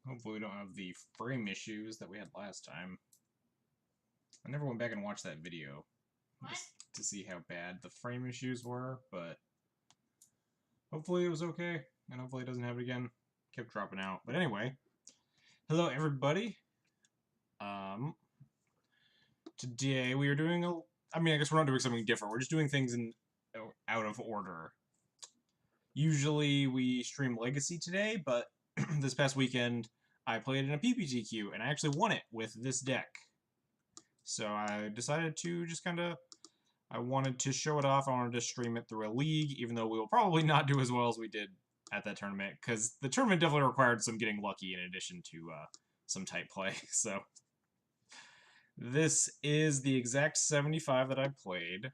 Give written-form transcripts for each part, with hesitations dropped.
Hopefully we don't have the frame issues that we had last time. I never went back and watched that video just to see how bad the frame issues were, but hopefully it was okay, and hopefully it doesn't happen again. Kept dropping out. But anyway, hello everybody. Today we are doing I guess we're not doing something different. We're just doing things in out of order. Usually we stream Legacy today, but this past weekend I played in a PPTQ, and I actually won it with this deck. So I decided to just I wanted to show it off. I wanted to stream it through a league, even though we will probably not do as well as we did at that tournament, because the tournament definitely required some getting lucky in addition to some tight play. So this is the exact 75 that I played,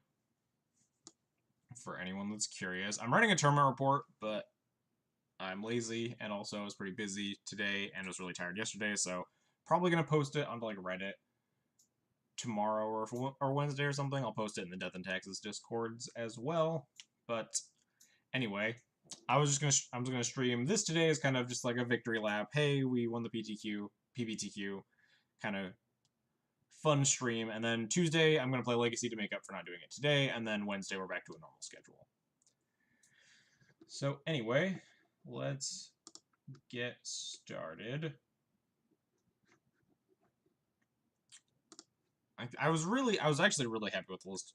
for anyone that's curious. I'm writing a tournament report, but I'm lazy, and also I was pretty busy today, and was really tired yesterday, so probably going to post it onto like Reddit tomorrow or Wednesday or something. I'll post it in the Death and Taxes Discords as well. But anyway, I'm just gonna stream this today as kind of just like a victory lap. Hey, we won the PPTQ, kind of fun stream. And then Tuesday, I'm gonna play Legacy to make up for not doing it today. And then Wednesday, we're back to a normal schedule. So anyway, let's get started. I was actually really happy with the list,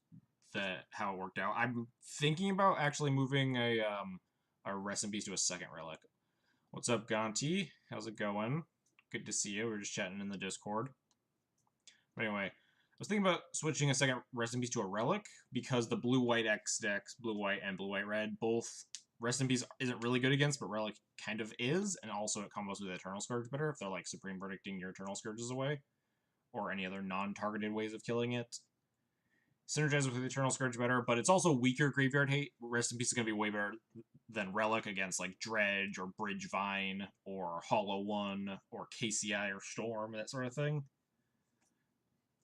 how it worked out. I'm thinking about actually moving a Rest in Peace to a second relic. What's up, Gonti? How's it going? Good to see you. We were just chatting in the Discord. But anyway, I was thinking about switching a second Rest in Peace to a relic, because the blue-white X decks, blue-white and blue-white-red, both Rest in Peace isn't really good against, but relic kind of is, and also it combos with Eternal Scourge better if they're like Supreme Verdicting your Eternal Scourges away, or any other non-targeted ways of killing it. Synergizes with Eternal Scourge better, but it's also weaker graveyard hate. Rest in Peace is going to be way better than Relic against like Dredge or Bridgevine or Hollow One or KCI or Storm, that sort of thing.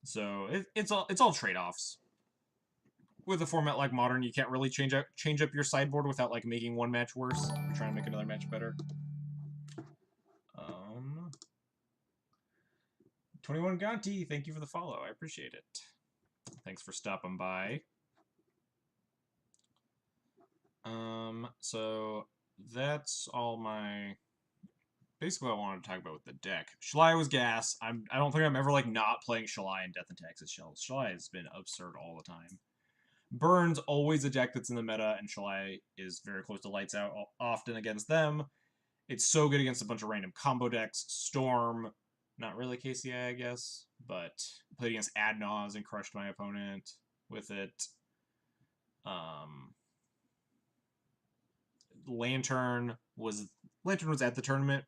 So it's all trade-offs. With a format like Modern, you can't really change up your sideboard without like making one match worse. You're trying to make another match better. 21 Gonti, thank you for the follow. I appreciate it. Thanks for stopping by. So that's all my... Basically what I wanted to talk about with the deck. Shalai was gas. I don't think I'm ever like not playing Shalai in Death and Taxes Shells. Shalai has been absurd all the time. Burn's always a deck that's in the meta, and Shalai is very close to lights out often against them. It's so good against a bunch of random combo decks. Storm, not really KCI, I guess, but played against Ad Naus and crushed my opponent with it. Lantern was at the tournament,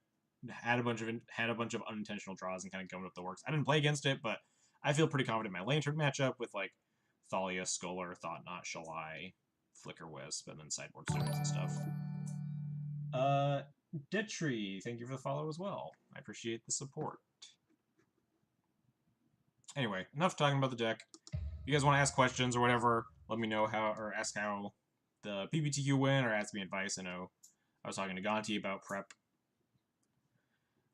had a bunch of unintentional draws and kind of gummed up the works. I didn't play against it, but I feel pretty confident in my Lantern matchup with like Thalia, Scholar, Thought-Knot, Shalai, Flicker Wisp, and then sideboard stories and stuff. Detri, thank you for the follow as well. I appreciate the support. Anyway, enough talking about the deck. If you guys want to ask questions or whatever, let me know or ask how the PPTQ went, or ask me advice. I know I was talking to Gonti about prep.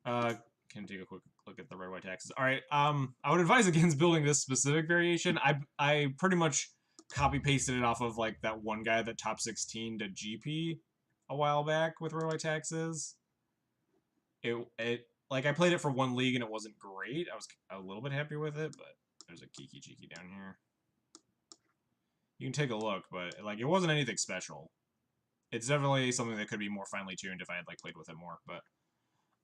Can take a quick look at the red-white taxes. All right, I would advise against building this specific variation. I pretty much copy-pasted it off of like that one guy that top 16 to GP a while back with red-white taxes. It like I played it for one league and it wasn't great. I was a little bit happy with it, but there's a Kiki Cheeky down here. You can take a look, but like it wasn't anything special. It's definitely something that could be more finely tuned if I had like played with it more, but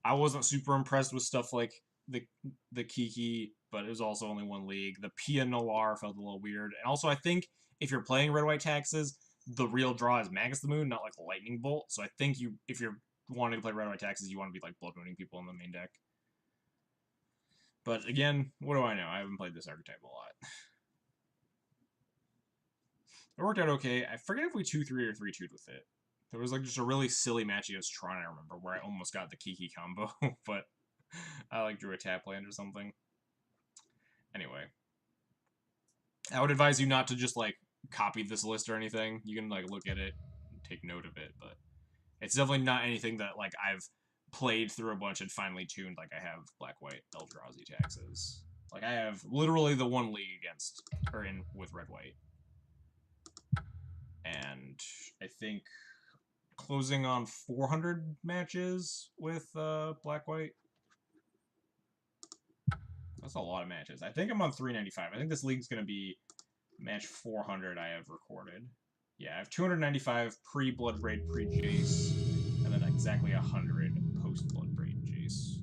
I wasn't super impressed with stuff like the Kiki, but it was also only one league. The Pia Noir felt a little weird. And also I think if you're playing red-white taxes, the real draw is Magus the Moon, not like Lightning Bolt. So I think if you're wanting to play red-white taxes, you want to be like blood mooning people in the main deck. But again, what do I know? I haven't played this archetype a lot. It worked out okay. I forget if we 2-3 or 3-2'd with it. There was like just a really silly match against Tron, I remember, where I almost got the Kiki combo, but I like drew a tap land or something. Anyway. I would advise you not to just like copy this list or anything. You can like look at it and take note of it, but it's definitely not anything that like I've played through a bunch and finally tuned, like, I have black-white Eldrazi taxes. Like, I have literally the one league against, or in, with red-white. And I think closing on 400 matches with black-white. That's a lot of matches. I think I'm on 395. I think this league's going to be match 400 I have recorded. Yeah, I have 295 pre-Bloodbraid, pre-Jace, and then exactly 100 post-Bloodbraid Jace.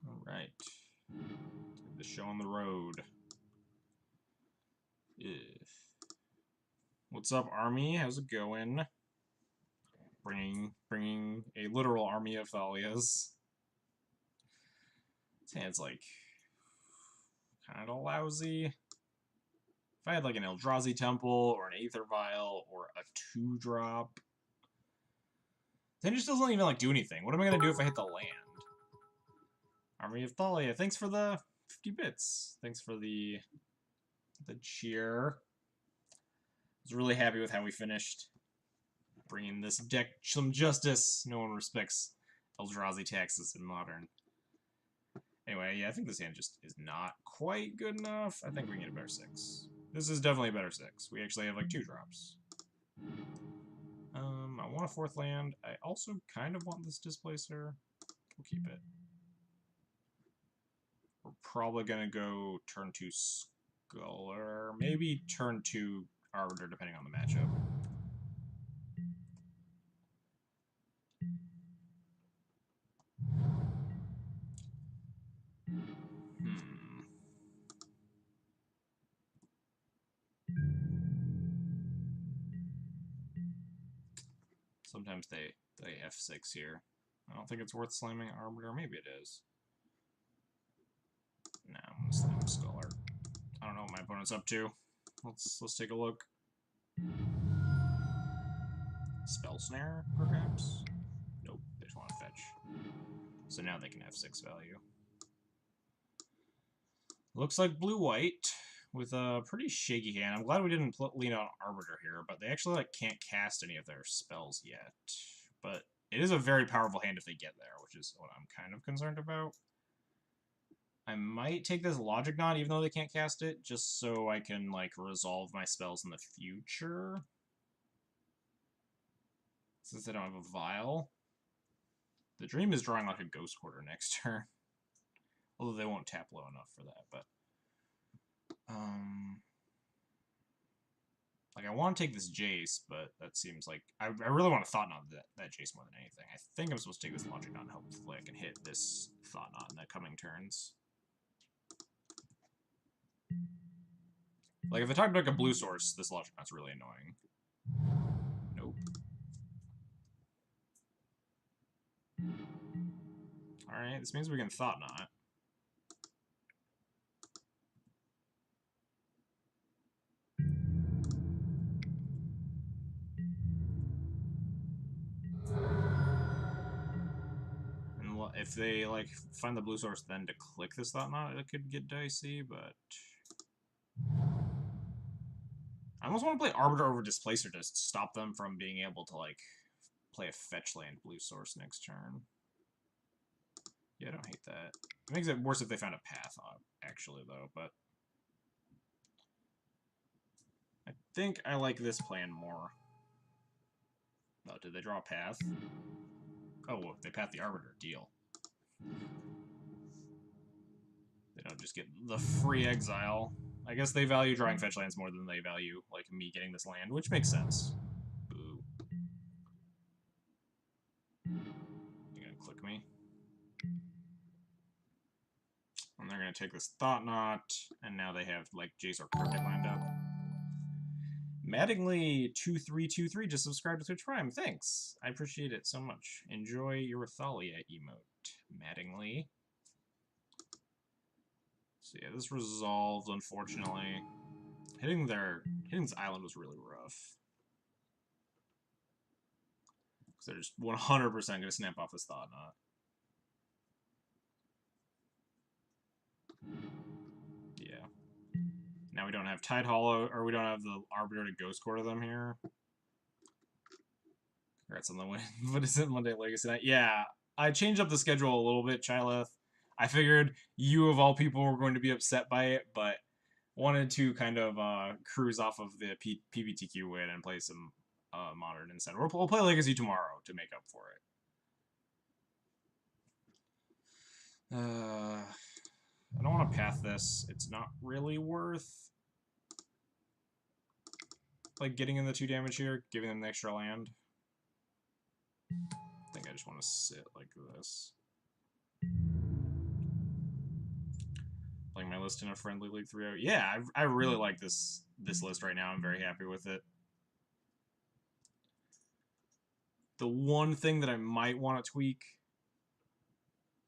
Alright. Take the show on the road. Ugh. What's up, Army? How's it going? Bringing a literal army of Thalias. This hand's, like, kind of lousy. If I had, like, an Eldrazi Temple, or an Aether Vial, or a 2-drop... Then it just doesn't even, like, do anything. What am I gonna do if I hit the land? Army of Thalia, thanks for the 50 bits. Thanks for the cheer. I was really happy with how we finished. Bringing this deck some justice. No one respects Eldrazi taxes in Modern. Anyway, yeah, I think this hand just is not quite good enough. I think we can get a better 6. This is definitely a better 6. We actually have, like, 2 drops. I want a 4th land. I also kind of want this Displacer. We'll keep it. We're probably going to go turn 2 Sculler. Maybe turn 2 Arbiter, depending on the matchup. Sometimes they F6 here. I don't think it's worth slamming Arbiter. Maybe it is. Nah, I'm gonna slam Sculler. I don't know what my opponent's up to. Let's take a look. Spell Snare, perhaps? Nope, they just want to fetch. So now they can F6 value. Looks like blue-white with a pretty shaky hand. I'm glad we didn't lean on Arbiter here, but they actually like can't cast any of their spells yet. But it is a very powerful hand if they get there, which is what I'm kind of concerned about. I might take this Logic Knot, even though they can't cast it, just so I can, like, resolve my spells in the future. Since I don't have a Vial. The Dream is drawing, like, a Ghost Quarter next turn. Although they won't tap low enough for that, but... Like, I want to take this Jace, but that seems like... I really want to Thought Knot that Jace more than anything. I think I'm supposed to take this Logic Knot and hopefully I can hit this Thought Knot in the coming turns. Like, if I talk about a blue source, this Logic Knot's really annoying. Nope. Alright, this means we can Thought Knot. And if they, like, find the blue source then to click this Thought Knot, it could get dicey, but... I almost want to play Arbiter over Displacer to stop them from being able to, like, play a fetch land blue source next turn. Yeah, I don't hate that. It makes it worse if they found a path, actually, though, but... I think I like this plan more. Oh, did they draw a path? Oh, well, they path the Arbiter. Deal. They don't just get the free exile. I guess they value drawing fetch lands more than they value, like, me getting this land, which makes sense. Boo. You're gonna click me? And they're gonna take this Thought Knot, and now they have, like, Jace or Cryptic lined up. Mattingly2323 just subscribed to Twitch Prime. Thanks. I appreciate it so much. Enjoy your Thalia emote, Mattingly. So yeah, this resolved, unfortunately. Hitting this island was really rough. Because they're just 100% going to snap off this Thought Knot. Yeah. Now we don't have Tide Hollow, or we don't have the Arbiter to Ghost Quarter them here. Congrats on the win. But is it Monday Legacy Night? Yeah, I changed up the schedule a little bit, Chyleth. I figured you, of all people, were going to be upset by it, but wanted to kind of cruise off of the PBTQ win and play some Modern instead. We'll play Legacy tomorrow to make up for it. I don't want to path this. It's not really worth like getting in the 2 damage here, giving them the extra land. I think I just want to sit like this. Playing my list in a friendly League 3-0. Yeah, I really like this list right now. I'm very happy with it. The one thing that I might want to tweak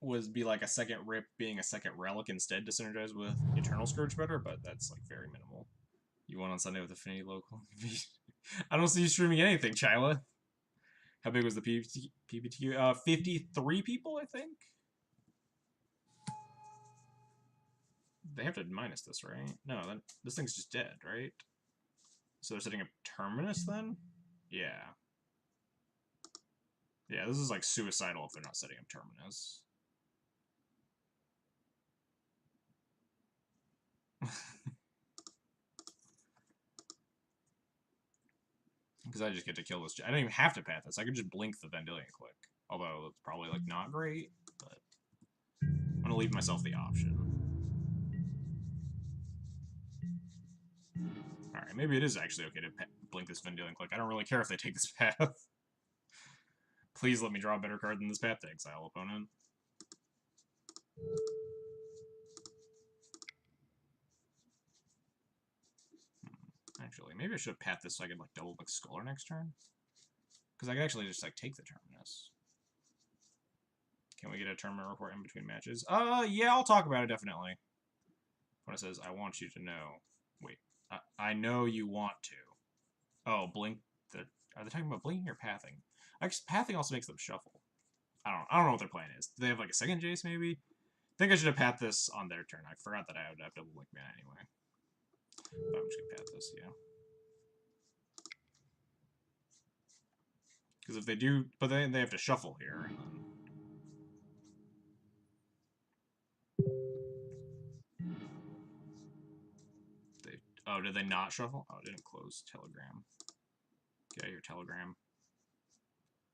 was be like a second Rip being a second Relic instead to synergize with Eternal Scourge better, but that's like very minimal. You won on Sunday with Affinity Local. I don't see you streaming anything, Chyla. How big was the PBTQ? 53 people, I think? They have to minus this, right? No, this thing's just dead, right? So they're setting up Terminus then? Yeah. Yeah, this is like suicidal if they're not setting up Terminus. Because I just get to kill this. I don't even have to path this. I could just blink the Vendilion Click. Although it's probably like not great, but I'm gonna leave myself the option. Alright, maybe it is actually okay to blink this Vendilion Click. I don't really care if they take this path. Please let me draw a better card than this path to exile opponent. Actually, maybe I should have pathed this so I could like double book Scholar next turn. Because I could actually just like take the Terminus. Can we get a tournament report in between matches? Yeah, I'll talk about it definitely. When it says, I want you to know. Wait, I know you want to. Oh, blink the... Are they talking about blinking or pathing? I guess pathing also makes them shuffle. I don't know what their plan is. Do they have like a second Jace maybe? I think I should have pathed this on their turn. I forgot that I would have double blink man anyway. But I'm just gonna path this, yeah. Because if they do, but then they have to shuffle here. Oh, did they not shuffle? Oh, it didn't close Telegram. Get out of your Telegram.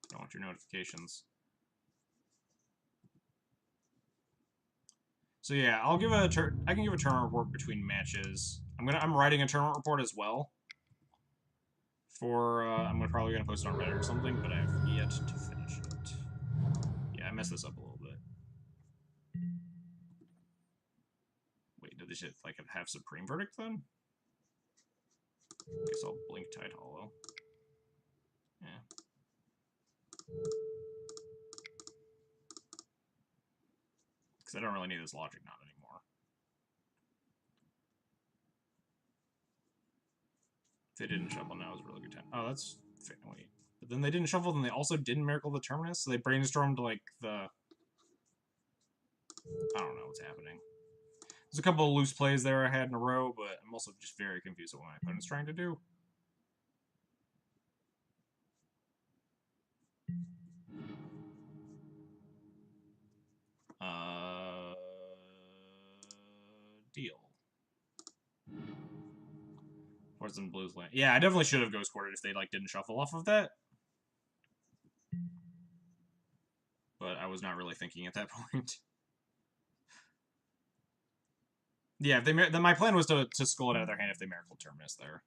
I don't want your notifications. So yeah, I'll give I can give a tournament report between matches. I'm writing a tournament report as well. For I'm probably gonna post it on Reddit or something, but I have yet to finish it. Yeah, I messed this up a little bit. Wait, did they just like have Supreme Verdict then? Guess I'll blink Tide Hollow. Yeah. Because I don't really need this Logic Knot anymore. If they didn't shuffle, now is a really good time. Oh, that's... Wait. But then they didn't shuffle, then they also didn't Miracle the Terminus, so they brainstormed, like, the... I don't know what's happening. There's a couple of loose plays there I had in a row, but I'm also just very confused at what my opponent's trying to do. Deal. Poison Blues land. Yeah, I definitely should have Ghost Quartered if they like didn't shuffle off of that. But I was not really thinking at that point. Yeah, if they then my plan was to skull it out of their hand if they Miracle Terminus there.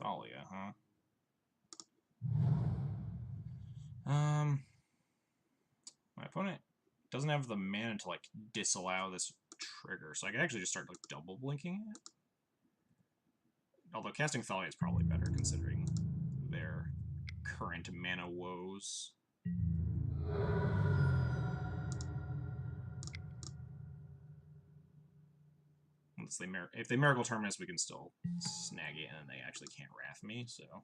Thalia, huh? My opponent doesn't have the mana to like disallow this trigger, so I can actually just start like double blinking it. Although casting Thalia is probably better considering their current mana woes. If they Miracle Terminus, we can still snag it, and they actually can't Wrath me, so...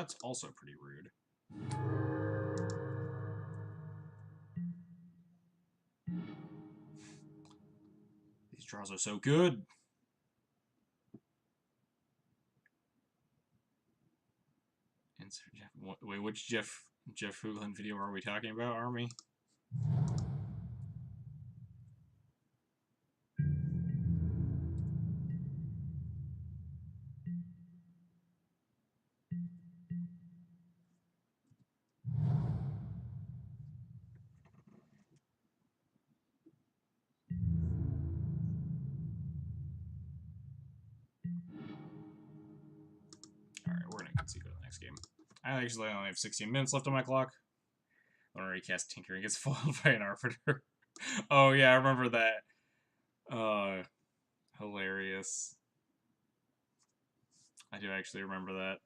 That's also pretty rude. These draws are so good. Insert Jeff. Wait, which Jeff Hoogland video are we talking about, Army? Alright, we're gonna concede to the next game. I actually only have 16 minutes left on my clock. When I recast Tinkering gets foiled by an Arbiter. Oh yeah, I remember that. Hilarious. I do actually remember that.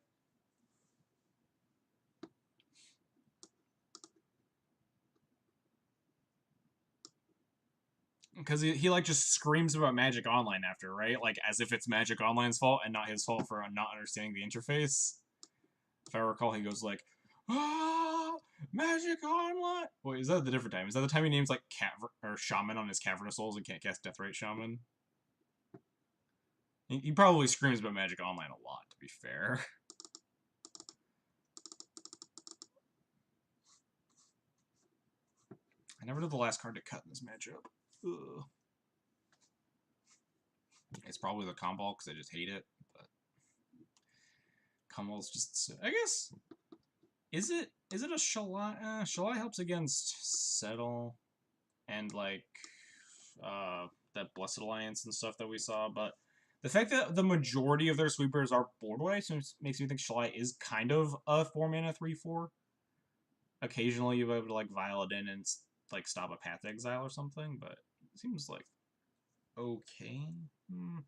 Because he like just screams about Magic Online after, right? Like as if it's Magic Online's fault and not his fault for not understanding the interface. If I recall, he goes like, "Ah, Magic Online." Wait, is that the different time? Is that the time he names like Shaman on his Cavernous Souls and can't cast Deathrite Shaman? He probably screams about Magic Online a lot, to be fair. I never know the last card to cut in this matchup. Ugh. It's probably the Comball because I just hate it. But Comball's just, I guess, is it a Shalai? Shalai helps against Settle and like that Blessed Alliance and stuff that we saw, but the fact that the majority of their sweepers are boardway makes me think Shalai is kind of a 4-mana 3/4. Occasionally you'll be able to like vial it in and like stop a Path Exile or something, but it seems like okay. Hmm.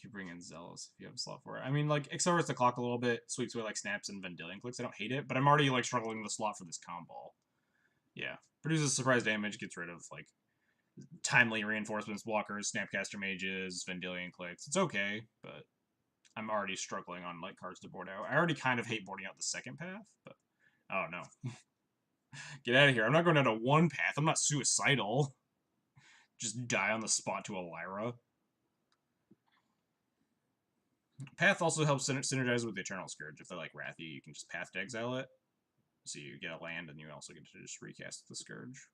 You bring in Zealous if you have a slot for it. I mean, like, accelerates the clock a little bit, sweeps away, like, snaps and Vendilion clicks. I don't hate it, but I'm already, like, struggling with the slot for this Comball. Yeah. Produces surprise damage, gets rid of, like, timely reinforcements, blockers, Snapcaster Mages, Vendilion clicks. It's okay, but I'm already struggling on, like, cards to board out. I already kind of hate boarding out the second path, but... Oh, no. Get out of here. I'm not going down to one path. I'm not suicidal. Just die on the spot to a Lyra. Path also helps synergize with the Eternal Scourge. If they like Wrathy, you can just Path to exile it. So you get a land, and you also get to just recast the Scourge.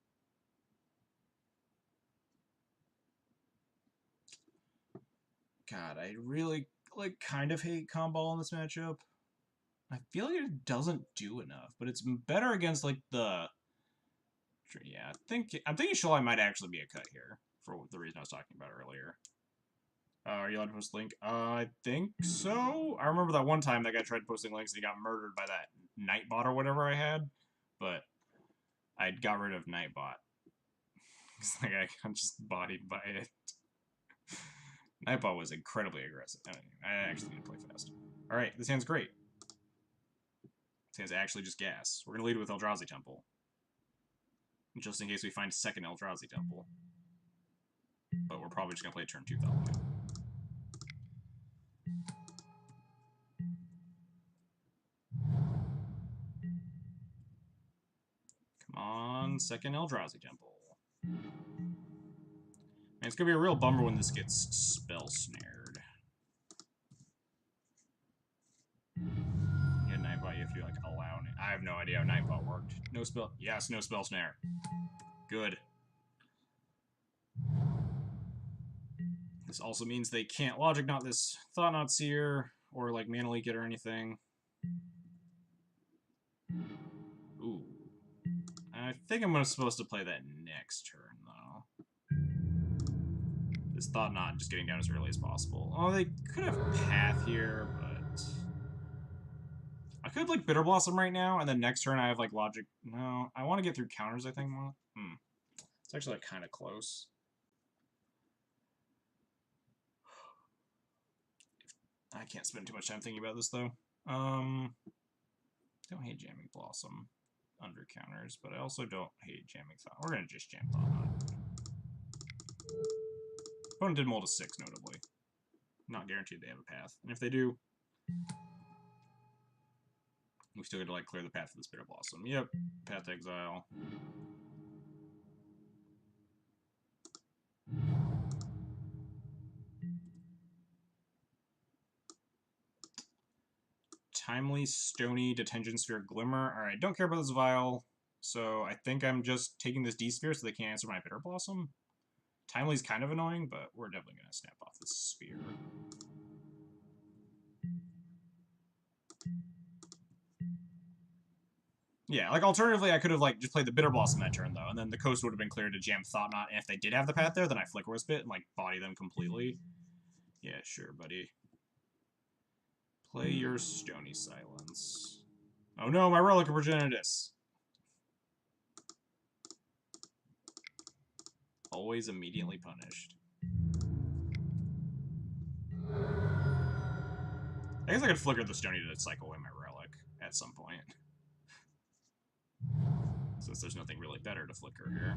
God, I really, like, kind of hate Comball in this matchup. I feel like it doesn't do enough, but it's better against, like, the... Yeah, I'm thinking Shalai might actually be a cut here, for the reason I was talking about earlier. Are you allowed to post link? I think so. I remember that one time that guy tried posting links and he got murdered by that Nightbot or whatever I had, but I got rid of Nightbot. Because like, I got just bodied by it. Nightbot was incredibly aggressive. I actually need to play fast. Alright, this hand's great. This hand's actually just gas. We're going to lead with Eldrazi Temple. Just in case we find a second Eldrazi Temple. But we're probably just going to play turn 2 Thalion. Come on, second Eldrazi Temple. Man, it's gonna be a real bummer when this gets spell snared. Yeah, Nightbot, you have to like allow. I have no idea how Nightbot worked. No spell. Yes, no spell snare. Good. This also means they can't Logic Knot this Thought Knot Seer or like Mana Leak it or anything. Ooh. I think I'm supposed to play that next turn though. This Thought Knot just getting down as early as possible. Oh, they could have Path here, but I could like Bitter Blossom right now, and then next turn I have like Logic. No, I want to get through counters. I think more. It's actually like kind of close. I can't spend too much time thinking about this though. Don't hate jamming Blossom under counters, but I also don't hate jamming Thought. We're gonna just jam Thought Knot. Opponent did mold a 6, notably. Not guaranteed they have a path. And if they do, we still get to, like, clear the path for the Spirit Blossom. Yep, Path Exile. Timely, Stony, Detention Sphere, Glimmer. Alright, don't care about this Vial, so I think I'm just taking this D-Sphere so they can't answer my Bitter Blossom. Timely's kind of annoying, but we're definitely going to snap off this Sphere. Yeah, like, alternatively, I could have, like, just played the Bitter Blossom that turn, though, and then the coast would have been clear to jam Thought Knot, and if they did have the path there, then I Flicker Wisp it and, like, body them completely. Yeah, sure, buddy. Play your Stony Silence. Oh no, my Relic of Progenitus! Always immediately punished. I guess I could Flicker the Stony to cycle away my Relic at some point. Since there's nothing really better to Flicker here.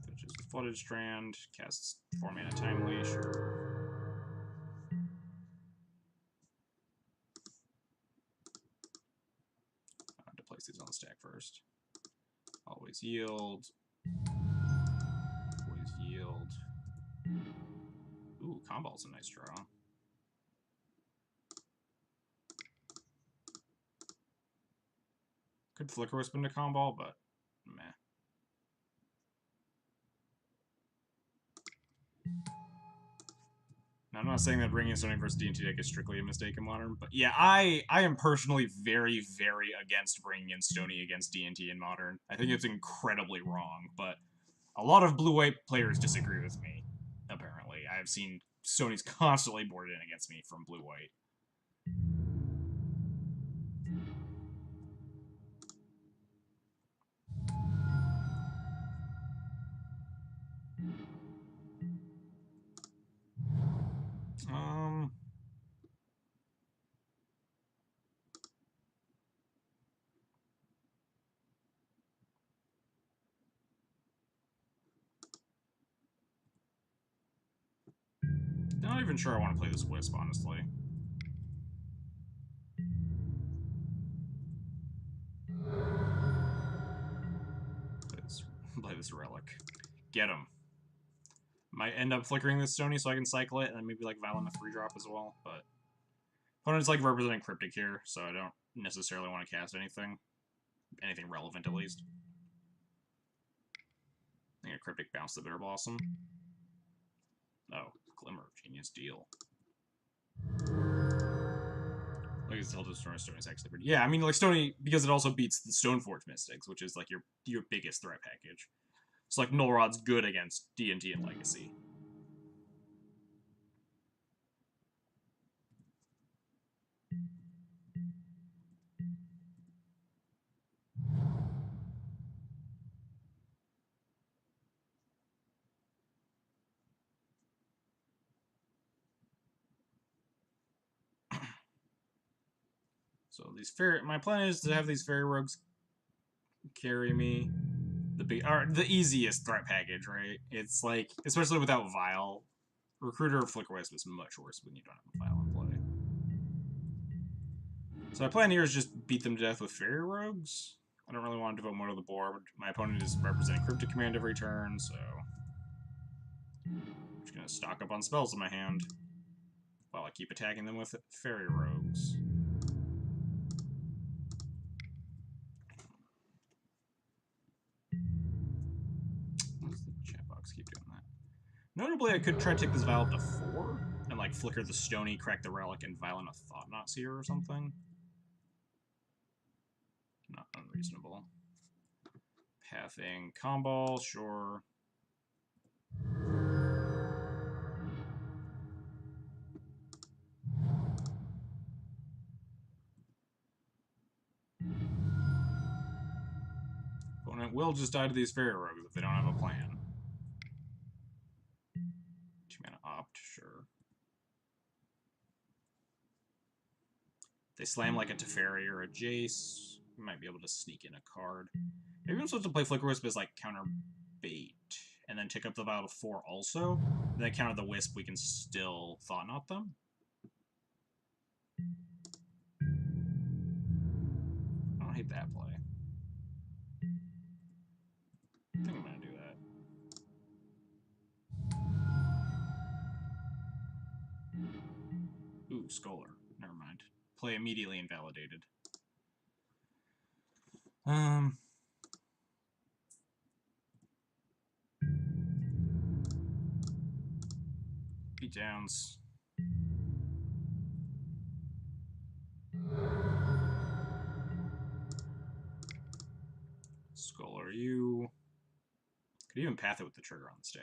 Fetches with Flooded Strand, casts 4 mana Timely, sure. I have to place these on the stack first. Always yield. Always yield. Ooh, Combal's a nice draw. Could Flicker Wisp into Comball, but meh. Now, I'm not saying that bringing Stony versus D&T deck is strictly a mistake in Modern, but yeah, I am personally very, very against bringing in Stony against D&T in Modern. I think it's incredibly wrong, but a lot of blue-white players disagree with me, apparently. I've seen Stony's constantly boarded in against me from blue-white. Not even sure I want to play this Wisp, honestly. Play this Relic. Get him. Might end up flickering this Stony so I can cycle it, and then maybe like Violent a 3-drop as well, but opponent's like representing Cryptic here, so I don't necessarily want to cast anything. Anything relevant, at least. I think a Cryptic bounce the Bitter Blossom. Oh, Glimmer. Genius deal. Like, it's Tilted Stony is actually pretty... Yeah, I mean, like, Stony, because it also beats the Stoneforge Mystics, which is, like, your biggest threat package. So, like, Null Rod's good against D&T and Legacy. So these my plan is to have these Fairy Rogues carry me the easiest threat package, right? It's like, especially without Vial, Recruiter or Flicker Wisp is much worse when you don't have a Vial in play. So my plan here is just beat them to death with Fairy Rogues. I don't really want to devote more to the board. My opponent is representing Cryptic Command every turn, so I'm just gonna stock up on spells in my hand while I keep attacking them with Fairy Rogues. Why does the chat box keep doing that? Notably, I could try to take this Vial up to 4 and like flicker the Stony, crack the Relic, and Violent a Thought-Knot Seer or something. Not unreasonable. Pathing Comball, sure. Opponent will just die to these Fairy Rogues if they don't have a plan. 2 mana Opt, sure. They slam like a Teferi or a Jace. We might be able to sneak in a card. Maybe I'm supposed to play Flicker Wisp as like counter bait, and then tick up the Vial to 4 also. And then counter the Wisp, we can still Thought Knot them. I don't hate that play. I think I'm gonna do that. Ooh, Scholar. Never mind. Play immediately invalidated. Beat downs. Scholar you. Could even path it with the trigger on the stack.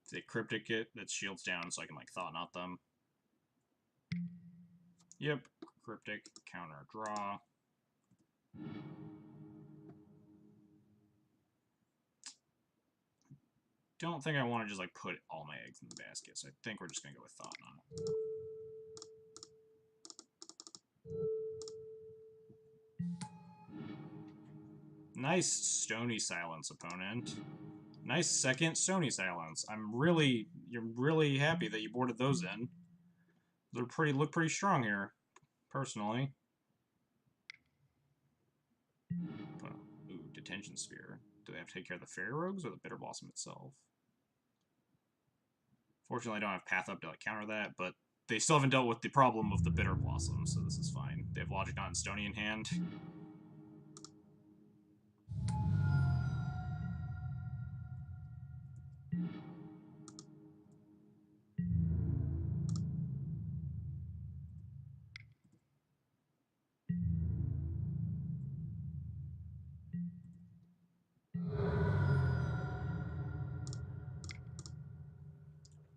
If they cryptic it, that shields down so I can like Thought Knot them. Yep. Cryptic, counter, draw. Don't think I want to just like put all my eggs in the basket, so I think we're just gonna go with Thought Knot. Nice Stony Silence, opponent. Nice second Stony Silence. You're really happy that you boarded those in. They're look pretty strong here, personally. Ooh, Detention Sphere. Do they have to take care of the Fairy Rogues or the Bitter Blossom itself? Fortunately, I don't have Path Up to like, counter that, but they still haven't dealt with the problem of the Bitter Blossom, so this is fine. They have Logic Knot and Stony in hand.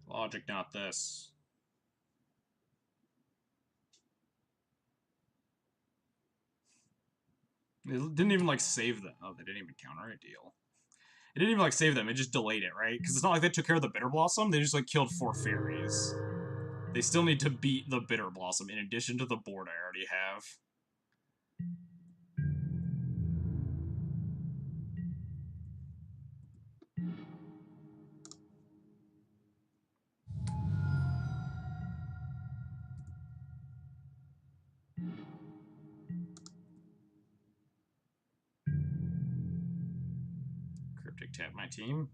Logic Knot this. It didn't even like save them. Oh, they didn't even counter a deal. It didn't even like save them, it just delayed it, right? Because it's not like they took care of the Bitter Blossom, they just like killed 4 fairies. They still need to beat the Bitter Blossom in addition to the board I already have. Cryptic tap my team.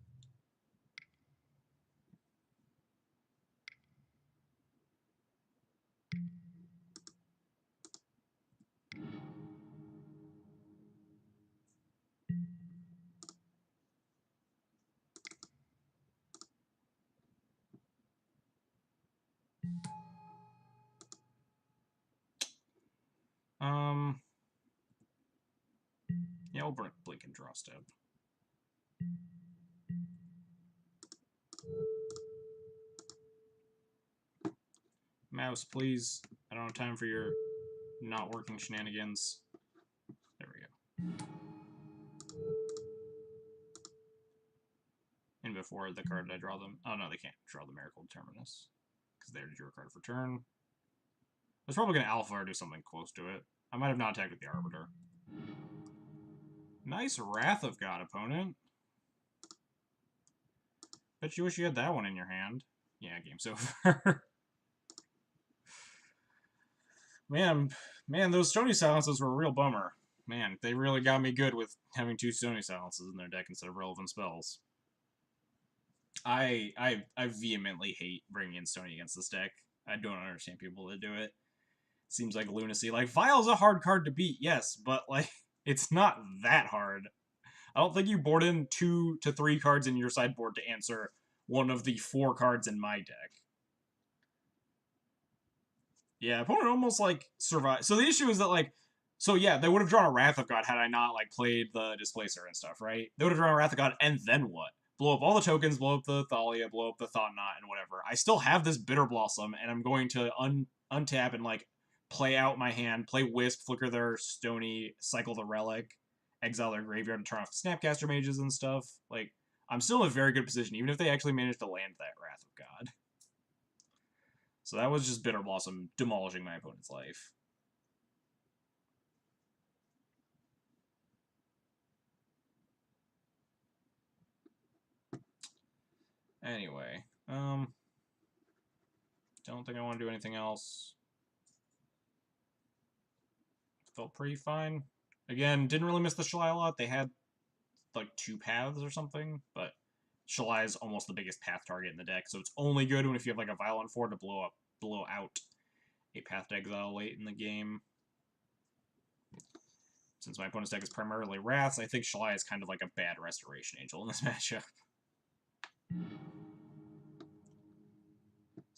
Yeah, we'll blink and draw step. Mouse, please. I don't have time for your not working shenanigans. There we go. And before the card I draw them... Oh, no, they can't draw the Miracle Terminus. Because they already drew a card for turn. I was probably going to Alpha or do something close to it. I might have not attacked with the Arbiter. Nice Wrath of God, opponent. Bet you wish you had that one in your hand. Yeah, game's over. Man, those Stony Silences were a real bummer. Man, they really got me good with having 2 Stony Silences in their deck instead of relevant spells. I vehemently hate bringing in Stony against this deck. I don't understand people that do it. Seems like lunacy. Like, Vial's a hard card to beat, yes, but, like, it's not that hard. I don't think you board in 2 to 3 cards in your sideboard to answer one of the 4 cards in my deck. Yeah, opponent almost, like, survived. So the issue is that, like, so yeah, they would have drawn a Wrath of God had I not, like, played the Displacer and stuff, right? They would have drawn a Wrath of God, and then what? Blow up all the tokens, blow up the Thalia, blow up the Thought Knot, and whatever. I still have this Bitter Blossom, and I'm going to untap and, like, play out my hand, play Wisp, flicker their Stony, cycle the Relic, exile their graveyard, and turn off Snapcaster Mages and stuff. Like, I'm still in a very good position, even if they actually manage to land that Wrath of God. So that was just Bitter Blossom demolishing my opponent's life. Anyway, don't think I want to do anything else. Felt pretty fine. Again, didn't really miss the Shalai a lot. They had like 2 paths or something, but Shalai is almost the biggest path target in the deck, so it's only good when if you have like a Violent 4 to blow out a Path to Exile late in the game. Since my opponent's deck is primarily Wraths, I think Shalai is kind of like a bad Restoration Angel in this matchup.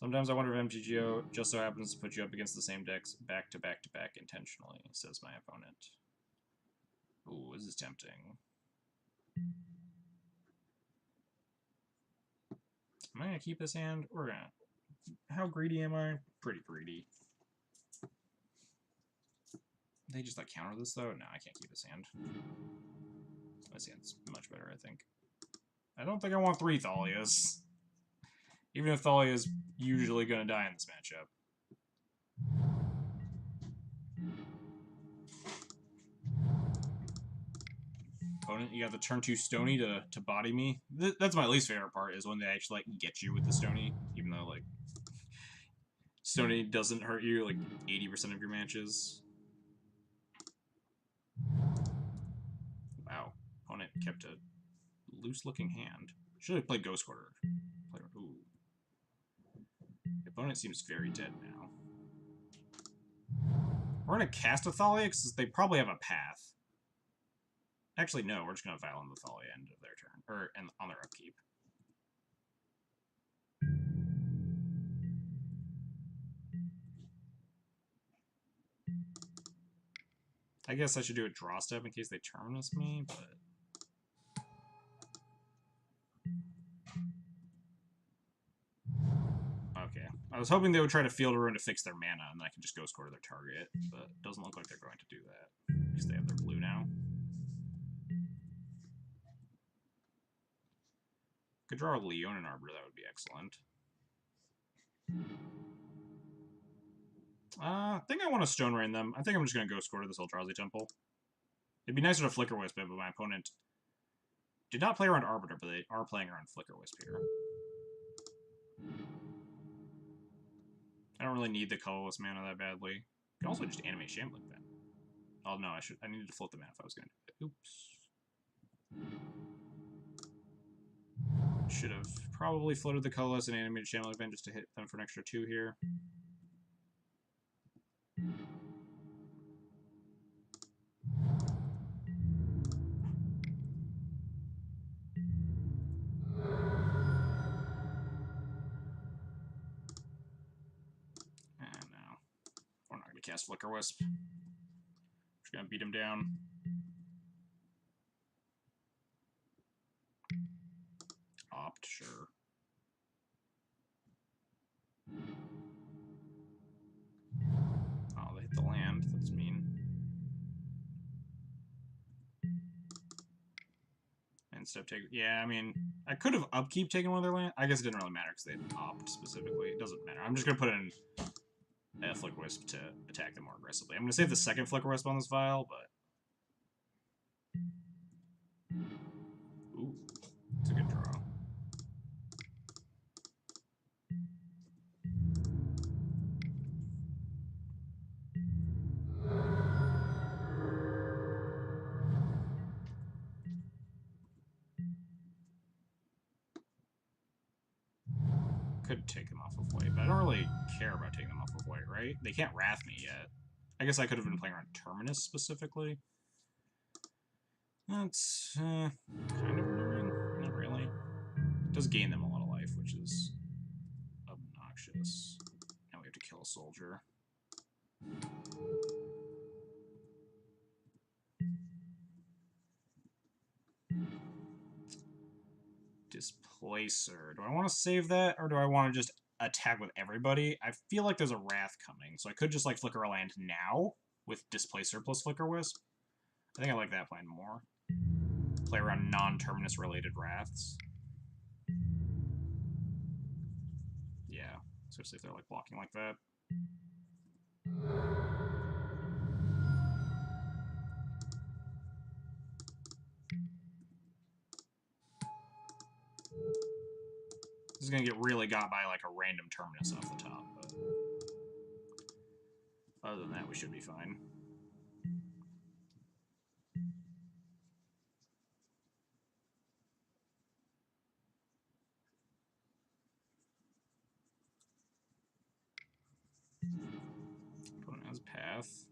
Sometimes I wonder if MTGO just so happens to put you up against the same decks back to back to back intentionally, says my opponent. Ooh, this is tempting. Am I gonna keep this hand? Or gonna... How greedy am I? Pretty greedy. They just like counter this though? No, I can't keep this hand. This hand's much better, I think. I don't think I want 3 Thalias. Even if Thalia is usually gonna die in this matchup. Opponent, you got the turn 2 Stony to body me. That's my least favorite part, is when they actually like get you with the Stony, even though like Stony doesn't hurt you like 80% of your matches. Wow. Opponent kept a loose-looking hand. Should have played Ghost Quarter. Ooh. The opponent seems very dead now. We're going to cast a Thalia because they probably have a path. Actually, no, we're just going to Violent the Thalia end of their turn. Or on their upkeep. I guess I should do a draw step in case they terminus me, but... Okay. I was hoping they would try to Field Ruin to fix their mana, and then I could just Ghost Quarter their target, but it doesn't look like they're going to do that. Because they have their blue now. Could draw a Leonin Arbor, that would be excellent. I think I want to Stone Rain them. I think I'm just going to Ghost Quarter this Eldrazi Temple. It'd be nicer to Flicker Wisp it, but my opponent did not play around Arbiter, but they are playing around Flicker Wisp here. I don't really need the colorless mana that badly. You can also just animate Shambling then. Oh no, I needed to float the mana if I was going to. Oops. Should have probably floated the colorless and animated Shambling Event just to hit them for an extra 2 here. And no. We're not going to cast Flicker Wisp. Just going to beat him down. Opt, sure. Oh, they hit the land. That's mean. Instead of taking... Yeah, I mean, I could have upkeep taken one of their land. I guess it didn't really matter because they didn't opt specifically. It doesn't matter. I'm just going to put in a Flicker Wisp to attack them more aggressively. I'm going to save the second Flicker Wisp on this vial, but... Ooh, it's a good draw. Could take them off of white, but I don't really care about taking them off of white, right? They can't Wrath me yet. I guess I could have been playing around Terminus specifically. That's kind of annoying. Not really. It does gain them a lot of life, which is obnoxious. Now we have to kill a soldier. Displacer. Do I want to save that, or do I want to just attack with everybody? I feel like there's a Wrath coming, so I could just like Flicker a land now with Displacer plus Flicker Wisp. I think I like that plan more. play around non-terminus related wraths. Yeah, especially if they're like blocking like that. This is gonna get really got by like a random terminus off the top, but other than that, we should be fine. Opponent has path.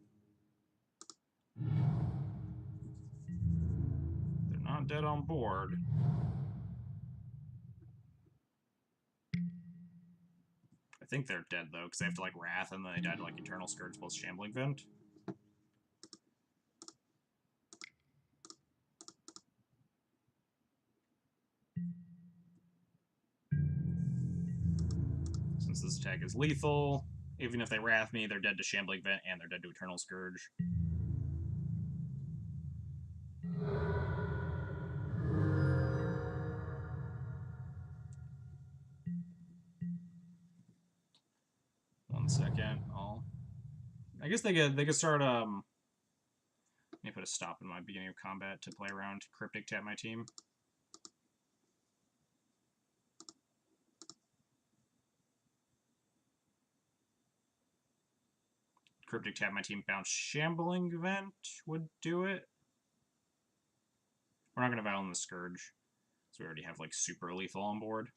They're not dead on board. I think they're dead though, because they have to like Wrath and then they died to like Eternal Scourge plus Shambling Vent. Since this attack is lethal, even if they Wrath me, they're dead to Shambling Vent and they're dead to Eternal Scourge. One second. I guess they could start let me put a stop in my beginning of combat to play around Cryptic Tap my team. Cryptic Tap my team, bounce Shambling Vent would do it. We're not going to Violin the Scourge, so we already have like super lethal on board.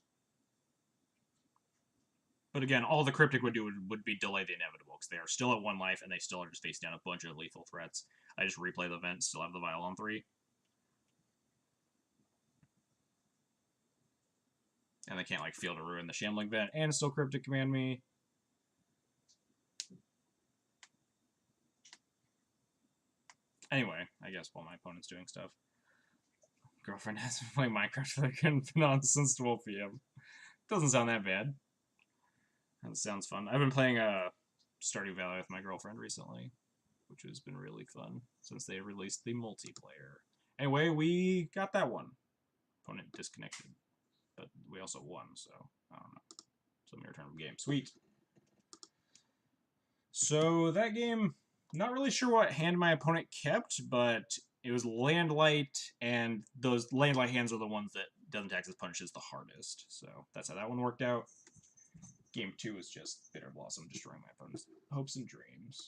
But again, all the Cryptic would do would be delay the inevitable, because they are still at 1 life and they still are just facing down a bunch of lethal threats. I just replay the event, still have the Vial on 3. And they can't like Field of Ruin the Shambling Vent and still Cryptic command me. Anyway, I guess while my opponent's doing stuff. Girlfriend has been playing Minecraft for like since 12 p.m. Doesn't sound that bad. That sounds fun. I've been playing Stardew Valley with my girlfriend recently, which has been really fun since they released the multiplayer. Anyway, we got that one. Opponent disconnected. But we also won, so I don't know. So mirror turn of the game. Sweet. So that game, not really sure what hand my opponent kept, but it was Landlight, and those Landlight hands are the ones that Doesn't Taxes punishes the hardest. So that's how that one worked out. Game 2 is just Bitter Blossom destroying my opponent's hopes and dreams.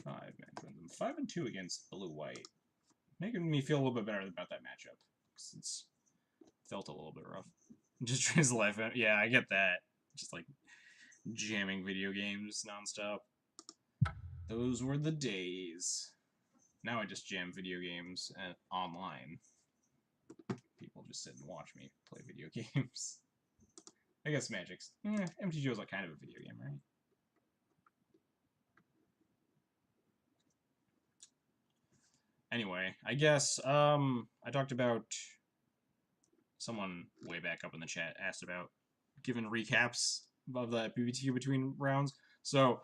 I'm 5-2 against blue-white. Making me feel a little bit better about that matchup, because it's felt a little bit rough. Just drains the life out. Yeah, I get that. Just like jamming video games nonstop. Those were the days. Now I just jam video games online. People just sit and watch me play video games. I guess Magic's... MTGO is like kind of a video game, right? Anyway, I guess, I talked about... Someone way back up in the chat asked about giving recaps of the PBTQ between rounds. So,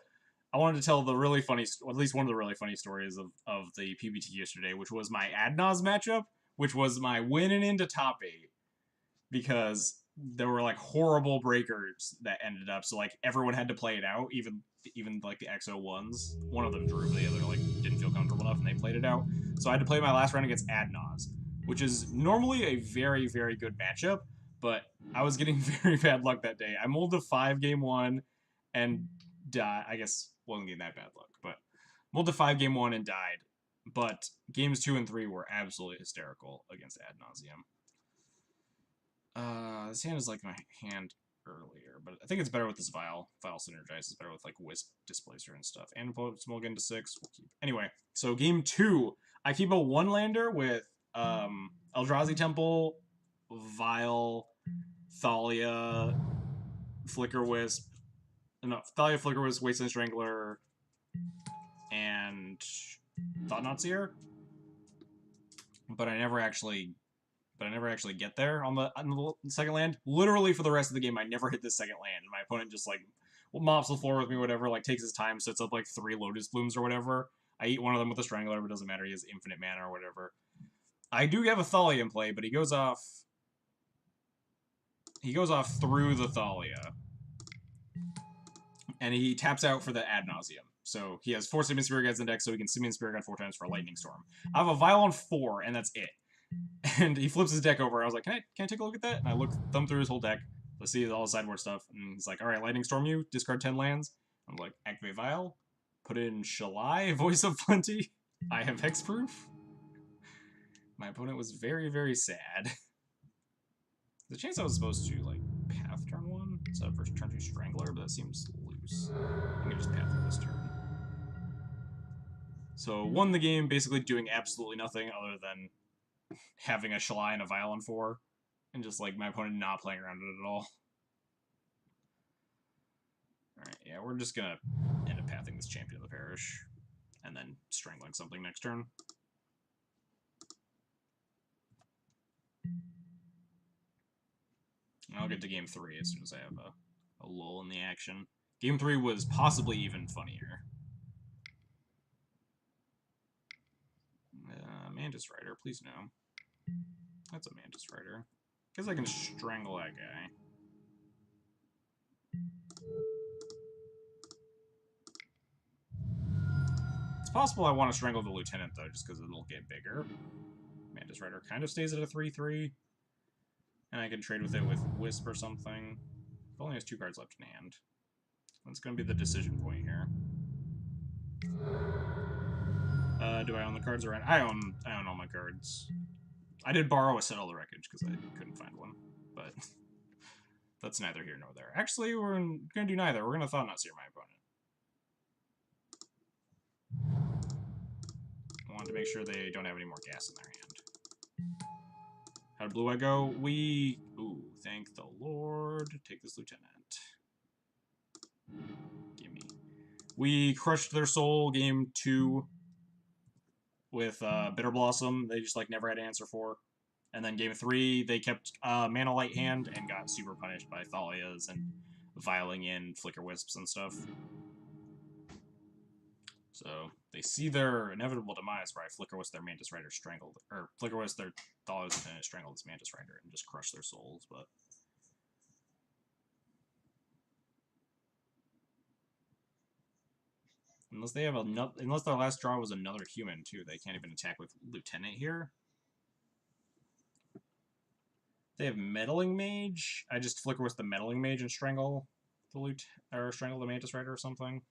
I wanted to tell the really funny, at least one of the really funny stories of the PBTQ yesterday, which was my Adnaz matchup, which was my winning into top 8. Because there were, like, horrible breakers that ended up, so, like, everyone had to play it out, even like, the XO1s. One of them drew, but the other, like, didn't feel comfortable enough, and they played it out. So I had to play my last round against Adnaz, which is normally a very, very good matchup, but I was getting very bad luck that day. I mulled a 5 game 1 and died. I guess wasn't getting that bad luck, but mulled a 5 game 1 and died. But games 2 and 3 were absolutely hysterical against Ad Nauseam. This hand is like my hand earlier, but I think it's better with this Vial. Vial synergizes better with like Wisp Displacer and stuff. And Mulligan to 6. We'll keep. Anyway, so game 2, I keep a 1-lander with Eldrazi Temple, Vial, Thalia, Flicker Wisp, no, Thalia, Flicker Wisp, Wasteland Strangler, and Thought-Knot Seer. But I never actually but I never actually get there on the second land. Literally for the rest of the game, I never hit this second land, and my opponent just like mops the floor with me, whatever. Like takes his time, sets up like 3 Lotus Blooms or whatever. I eat one of them with a Strangler, but it doesn't matter. He has infinite mana or whatever. I do have a Thalia in play, but he goes off. He goes off through the Thalia, and he taps out for the Ad Nauseam. So he has 4 Simian Spirit Guides in the deck, so he can Simian Spirit Guide 4 times for a Lightning Storm. I have a Vial on 4, and that's it. And he flips his deck over. I was like, can I take a look at that? And I thumb through his whole deck. Let's see all the sideboard stuff. And he's like, all right, Lightning Storm you, discard 10 lands. I'm like, activate Vial, put in Shalai, Voice of Plenty. I have Hexproof. My opponent was very, very sad. The chance I was supposed to, like, path turn 1 instead of turn 2 Strangler, but that seems loose. I'm gonna just path this turn. So, won the game basically doing absolutely nothing other than having a Shalai and a Vial on 4, and just, like, my opponent not playing around it at all. Alright, yeah, we're just gonna end up pathing this Champion of the Parish, and then strangling something next turn. And I'll get to game 3 as soon as I have a lull in the action. Game 3 was possibly even funnier. Mantis Rider, please no. That's a Mantis Rider. Guess I can strangle that guy. It's possible I want to strangle the Lieutenant, though, just because it'll get bigger. Mantis Rider kind of stays at a 3/3. And I can trade with it with Wisp or something. It only has 2 cards left in hand. That's going to be the decision point here. Do I own the cards around? I own all my cards. I did borrow a Settle the Wreckage because I couldn't find one, but that's neither here nor there. Actually, we're going to do neither. We're going to Thought-Knot Seer my opponent. I want to make sure they don't have any more gas in their hand. How did Blue Eye go? Ooh, thank the Lord. Take this Lieutenant. Gimme. We crushed their soul game 2 with Bitter Blossom. They just, like, never had an answer for. And then game 3, they kept Mana Light hand and got super punished by Thalias and vialing in Flicker Wisps and stuff. So they see their inevitable demise where I Flicker Wisp their Mantis Rider strangled, or Flicker Wisp their Thalias and strangled this Mantis Rider and just crush their souls, but... Unless they have unless their last draw was another human too, they can't even attack with Lieutenant here. They have Meddling Mage. I just Flicker with the Meddling Mage and strangle the strangle the Mantis Rider or something.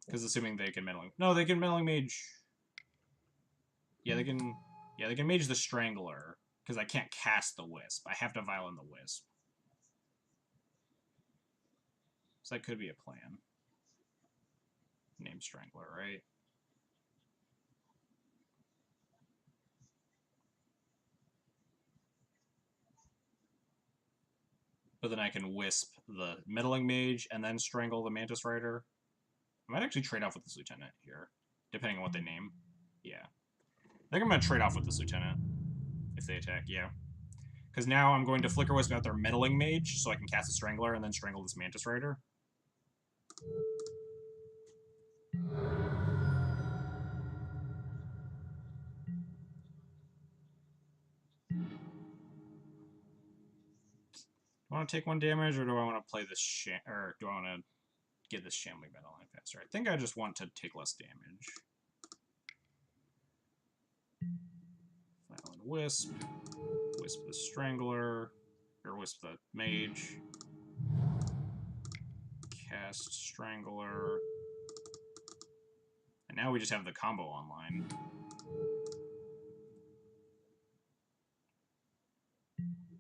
Because assuming they can Meddling, no, they can Meddling Mage. Yeah, they can. Yeah, they can Mage the Strangler because I can't cast the Wisp. I have to Vial in the Wisp. So that could be a plan. Name Strangler, right? But then I can Wisp the Meddling Mage and then strangle the Mantis Rider. I might actually trade off with this Lieutenant here, depending on what they name. Yeah. I think I'm going to trade off with this Lieutenant if they attack, yeah. Because now I'm going to Flicker Wisp out their Meddling Mage, so I can cast a Strangler and then strangle this Mantis Rider. Do I want to take 1 damage, or do I want to play this or do I want to get this Shambling Battle Line faster? I think I just want to take less damage. Violent Wisp. Wisp the Strangler. Or Wisp the Mage. Cast Strangler. And now we just have the combo online.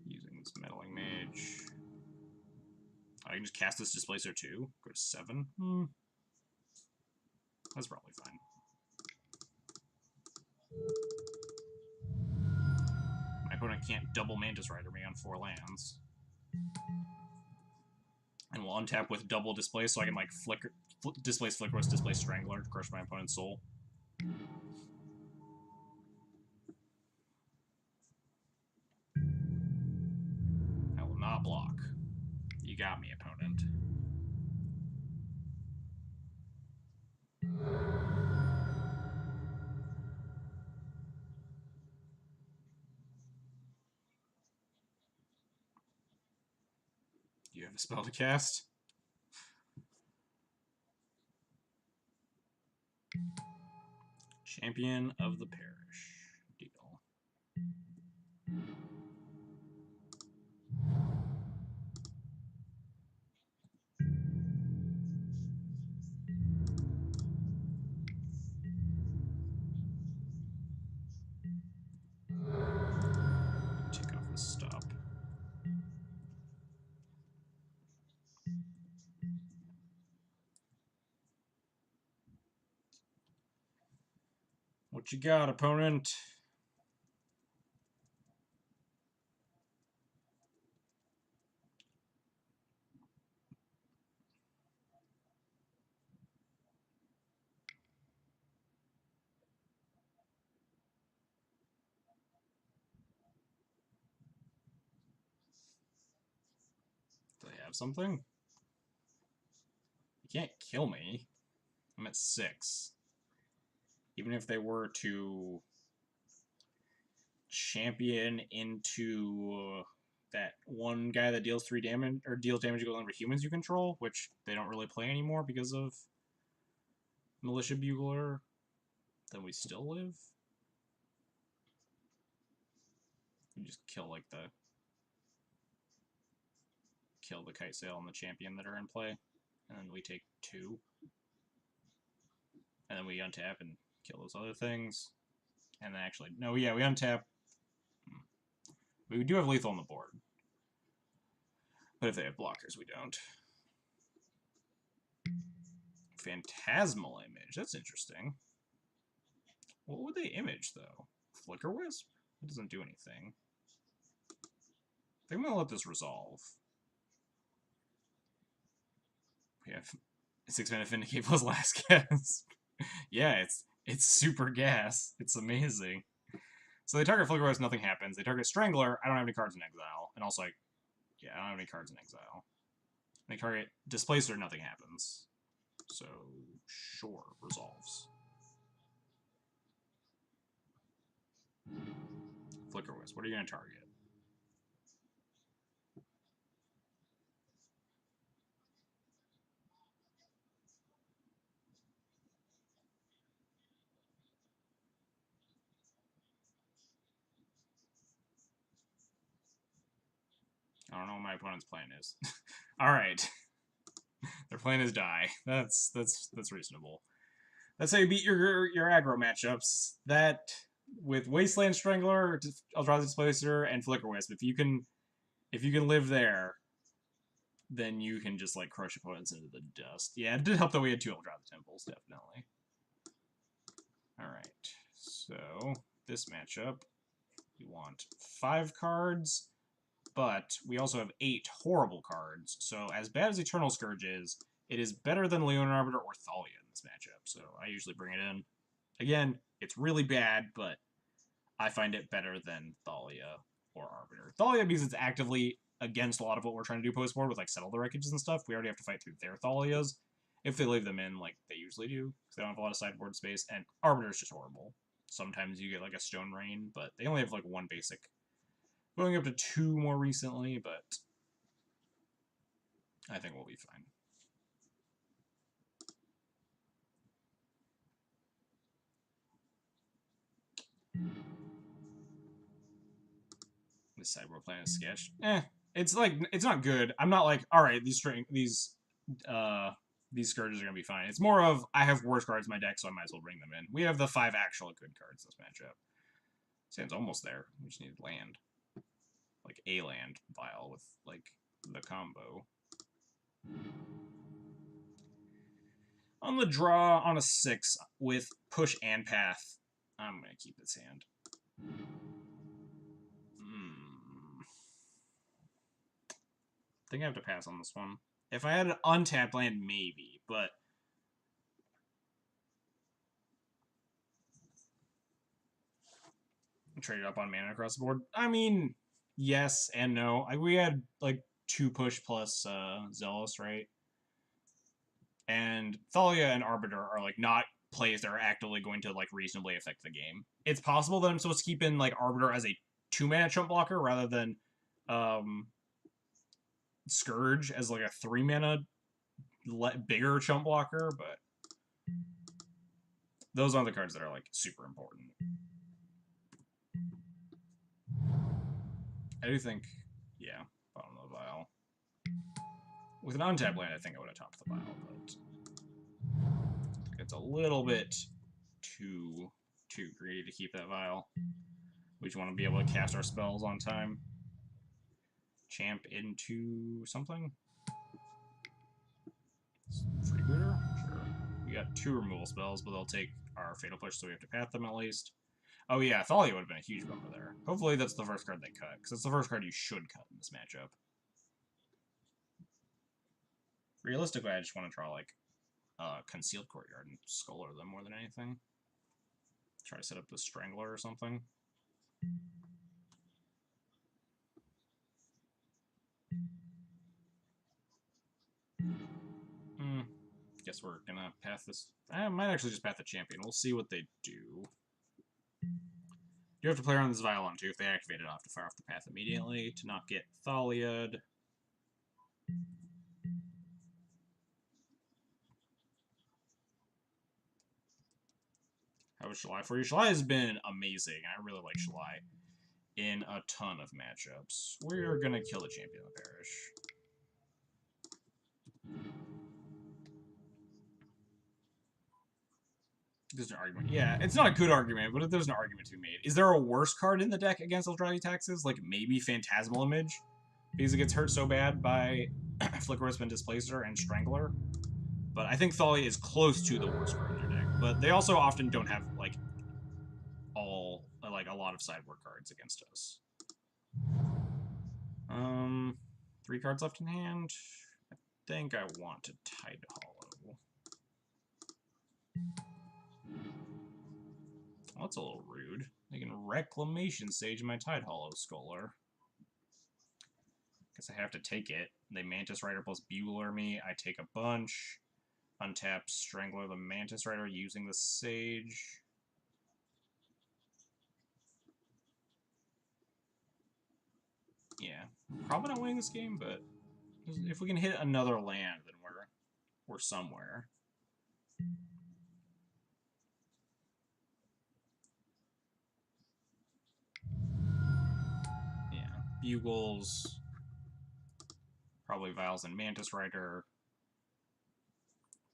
Using this Meddling Mage. I can just cast this Displacer too. Go to 7. That's probably fine. My opponent can't double Mantis Rider me on 4 lands. And we'll untap with double Displace so I can, like, Displace Flicker Wisp, Displace Strangler to crush my opponent's soul. block. You got me, opponent. You have a spell to cast? Champion of the Parish. Deal. Take off the stop. What you got, opponent? Do they have something? You can't kill me. I'm at 6. Even if they were to champion into that one guy that deals 3 damage, or deals damage equivalent to humans you control, which they don't really play anymore because of Militia Bugler, then we still live? We just kill, like, kill the Kite Sail and the champion that are in play, and then we take 2. And then we untap and kill those other things. And then actually, no, yeah, we untap. We do have lethal on the board. But if they have blockers, we don't. Phantasmal Image. That's interesting. What would they image, though? Flicker Wisp? It doesn't do anything. I think I'm gonna let this resolve. We have 6-mana Vindicate plus Last Gasp. Yeah, it's super gas. It's amazing. So they target Flicker Wisp, nothing happens. They target Strangler, I don't have any cards in exile. And also, like, yeah, I don't have any cards in exile. They target Displacer, nothing happens. So, sure, resolves. Flicker Wisp, what are you going to target? I don't know what my opponent's plan is. Alright. Their plan is die. That's reasonable. That's how you beat your aggro matchups. That, with Wasteland Strangler, Eldrazi Displacer, and Flicker Wisp, if you can live there, then you can just, like, crush opponents into the dust. Yeah, it did help that we had 2 Eldrazi Temples, definitely. Alright, so this matchup, we want 5 cards, but we also have 8 horrible cards, so as bad as Eternal Scourge is, it is better than Leonin Arbiter or Thalia in this matchup, so I usually bring it in. Again, it's really bad, but I find it better than Thalia or Arbiter. Thalia, because it's actively against a lot of what we're trying to do post-board with, like, Settle the Wreckages and stuff, we already have to fight through their Thalias, if they leave them in, like they usually do, because they don't have a lot of sideboard space, and Arbiter is just horrible. Sometimes you get, like, a Stone Rain, but they only have, like, 1 basic. Going up to 2 more recently, but I think we'll be fine. This sideboard plan is sketch. It's like, it's not good. I'm not like, all right, these Scourges are gonna be fine. It's more of, I have worse cards in my deck, so I might as well bring them in. We have the 5 actual good cards this matchup. Sand's almost there. We just need land. Like a land vial with, like, the combo. On the draw, on a 6, with push and path, I'm gonna keep this hand. I think I have to pass on this one. If I had an untapped land, maybe, but trade it up on mana across the board. I mean, yes and no. We had, like, 2 push plus Zealous, right? And Thalia and Arbiter are like not plays that are actively going to like reasonably affect the game. It's possible that I'm supposed to keep in like Arbiter as a 2-mana chump blocker rather than Scourge as like a 3-mana bigger chump blocker, but those aren't the cards that are like super important. I do think, yeah, bottom of the vial. With an untapped land, I think I would have topped the vial, but it's a little bit too greedy to keep that vial. We just want to be able to cast our spells on time. Champ into something. Freebooter? Sure. We got 2 removal spells, but they'll take our Fatal Push, so we have to path them at least. Oh yeah, Thalia would have been a huge bumper there. Hopefully that's the first card they cut, because it's the first card you should cut in this matchup. Realistically, I just want to draw, like, Concealed Courtyard and Scholar them more than anything. Try to set up the Strangler or something. Guess we're gonna path this. I might actually just path the champion. We'll see what they do. You have to play around this Violon too. If they activate it, I'll have to fire off the path immediately to not get Thalia'd. How was Shalai for you? Shalai has been amazing. I really like Shalai in a ton of matchups. We're gonna kill the champion of the parish. There's an argument. Yeah, it's not a good argument, but there's an argument to be made. Is there a worse card in the deck against Eldrazi Taxes? Like maybe Phantasmal Image? Because it gets hurt so bad by Flicker Wisp and Displacer and Strangler. But I think Thalia is close to the worst card in their deck. But they also often don't have, like, a lot of sideboard cards against us. 3 cards left in hand. I think I want to Tide Hollow. Well, that's a little rude. They can Reclamation Sage my Tide Hollow Scholar. Guess I have to take it. They Mantis Rider plus Bugler me. I take a bunch. Untap Strangler the Mantis Rider using the Sage. Yeah, probably not winning this game, but if we can hit another land, then we're somewhere. Yeah, Bugles, probably Vials and Mantis Rider.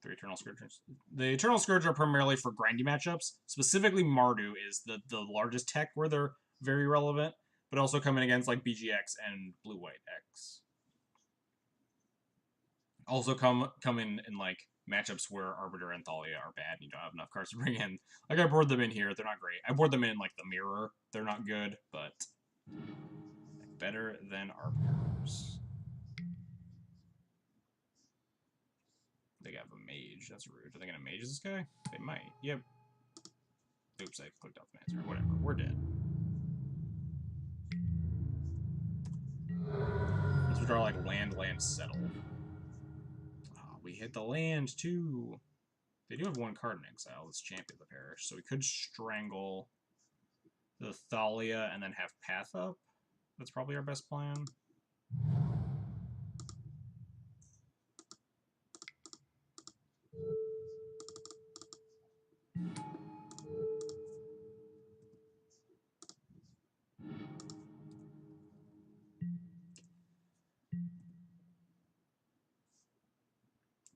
3 Eternal Scourgers. The Eternal Scourge are primarily for grindy matchups. Specifically, Mardu is the largest tech where they're very relevant, but also coming against like BGX and Blue-White X. Also come in like matchups where Arbiter and Thalia are bad and you don't have enough cards to bring in. Like I board them in here, they're not great. I board them in like the Mirror, they're not good, but better than Arbiters. They have a mage. That's rude. Are they gonna mage this guy? They might. Yep. Oops, I clicked off the answer. Whatever. We're dead. Let's draw like land, settle. Oh, we hit the land too. They do have 1 card in exile. Let's champion the parish. So we could strangle the Thalia and then have path up. That's probably our best plan.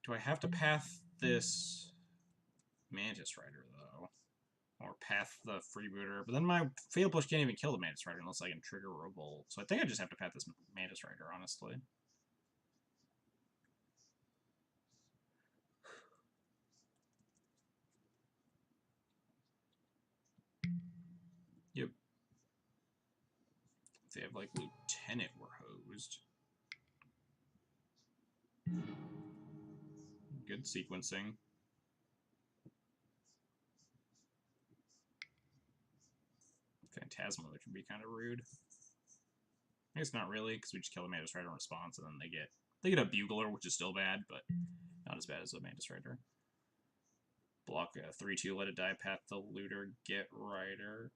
Do I have to path this Mantis Rider, though? Or path the Freebooter? But then my Fatal Push can't even kill the Mantis Rider unless I can trigger Revolt. So I think I just have to path this Mantis Rider, honestly. Yep. If they have, like, Lieutenant, we're hosed. Good sequencing. Phantasmal, which would be kind of rude. I guess not really, because we just kill the Mantis Rider in response, and then they get a Bugler, which is still bad, but not as bad as a Mantis Rider. Block a 3/2, let it die, path the Looter, get Rider.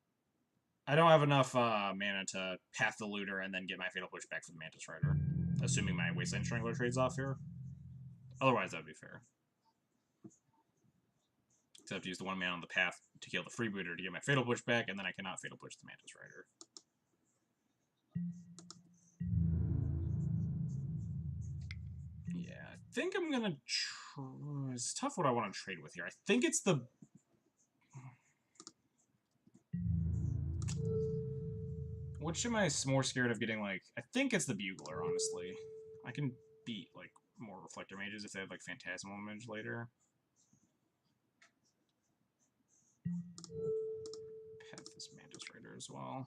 I don't have enough mana to path the Looter and then get my Fatal Push back for the Mantis Rider. Assuming my Wasteland Strangler trades off here. Otherwise, that would be fair. So I have to use the 1 mana on the path to kill the Freebooter to get my Fatal Push back, and then I cannot Fatal Push the Mantis Rider. Yeah, I think I'm gonna it's tough what I want to trade with here. I think it's the... Which am I more scared of getting, like... I think it's the Bugler, honestly. I can beat, like, more Reflector Mages if they have, like, Phantasmal Image later. Path this Mantis Rider as well.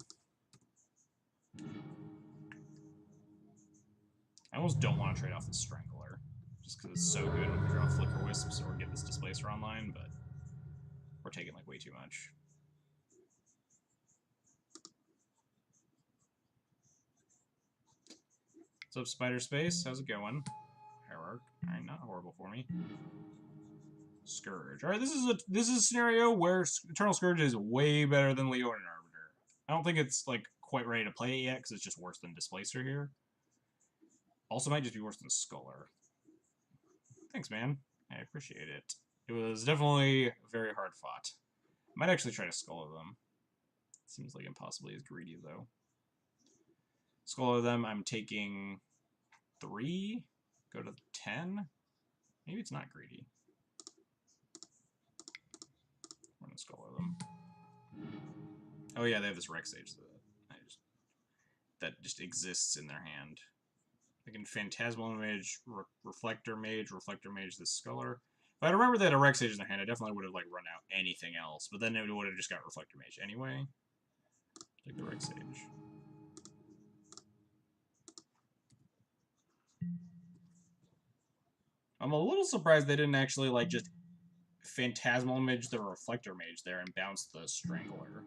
I almost don't want to trade off the Strangler, just because it's so good when we draw Flicker Wisps or get this Displacer online, but we're taking, like, way too much. What's up, Spider Space? How's it going? Hierarch. Alright, not horrible for me. Scourge. Alright, this is a scenario where Eternal Scourge is way better than Leonin Arbiter. I don't think it's, like, quite ready to play it yet, because it's just worse than Displacer here. Also might just be worse than Sculler. Thanks, man. I appreciate it. It was definitely very hard fought. Might actually try to Sculler them. Seems like impossibly as greedy, though. Sculler them, I'm taking 3, go to 10. Maybe it's not greedy. I'm gonna Sculler them. Oh yeah, they have this Rexage that just exists in their hand. They can Phantasmal Image, Reflector Mage this Sculler. If I remember they had a Rexage in their hand, I definitely would have like run out anything else, but then it would have just got Reflector Mage anyway. Take the Rexage. I'm a little surprised they didn't actually like just Phantasmal Image the Reflector Mage there and bounce the Strangler.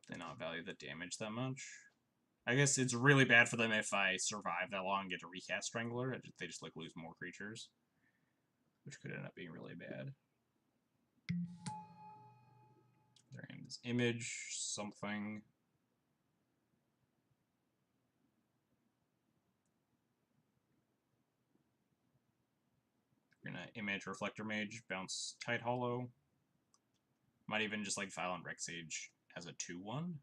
They not value the damage that much. I guess it's really bad for them if I survive that long and get to recast Strangler. They just like lose more creatures, which could end up being really bad. Their hand is Image something. You're gonna Image Reflector Mage, bounce Tide Hollow. Might even just like Violent Rexage as a 2/1.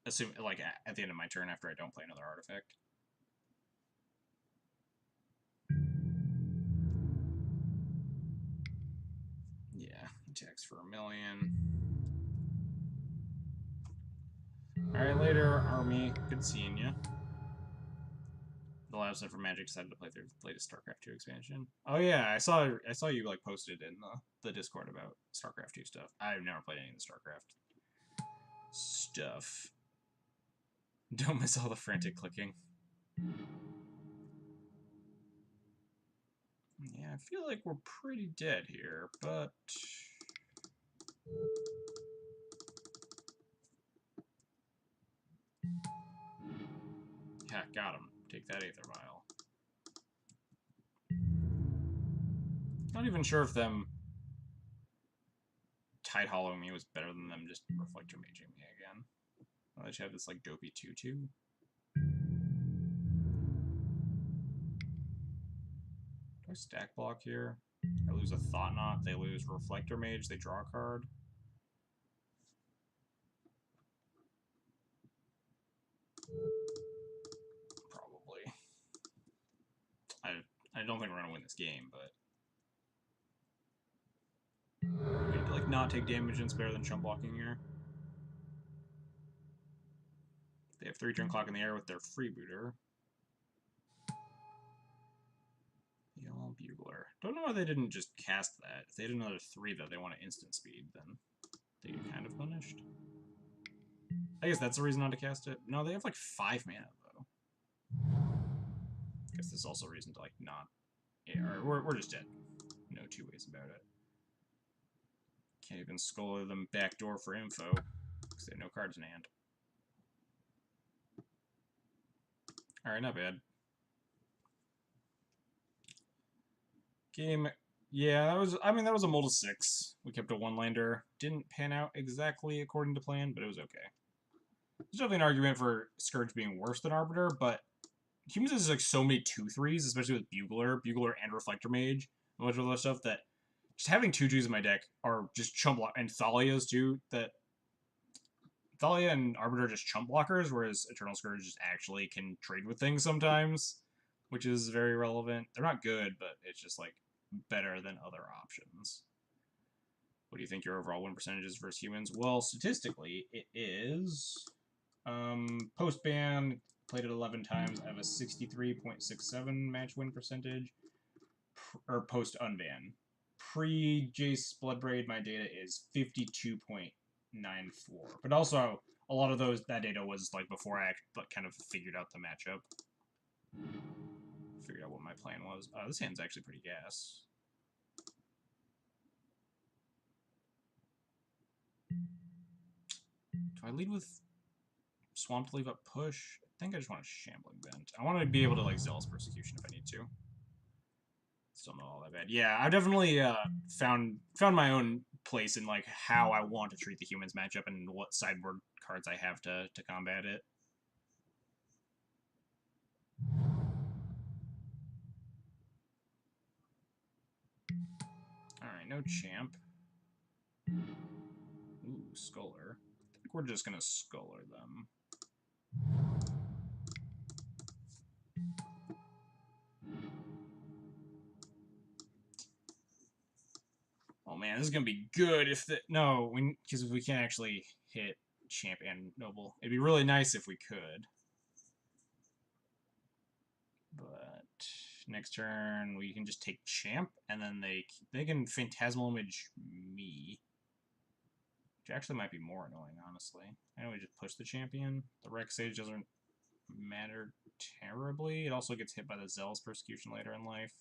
Assume like at the end of my turn after I don't play another artifact. Yeah, attacks for 1 million. Alright, later, Army. Good seeing ya. The lab set for Magic decided to play their latest StarCraft 2 expansion. Oh yeah, I saw you like posted in the Discord about StarCraft 2 stuff. I've never played any of the StarCraft stuff. Don't miss all the frantic clicking. Yeah, I feel like we're pretty dead here, but... Yeah, got him. Take that Aether Vial. Not even sure if them Tide Hollowing me was better than them just Reflector Maging me again. I just have this like dopey 2/2. Do I stack block here? I lose a Thought Knot, they lose Reflector Mage, they draw a card. Probably. I don't think we're gonna win this game, but we need to like not take damage and it's better than chump blocking here. They have 3 turn clock in the air with their Freebooter. Yellow Bugler. Don't know why they didn't just cast that. If they had another 3 that they want to instant speed, then they get kind of punished. I guess that's the reason not to cast it. No, they have like 5 mana though. I guess there's also a reason to like not. Yeah, or we're just dead. No two ways about it. Can't even scholar them backdoor for info, because they have no cards in hand. Alright, not bad. Game, yeah, that was, I mean, that was a mull to 6. We kept a one-lander. Didn't pan out exactly according to plan, but it was okay. There's definitely an argument for Scourge being worse than Arbiter, but Humans has like so many 2/3s, especially with Bugler and Reflector Mage, a bunch of other stuff that just having 2/2s in my deck are just chump block, and Thalia's too, that Thalia and Arbiter are just chump blockers, whereas Eternal Scourge just actually can trade with things sometimes, which is very relevant. They're not good, but it's just like better than other options. What do you think your overall win percentage is versus humans? Well, statistically, it is post-ban, played it 11 times. I have a 63.67 match win percentage, or post-unban. Pre-Jace Bloodbraid, my data is 52.94. But also, a lot of that data was like before I kind of figured out the matchup. Figured out what my plan was. This hand's actually pretty gas. Do I lead with Swamp to leave up push? I think I just want a Shambling Vent. I want to be able to like Zealous Persecution if I need to. Still not all that bad. Yeah, I've definitely found my own place in like how I want to treat the humans matchup and what sideboard cards I have to combat it. Alright, no champ. Ooh, Scholar. I think we're just gonna Scholar them. Oh man, this is gonna be good if the because we can't actually hit champ and noble. It'd be really nice if we could. But next turn we can just take champ, and then they can Phantasmal Image me. Which actually might be more annoying, honestly. I know we just push the champion. The Rex Sage doesn't matter terribly. It also gets hit by the Zealous Persecution later in life.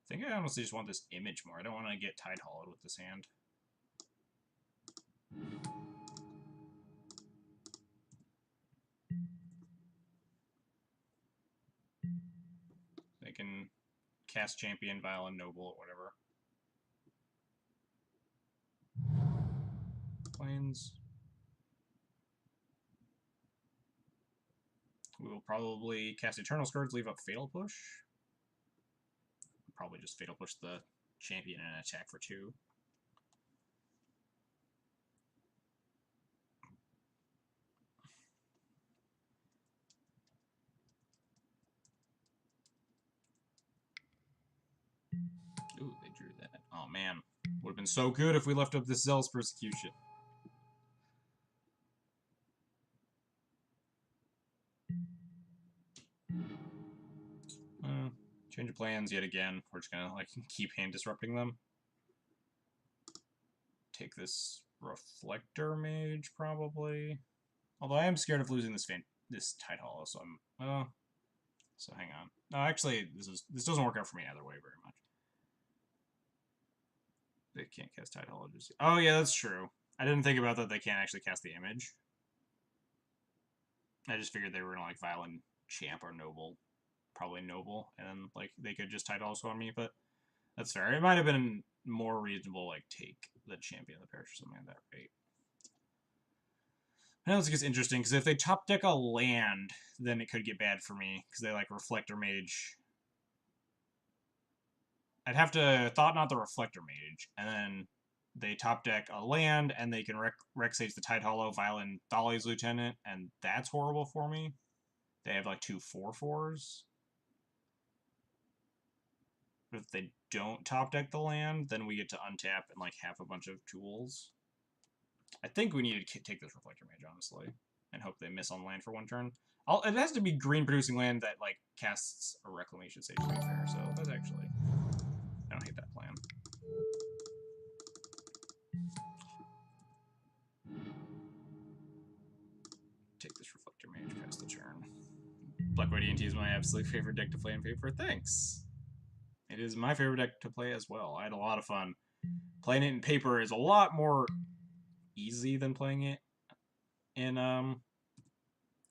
I think I honestly just want this image more. I don't want to get Tide Hollowed with this hand. They can cast Champion, Violent, Noble, whatever. Plains. We will probably cast Eternal Scourge, leave up Fatal Push. Probably just Fatal Push the champion and attack for 2. Ooh, they drew that. Oh man. Would have been so good if we left up this Zealous Persecution. Change of plans yet again. We're just gonna like keep hand disrupting them. Take this Reflector Mage probably. Although I am scared of losing this Tide Hollow, so I'm so hang on. No, actually this doesn't work out for me either way very much. They can't cast Tide Hollow just. Oh yeah, that's true. I didn't think about that. They can't actually cast the image. I just figured they were gonna like Violent Champ or Noble. Probably Noble, and then like they could just Tide Hollow on me, but that's fair. It might have been more reasonable, like take the Champion of the Parish or something like that, right? I know this gets interesting because if they top deck a land, then it could get bad for me because they like Reflector Mage. I'd have to Thought Not the Reflector Mage, and then they top deck a land, and they can Rex Sage the Tide Hollow, Violent Thalia's Lieutenant, and that's horrible for me. They have like 2 4/4s. But if they don't top deck the land, then we get to untap and like have a bunch of tools. I think we need to take this Reflector Mage, honestly, and hope they miss on land for 1 turn. It has to be green producing land that like casts a Reclamation Sage, to be fair, so that's actually... I don't hate that plan. Take this Reflector Mage past the turn. BW E&T is my absolute favorite deck to play in paper. Thanks! It is my favorite deck to play as well. I had a lot of fun. playing it in paper is a lot more easy than playing it in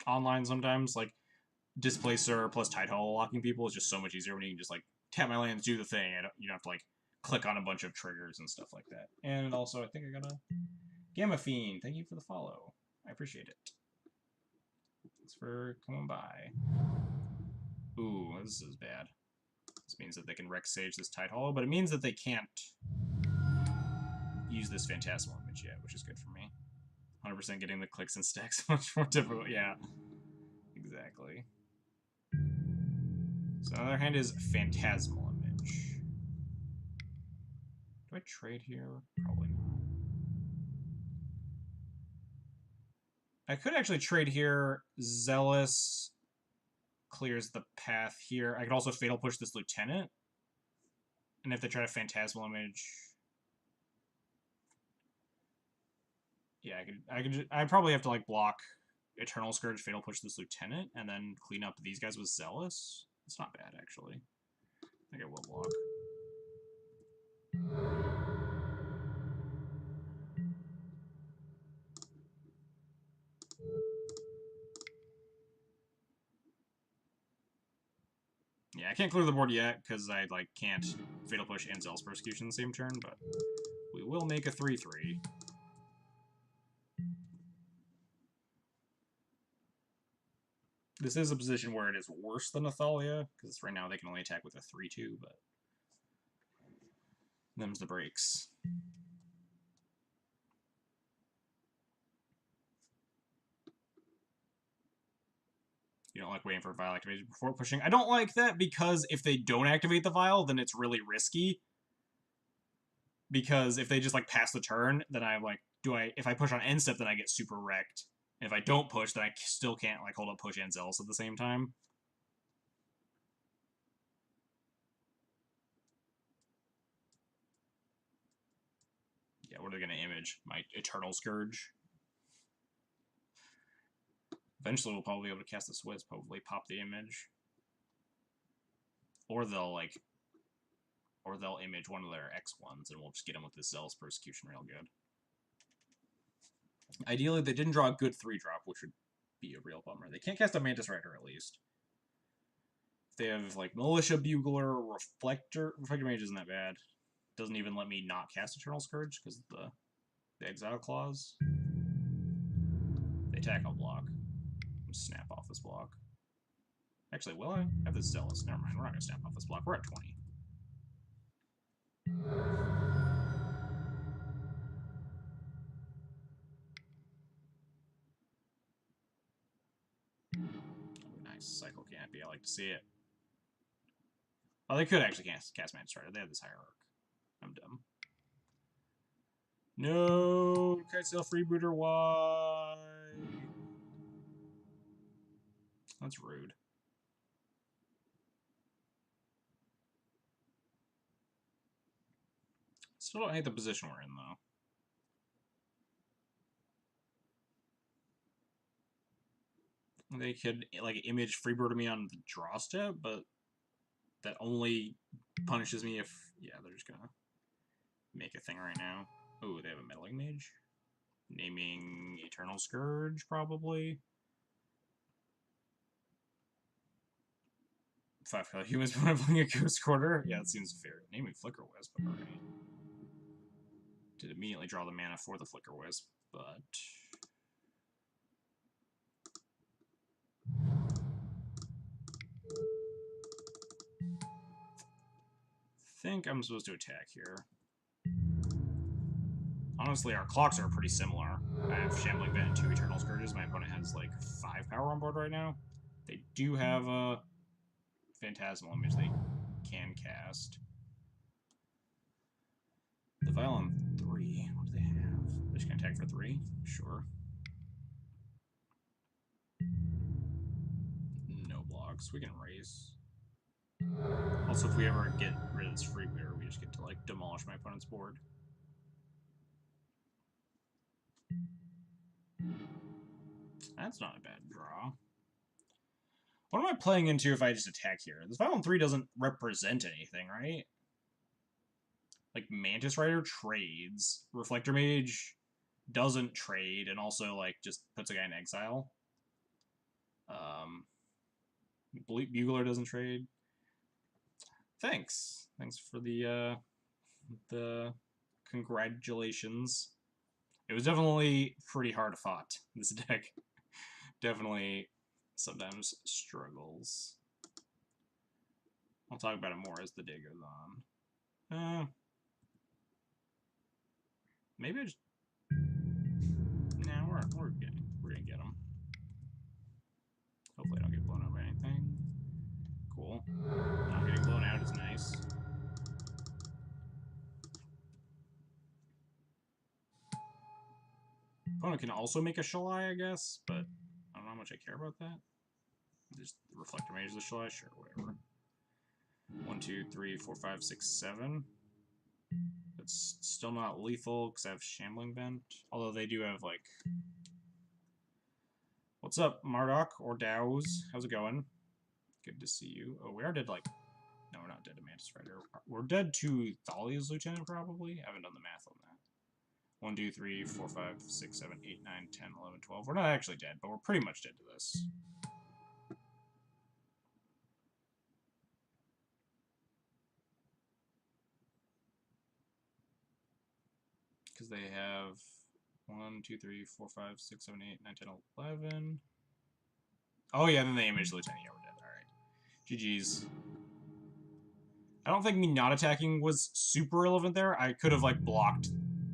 online sometimes. Like Displacer plus Tidehall locking people is just so much easier when you can just like tap my lands, do the thing, and you don't have to like click on a bunch of triggers and stuff like that. And also, I think I got a Gamma Fiend. Thank you for the follow. I appreciate it. Thanks for coming by. Ooh, this is bad. This means that they can Rex Sage this Tidehall, but it means that they can't use this Phantasmal Image yet, which is good for me. 100% getting the clicks and stacks much more difficult. Yeah, exactly. So the other hand is Phantasmal Image. Do I trade here? Probably not. I could actually trade here. Zealous clears the path here. I could also Fatal Push this Lieutenant. And if they try to Phantasmal Image... Yeah, I'd probably have to, like, block Eternal Scourge, Fatal Push this Lieutenant, and then clean up these guys with Zealous. It's not bad, actually. I think I will block. Yeah, I can't clear the board yet, because I, like, can't Fatal Push and Zealous Persecution the same turn, but we will make a 3-3. This is a position where it is worse than Athalia, because right now they can only attack with a 3-2, but them's the breaks. You don't like waiting for Vial activation before pushing. I don't like that because if they don't activate the Vial, then it's really risky. Because if they just like pass the turn, then I'm like, if I push on end step, then I get super wrecked. And if I don't push, then I still can't like hold up push and Zealous at the same time. Yeah, what are they going to image? My Eternal Scourge. Eventually we'll probably be able to cast the Swiss, probably pop the image. Or they'll image one of their X1s and we'll just get them with this Zealous Persecution real good. Ideally, they didn't draw a good 3-drop, which would be a real bummer. They can't cast a Mantis Rider, at least. If they have, like, Militia Bugler, Reflector Mage isn't that bad. Doesn't even let me not cast Eternal Scourge, because of the Exile Clause. They attack, I'll block. Snap off this block. Actually, will I? have this Zealous. Never mind, we're not going to snap off this block. We're at 20. Nice. Cycle Canopy. I like to see it. Oh, they could actually cast Mantis Rider. They have this Hierarch. I'm dumb. No! Kitesail Freebooter, why? That's rude. Still don't hate the position we're in, though. They could, like, image Freebooter me on the draw step, but that only punishes me if... Yeah, they're just gonna make a thing right now. Oh, they have a Meddling Mage? Naming Eternal Scourge, probably. 5 humans when I'm playing a Ghost Quarter? Yeah, that seems fair. Naming Flicker Wisp, alright. Did immediately draw the mana for the Flicker Wisp, but... I think I'm supposed to attack here. Honestly, our clocks are pretty similar. I have Shambling Vet and 2 Eternal Scourges. My opponent has, like, 5 power on board right now. They do have a Phantasmal Image they can cast. The Vial on 3. What do they have? They're just going to attack for 3? Sure. No blocks. We can race. Also, if we ever get rid of this Freebooter, we just get to, like, demolish my opponent's board. That's not a bad draw. What am I playing into if I just attack here? This Vial on 3 doesn't represent anything, right? Like, Mantis Rider trades. Reflector Mage doesn't trade, and also, like, just puts a guy in exile. Bugler doesn't trade. Thanks. Thanks for the congratulations. It was definitely pretty hard fought, this deck. Definitely sometimes struggles. I'll talk about it more as the day goes on. Maybe I just... Nah, we're gonna get them. Hopefully I don't get blown up or anything. Cool. Not getting blown out is nice. Opponent can also make a Shalai, I guess, but I don't know how much I care about that. Just Reflector Mage the Shalai, sure, whatever. 1, 2, 3, 4, 5, 6, 7. It's still not lethal because I have Shambling Bent. Although they do have, like... What's up, Marduk or Dows? How's it going? Good to see you. Oh, we are dead, like... No, we're not dead to Mantis Rider. We're dead to Thalia's Lieutenant, probably. I haven't done the math on that. 1, 2, 3, 4, 5, 6, 7, 8, 9, 10, 11, 12. We're not actually dead, but we're pretty much dead to this. Because they have 1, 2, 3, 4, 5, 6, 7, 8, 9, 10, 11. Oh, yeah, then they image Lieutenant. Yeah, we're dead. Alright. GG's. I don't think me not attacking was super relevant there. I could have, like, blocked.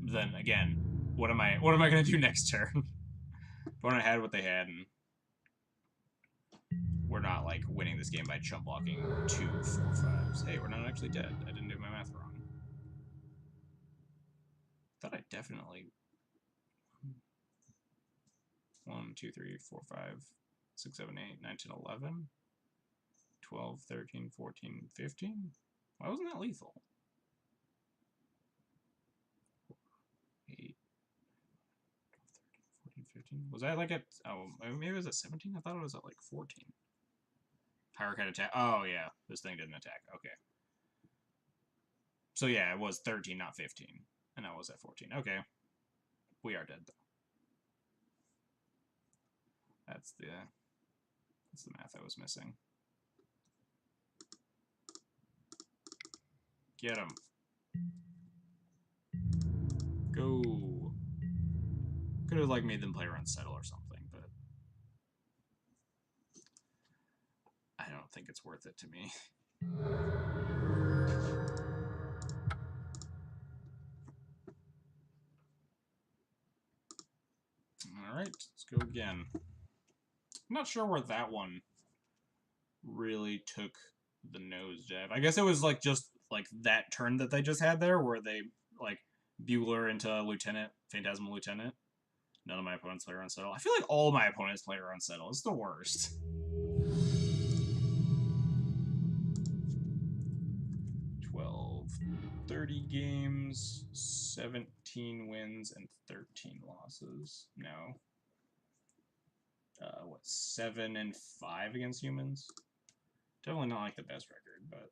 Then, again, what am I going to do next turn? Opponent had what they had, and we're not, like, winning this game by chump blocking 2, 4, 5s. Hey, we're not actually dead. I didn't do my math wrong. Thought I definitely... 1, 2, 3, 4, 5, 6, 7, 8, 9, 10, 11, 12, 13, 14, 15? Why wasn't that lethal? 8, 12, 13, 14, 15? Was I like at... Oh, maybe it was at 17? I thought it was at like 14. Hurricane attack. Oh, yeah. This thing didn't attack. Okay. So yeah, it was 13, not 15. And I was at 14. Okay. We are dead, though. That's the math I was missing. Get him. Go. Could have, like, made them play around Settle or something, but I don't think it's worth it to me. Alright, let's go again. I'm not sure where that one really took the nosedive. I guess it was, like, just, like, that turn that they just had there, where they, like, Bugler into Lieutenant, Phantasmal Lieutenant. None of my opponents play around Settle. I feel like all my opponents play around Settle. It's the worst. 12, 30 games, 17 wins, and 13 losses. No. What, 7 and 5 against humans? Definitely not, like, the best record, but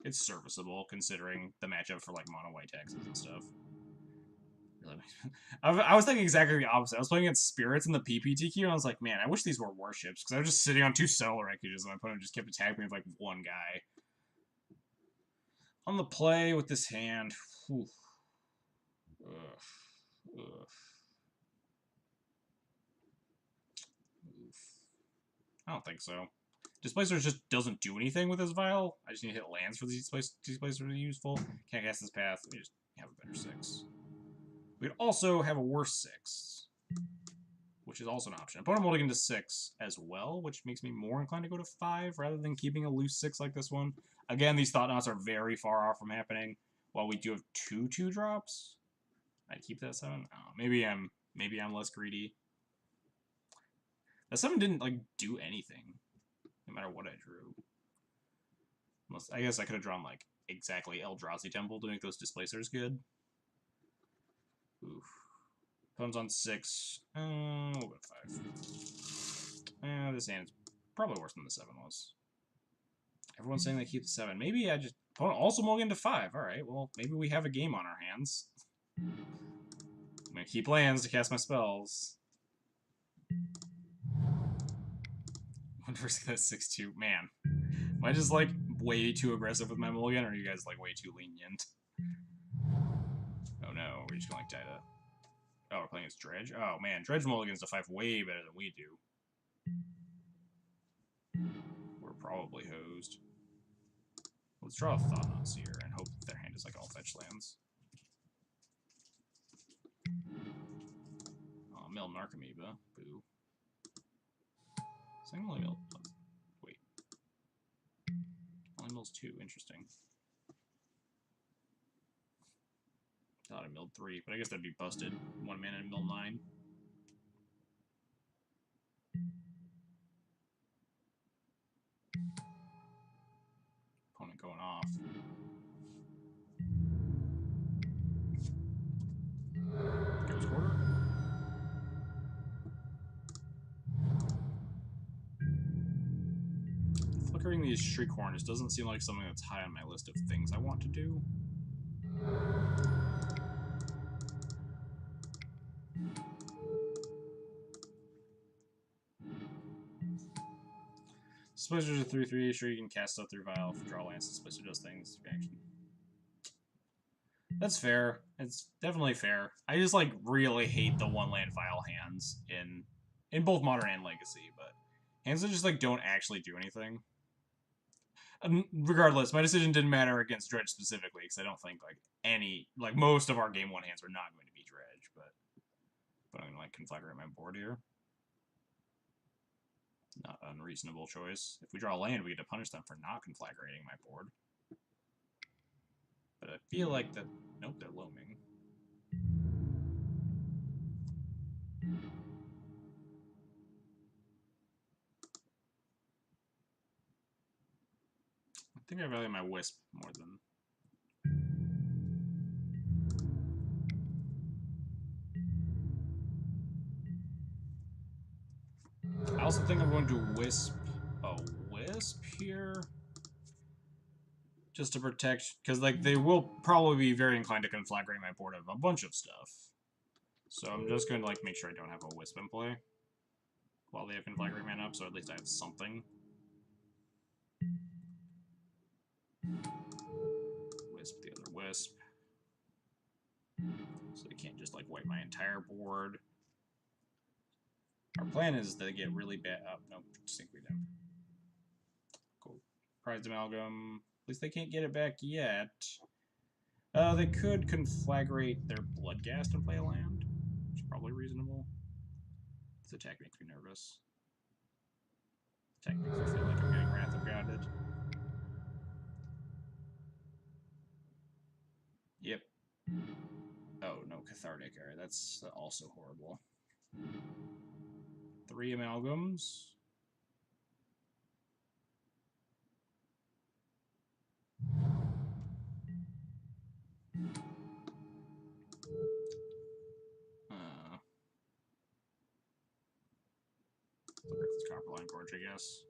it's serviceable considering the matchup for, like, mono white taxes and stuff. Really, I was thinking exactly the opposite. I was playing against Spirits in the PPTQ, and I was like, man, I wish these were warships, because I was just sitting on 2 Solar Wreckages, and my opponent just kept attacking me with, like, 1 guy. On the play with this hand, whew. Ugh. Ugh. I don't think so. Displacer just doesn't do anything with his Vial. I just need to hit lands for these Displacer to be useful. Can't cast this path. We just have a better 6. We'd also have a worse 6, which is also an option. Opponent mulligan to 6 as well, which makes me more inclined to go to 5 rather than keeping a loose 6 like this one. Again, these Thought Knots are very far off from happening. While we do have 2 2-drops, I'd keep that 7. Oh, maybe I'm less greedy. That 7 didn't, like, do anything, no matter what I drew. Unless, I guess I could have drawn, like, exactly Eldrazi Temple to make those Displacers good. Oof. Opponent's on 6. We'll go to 5. This hand is probably worse than the 7 was. Everyone's saying they keep the 7. Maybe I just... Opponent also mulligan to 5. Alright, well, maybe we have a game on our hands. I'm gonna keep lands to cast my spells. One versus that 6-2. Man. Am I just, like, way too aggressive with my mulligan, or are you guys, like, way too lenient? Oh no, we're just gonna, like, die to... Oh, we're playing as Dredge? Oh man, Dredge mulligans to 5 way better than we do. We're probably hosed. Let's draw a Thought-Knot Seer and hope that their hand is, like, all fetch lands. Oh, mill Narcomoeba. Boo. Single only mill... Wait. Only mills 2. Interesting. Thought I milled 3, but I guess that'd be busted. 1 mana and mill 9. Opponent going off. Ghost Quarter. Flickering these Shriek Horns doesn't seem like something that's high on my list of things I want to do. Displacer is a 3/3, sure you can cast stuff through Vial, draw lands, Displacer does things, reaction. That's fair. It's definitely fair. I just, like, really hate the one-land Vial hands in both Modern and Legacy, but hands that just, like, don't actually do anything. Regardless, my decision didn't matter against Dredge specifically, because I don't think, like, most of our Game 1 hands are not going to be Dredge, but I'm gonna, like, Conflagrate my board here. Not an unreasonable choice. If we draw a land, we get to punish them for not conflagrating my board. But I feel like that... Nope, they're loaming. I think I value my Wisp more than... I also think I'm going to Wisp a Wisp here. Just to protect, because, like, they will probably be very inclined to conflagrate my board of a bunch of stuff. So I'm just going to, like, make sure I don't have a Wisp in play while they have conflagrate mana up, so at least I have something. Wisp the other Wisp. So they can't just, like, wipe my entire board. Our plan is to get really bad... Oh, nope, Sink Redemption. Cool. Prized Amalgam. At least they can't get it back yet. They could conflagrate their Bloodghast and play a land, which is probably reasonable. This attack makes me nervous. This attack makes me feel like I'm getting Wrath of Goded. Yep. Oh, no, Cathartic. Alright, that's also horrible. 3 Amalgams. This Copperline Gorge, I guess.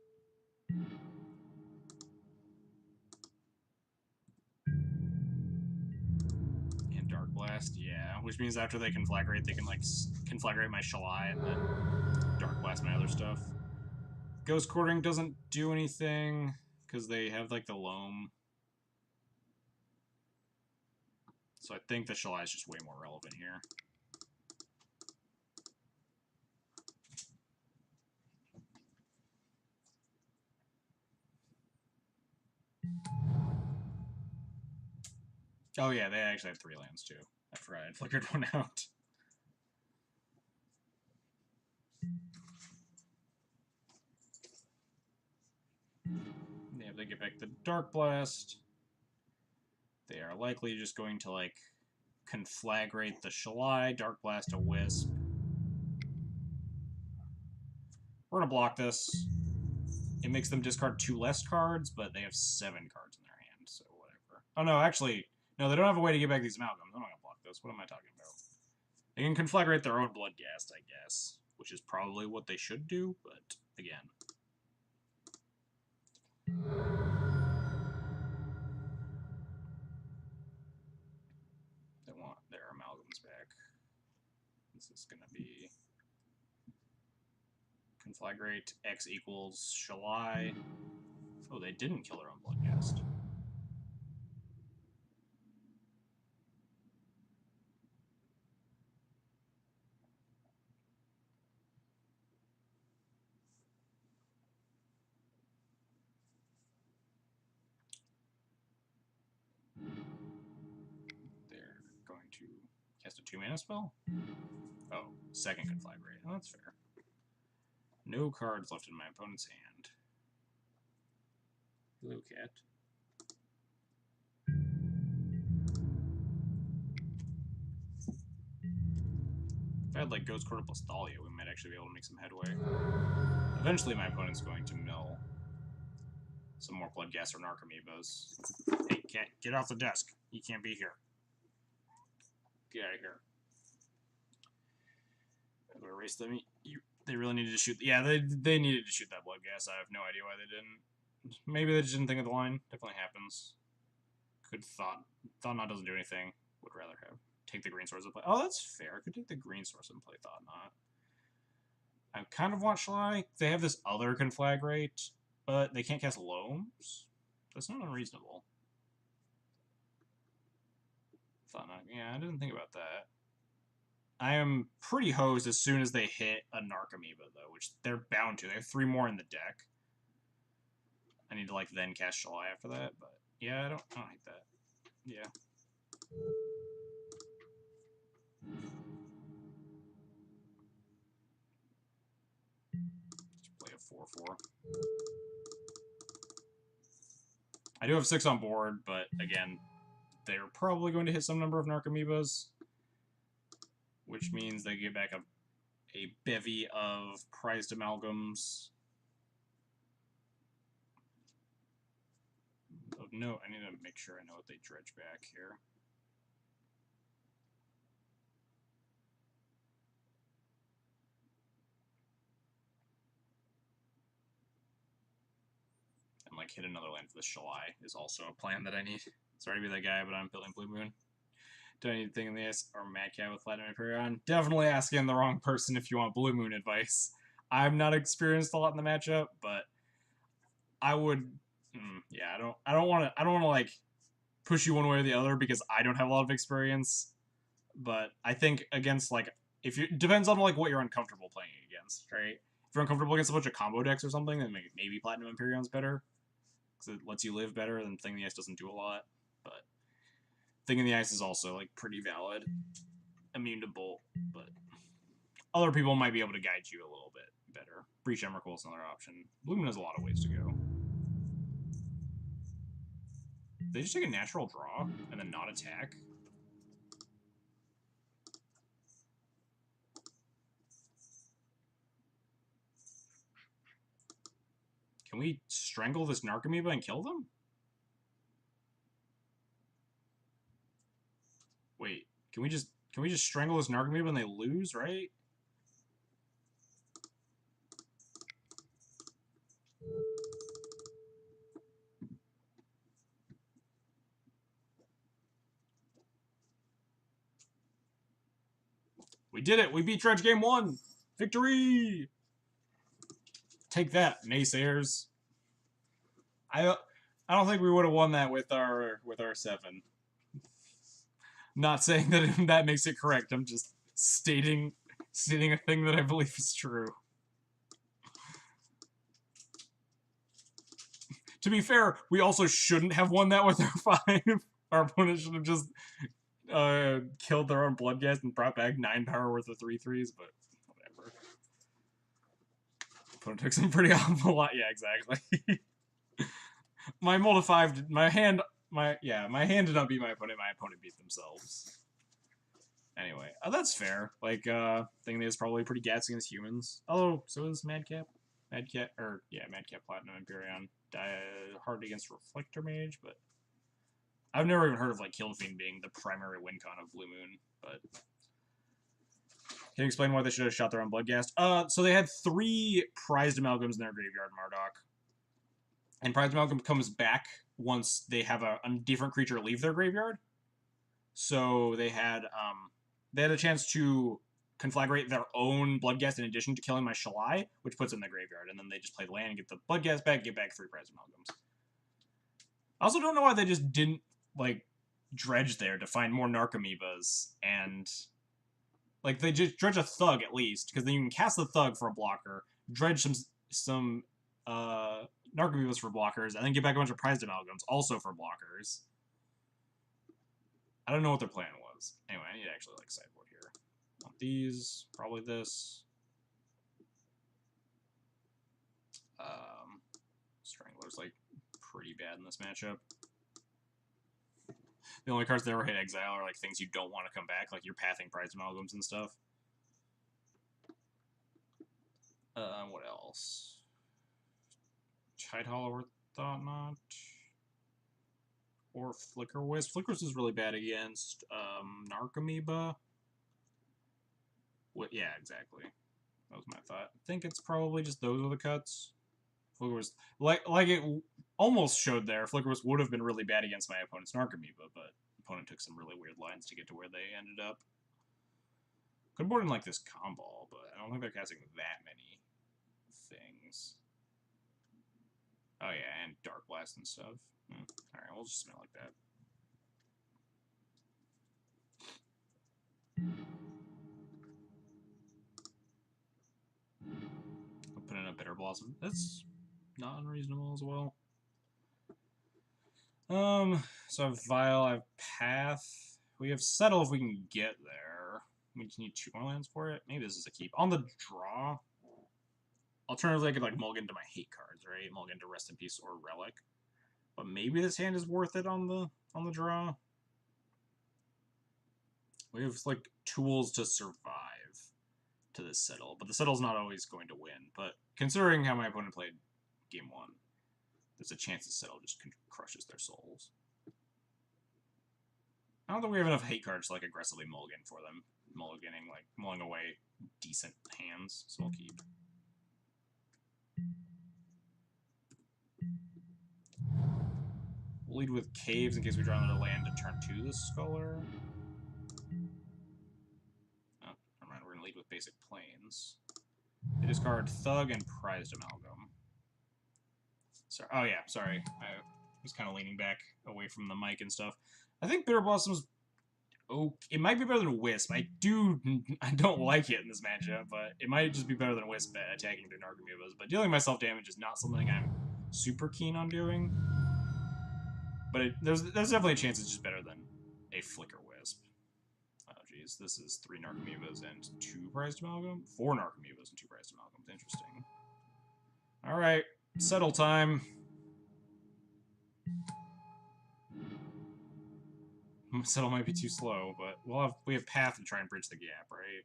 And Dark Blast, yeah. Which means after they conflagrate, they can, like, conflagrate my Shalai and then Dark Blast my other stuff. Ghost Quartering doesn't do anything, because they have, like, the Loam. So I think the Shalai is just way more relevant here. Oh yeah, they actually have 3 lands too. I forgot I flickered one out. Yeah, if they get back the Dark Blast, they are likely just going to, like, conflagrate the Shalai, Dark Blast a Wisp. We're gonna block this. It makes them discard 2 less cards, but they have 7 cards in their hand, so whatever. Oh no, actually, no, they don't have a way to get back these Amalgams. I'm not gonna block this. What am I talking about? They can conflagrate their own Bloodghast, I guess, which is probably what they should do, but again. This is gonna be conflagrate X equals shall I? Oh, they didn't kill their own bloodcast. They're going to cast a 2-mana spell? Oh, second conflagrate. Oh, that's fair. No cards left in my opponent's hand. Hello, cat. If I had like Ghost Quarter plus Thalia, we might actually be able to make some headway. Eventually, my opponent's going to mill some more Bloodghast or Narcomoebas. Hey, cat, get off the desk. You can't be here. Get out of here. I'm gonna erase them. They really needed to shoot. Yeah, they needed to shoot that Bloodghast. I have no idea why they didn't. Maybe they just didn't think of the line. Definitely happens. Good thought. Thought Knot doesn't do anything. Would rather have. Take the green source and play. Oh, that's fair. I could take the green source and play Thought Knot. I kind of want Shalai. They have this other conflagrate, but they can't cast Loams. That's not unreasonable. Thought Knot. Yeah, I didn't think about that. I am pretty hosed as soon as they hit a Narcomoeba, though, which they're bound to. They have 3 more in the deck. I need to, like, then cast Shalai after that, but yeah, I don't hate that. Yeah. Just play a 4/4. I do have 6 on board, but again, they're probably going to hit some number of Narcomoebas, which means they get back a bevy of prized amalgams. Oh, no, I need to make sure I know what they dredge back here. And, like, hit another land for the Shalai is also a plan that I need. Sorry to be that guy, but I'm building Blue Moon. Do I need anything in this? Or Madcat with Platinum Imperion? Definitely asking the wrong person if you want Blue Moon advice. I'm not experienced a lot in the matchup, but I would. Yeah, I don't want to like push you one way or the other because I don't have a lot of experience. But I think against like if you depends on like what you're uncomfortable playing against, right? If you're uncomfortable against a bunch of combo decks or something, then maybe Platinum Imperion's better because it lets you live better. Than Thing in the Ice doesn't do a lot, but Thing in the Ice is also like pretty valid, immune to Bolt, but other people might be able to guide you a little bit better. Breach Emrakul is another option. Blue Moon has a lot of ways to go. They just take a natural draw and then not attack. Can we strangle this Narcomoeba and kill them? Wait, can we just strangle this Narcomoeba and they lose, right? We did it! We beat Dredge Game 1! Victory! Take that, naysayers. I don't think we would have won that with our 7. Not saying that that makes it correct. I'm just stating a thing that I believe is true. To be fair, we also shouldn't have won that with our 5. Our opponent should have just killed their own Bloodghast and brought back 9 power worth of 3/3s, but whatever. Opponent took some pretty awful lot. Yeah, exactly. My mold of 5, my hand did not beat my opponent. My opponent beat themselves. Anyway, that's fair. Like, Thing is probably pretty gassy against humans. Oh, so is Madcap. Madcap Platinum Imperion. Hard against Reflector Mage, but I've never even heard of like Kill Fiend being the primary win con of Blue Moon. But can you explain why they should have shot their own Bloodghast? So they had 3 prized amalgams in their graveyard, Marduk. And prized amalgam comes back once they have a different creature leave their graveyard. So they had a chance to conflagrate their own Bloodghast in addition to killing my Shalai, which puts it in the graveyard, and then they just play the land and get the Bloodghast back, get back 3 Prized Amalgams. I also don't know why they just didn't, like, dredge there to find more Narcomoebas, and, like, they just dredge a Thug at least, because then you can cast the Thug for a blocker, dredge some Narcomoebas for blockers, and then get back a bunch of Prized Amalgams, also for blockers. I don't know what their plan was. Anyway, I need to actually, like, sideboard here. Want these, probably this. Strangler's, like, pretty bad in this matchup. The only cards that ever hit exile are, like, things you don't want to come back, like your pathing Prized Amalgams and stuff. What else? Tide Hollow or Thought Knot. Or Flicker Wisp. Flicker Wisp is really bad against Narcomoeba. What? Yeah, exactly. That was my thought. I think it's probably just those are the cuts. Flicker Wisp, like it almost showed there, Flicker Wisp would have been really bad against my opponent's Narcomoeba, but opponent took some really weird lines to get to where they ended up. Could board in like this combo, but I don't think they're casting that many things. Oh yeah, and Dark Blast and stuff. Alright, we'll just smell like that. I'll put in a Bitter Blossom. That's not unreasonable as well. So I have Vial, I have Path. We have Settle if we can get there. We just need 2 more lands for it. Maybe this is a keep. On the draw, alternatively I could like mulligan to my hate cards, right? Mulligan to Rest in Peace or Relic. But maybe this hand is worth it on the draw. We have like tools to survive to this Settle, but the Settle's not always going to win. But considering how my opponent played game 1, there's a chance the Settle just crushes their souls. I don't think we have enough hate cards to like aggressively mulligan for them. Mulliganing, like mulling away decent hands, so we'll keep. We'll lead with Caves in case we draw another land to turn 2 this Scholar. Oh, never mind, we're gonna lead with basic Plains. They discard Thug and Prized Amalgam. Sorry. Oh yeah, sorry. I was kind of leaning back away from the mic and stuff. I think Bitter Blossom's it might be better than Wisp. I don't like it in this matchup, but it might just be better than Wisp at attacking the Narcomoebas. But dealing myself damage is not something I'm super keen on doing. But there's definitely a chance it's just better than a Flicker Wisp. Oh geez, this is 3 Narcomoebas and 2 Prized Amalgam? 4 Narcomoebas and 2 Prized Amalgams. Interesting. Alright, Settle time. Settle might be too slow, but we have Path to try and bridge the gap, right?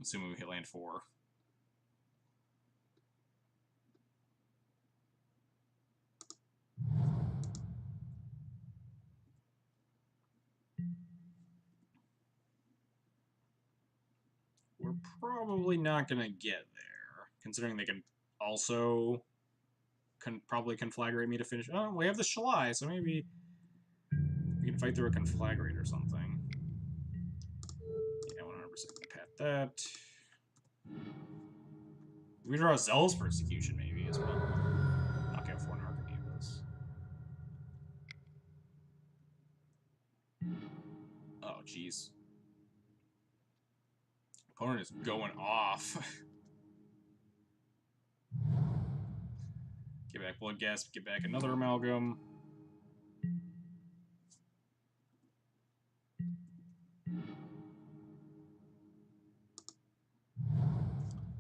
Assuming we hit land 4. We're probably not gonna get there, considering they can also probably conflagrate me to finish. Oh, we have the Shalai, so maybe we can fight through a conflagrate or something. Yeah, 100% gonna pat that. We draw a Zell's Persecution maybe as well. Knock out 4 Narcomoebas. Oh, jeez. Opponent is going off. Get back Bloodghast, get back another Amalgam.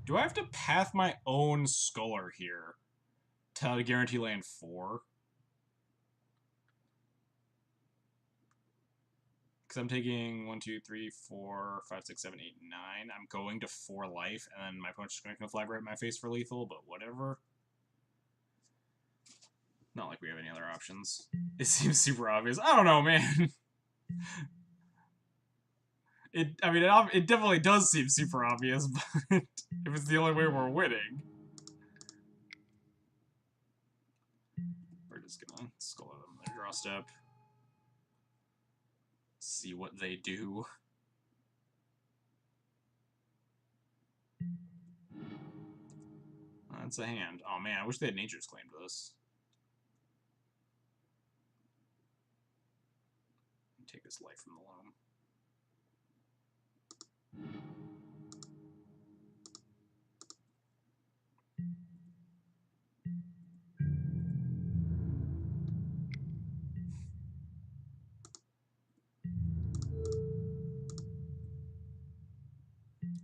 Do I have to path my own Scholar here to guarantee land 4? Because I'm taking 1, 2, 3, 4, 5, 6, 7, 8, 9. I'm going to 4 life, and then my opponent's just going to conflagrate my face for lethal, but whatever. Not like we have any other options. It seems super obvious. I don't know, man. It definitely does seem super obvious, but if it's the only way we're winning. We're just gonna Scholar them their draw step. See what they do. That's a hand. Oh man, I wish they had Nature's Claim to this. Take this life from the loam.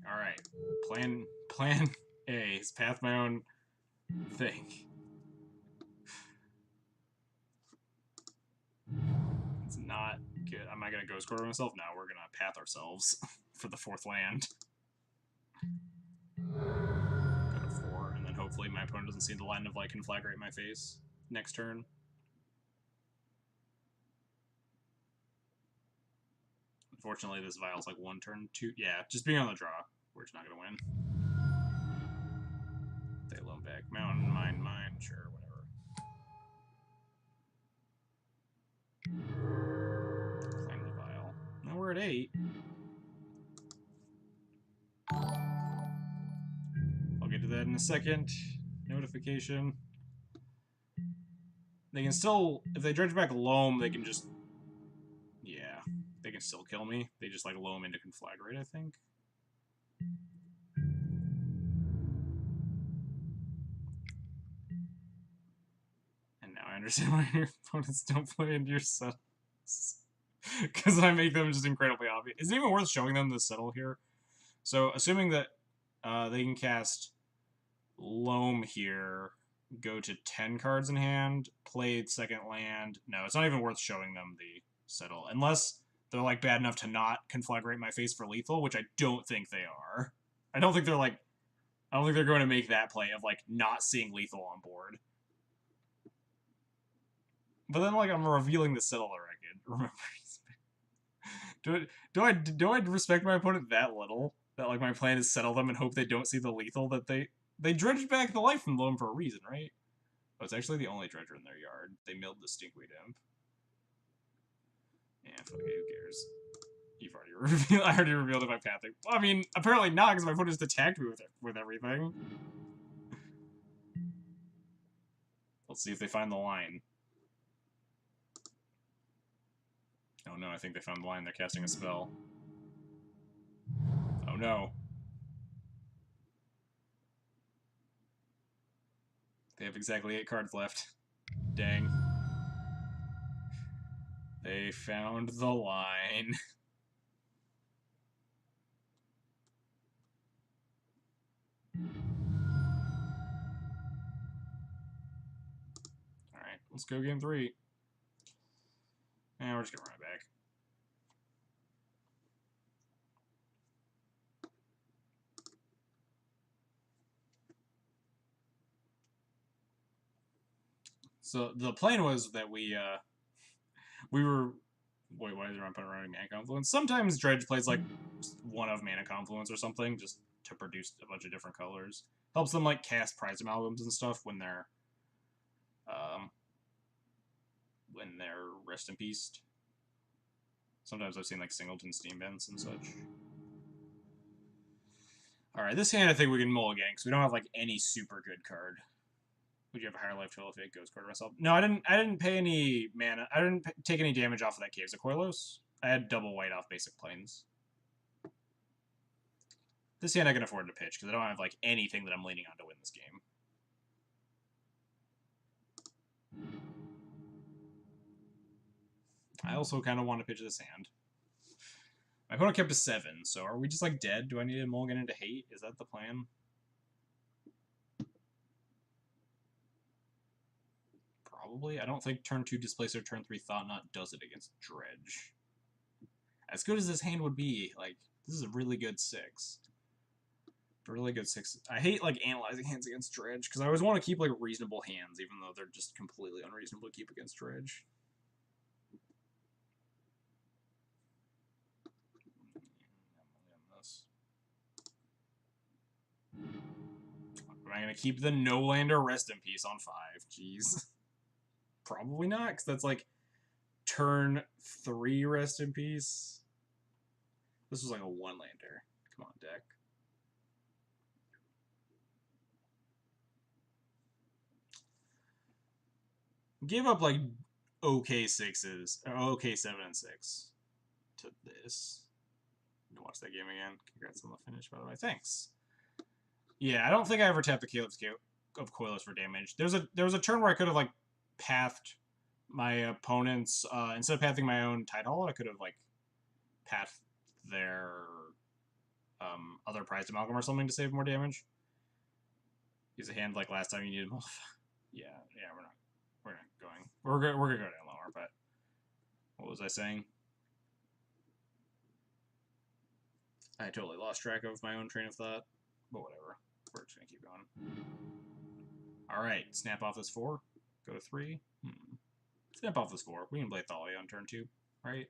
Alright. Plan A is path my own thing. It's not good. Am I gonna Ghost Quarter myself? No, we're gonna path ourselves for the 4th land. Go to 4, and then hopefully my opponent doesn't see the line of, like, Conflagrate my face next turn. Unfortunately, this Vial's like 1 turn, 2. Yeah, just being on the draw. We're just not gonna win. They loan back. Mountain, mine, sure, whatever. Claim the Vial. Now we're at 8. I'll get to that in a second. Notification. They can still, if they dredge back loam, they can just, yeah, they can still kill me. They just like loam into Conflagrate, I think. And now I understand why your opponents don't play into your settles. Because I make them just incredibly obvious. Is it even worth showing them the settle here? So, assuming that they can cast loam here, go to 10 cards in hand, play 2nd land. No, it's not even worth showing them the settle. Unless they're like bad enough to not Conflagrate my face for lethal, which I don't think they are. I don't think they're going to make that play of like not seeing lethal on board. But then like I'm revealing the settle record. Remember, do I respect my opponent that little? That like my plan is settle them and hope they don't see the lethal that they dredged back the life from loam for a reason, right? Oh, it's actually the only dredger in their yard. They milled the Stinkweed Imp. Yeah, fuck it, who cares? You've already revealed. I already revealed it by pathing. Well, I mean, apparently not, because my opponent just attacked me with everything. Let's see if they find the line. Oh no, I think they found the line. They're casting a spell. Oh no. They have exactly 8 cards left. Dang. They found the line. Alright, let's go game 3. And we're just gonna run it back. So the plan was that we were. Wait, why is there opponent running Mana Confluence? Sometimes Dredge plays like one of Mana Confluence or something, just to produce a bunch of different colors. Helps them like cast Prize Amalgams and stuff when they're Rest in Peace. Sometimes I've seen like Singleton Steam Vents and such. Alright, this hand I think we can mulligan, because we don't have like any super good card. Would you have a higher life total if it Ghost Quarter myself? No, I didn't pay any mana. I didn't take any damage off of that Caves of Koilos. I had double white off basic planes. This hand I can afford to pitch, because I don't have like anything that I'm leaning on to win this game. I also kind of want to pitch this hand. My opponent kept to 7, so are we just like dead? Do I need to mulligan into hate? Is that the plan? Probably. I don't think turn 2 Displacer, turn 3 Thought Knot does it against Dredge. As good as this hand would be, like, this is a really good 6. A really good 6. I hate, like, analyzing hands against Dredge, because I always want to keep, like, reasonable hands, even though they're just completely unreasonable to keep against Dredge. Am I going to keep the no-lander Rest in Peace on 5? Jeez. Probably not, because that's, like, turn 3 rest in peace. This was like a 1-lander. Come on, deck. Gave up like okay 6s, or okay 7 and 6 to this. Watch that game again. Congrats on the finish, by the way. Thanks. Yeah, I don't think I ever tapped the Caleb's of Coilless for damage. There was a turn where I could have like pathed my opponent's instead of pathing my own Tidehall, I could have like pathed their other prized amalgam or something to save more damage. Use a hand like last time you needed them. yeah, we're not going. We're gonna go down lower, but what was I saying? I totally lost track of my own train of thought, but whatever. We're just gonna keep going. Alright, snap off this 4. Go to 3. Snap off this 4. We can play Thalia on turn 2, right?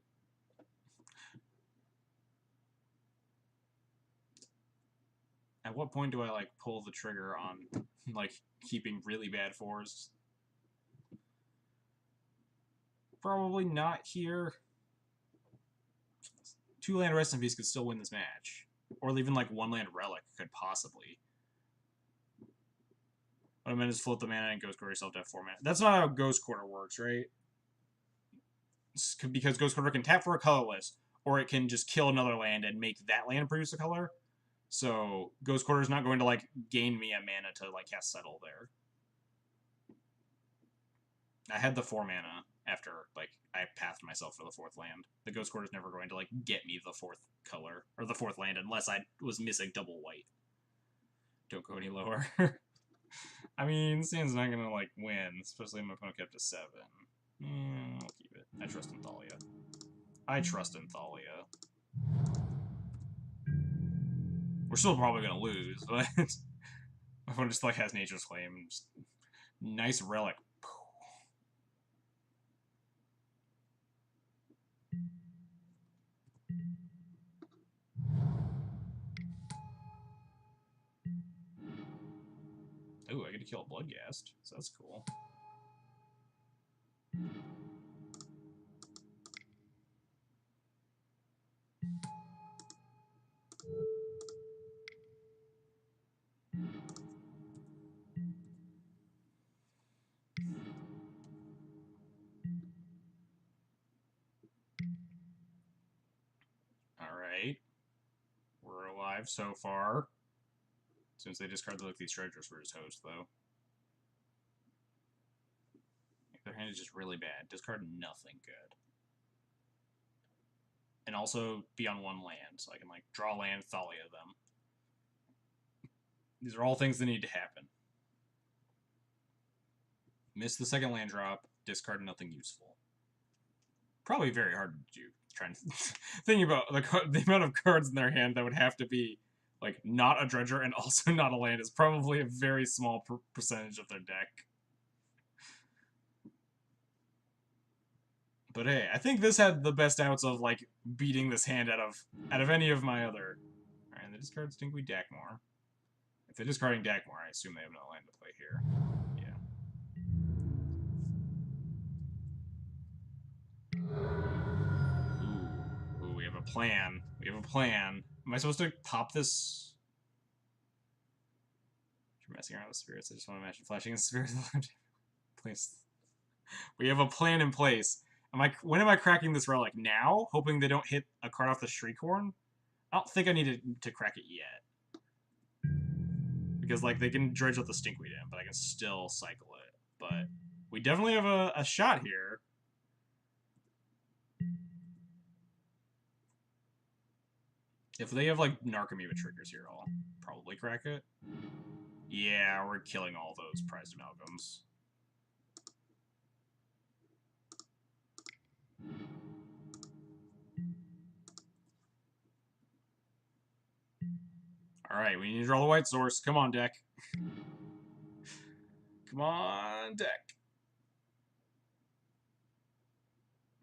At what point do I, like, pull the trigger on, like, keeping really bad 4s? Probably not here. 2-land Rest in Peace could still win this match. Or even, like, 1-land Relic could possibly. What I meant is float the mana and Ghost Quarter yourself to have 4 mana. That's not how Ghost Quarter works, right? Because Ghost Quarter can tap for a colorless, or it can just kill another land and make that land produce a color. So Ghost Quarter is not going to like gain me a mana to like cast Settle there. I had the 4 mana after like I pathed myself for the 4th land. The Ghost Quarter is never going to like get me the 4th color or the 4th land unless I was missing double white. Don't go any lower. I mean, Sand's not gonna like win, especially if my opponent kept to 7. I'll keep it. I trust in Thalia. I trust in Thalia. We're still probably gonna lose, but my opponent just like has Nature's Claim. Just nice relic. Ooh, I get to kill a Bloodghast, so that's cool. Alright. We're alive so far. Since they discard these treasures, we're just host, though. Their hand is just really bad. Discard nothing good. And also be on 1 land, so I can, like, draw land, Thalia them. These are all things that need to happen. Miss the 2nd land drop, discard nothing useful. Probably very hard to do. Trying to thinking about the amount of cards in their hand that would have to be like not a dredger and also not a land is probably a very small percentage of their deck. But hey, I think this had the best outs of like beating this hand out of any of my other. Alright, they discard Stinkweed Dakmor. If they're discarding Dakmor, I assume they have no land to play here. Ooh, we have a plan. We have a plan. Am I supposed to pop this? You're messing around with spirits. I just want to imagine flashing in spirits. Please. We have a plan in place. When am I cracking this relic? Now? Hoping they don't hit a card off the Shriekhorn? I don't think I need to crack it yet. Because, like, they can dredge out the Stinkweed in, but I can still cycle it. But we definitely have a shot here. If they have, like, Narcomoeba triggers here, I'll probably crack it. Yeah, we're killing all those prized amalgams. Alright, we need to draw the white source. Come on, deck. Come on, deck.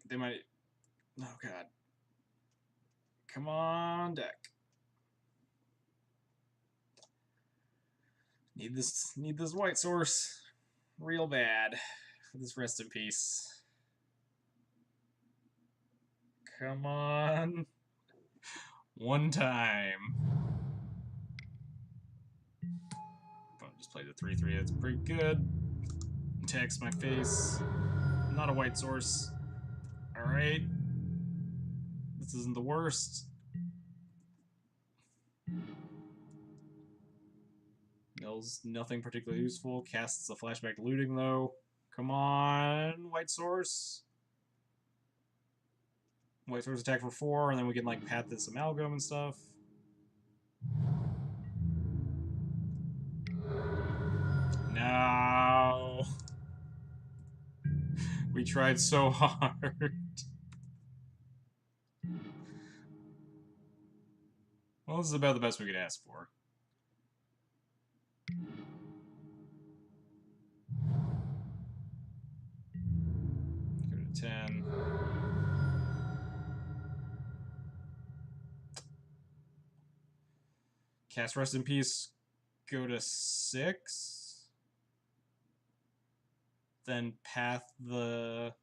They might... Oh, God. Come on, deck. Need this white source real bad for this rest in peace. Come on. One time. I'll just play the 3/3. That's pretty good. Attacks my face. Not a white source. Alright. This isn't the worst. Mills, nothing particularly useful. Casts a flashback looting, though. Come on, white source. White source attack for 4, and then we can, like, pat this amalgam and stuff. No. We tried so hard. Well, this is about the best we could ask for. Go to 10. Cast Rest in Peace. Go to 6. Then path the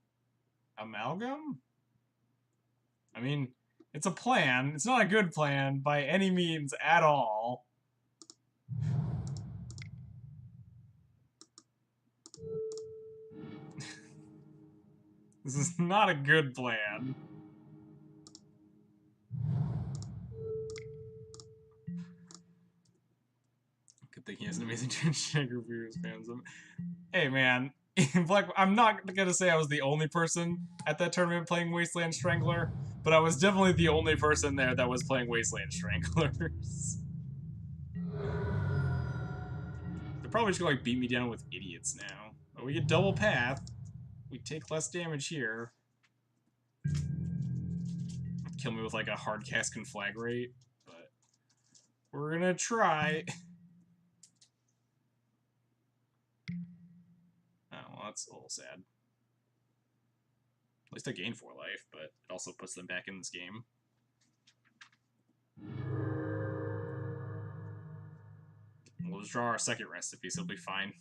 amalgam? I mean, it's a plan. It's not a good plan by any means at all. This is not a good plan. Good thing he has an amazing check review spams him. Hey man, Black, I'm not gonna say I was the only person at that tournament playing Wasteland Strangler, but I was definitely the only person there that was playing Wasteland Stranglers. They're probably just gonna like beat me down with idiots now. But we get double path. We take less damage here. Kill me with like a hard cast conflagrate, but we're gonna try. Oh, well, that's a little sad. At least I gain 4 life, but it also puts them back in this game. We'll just draw our second recipe, so it'll be fine.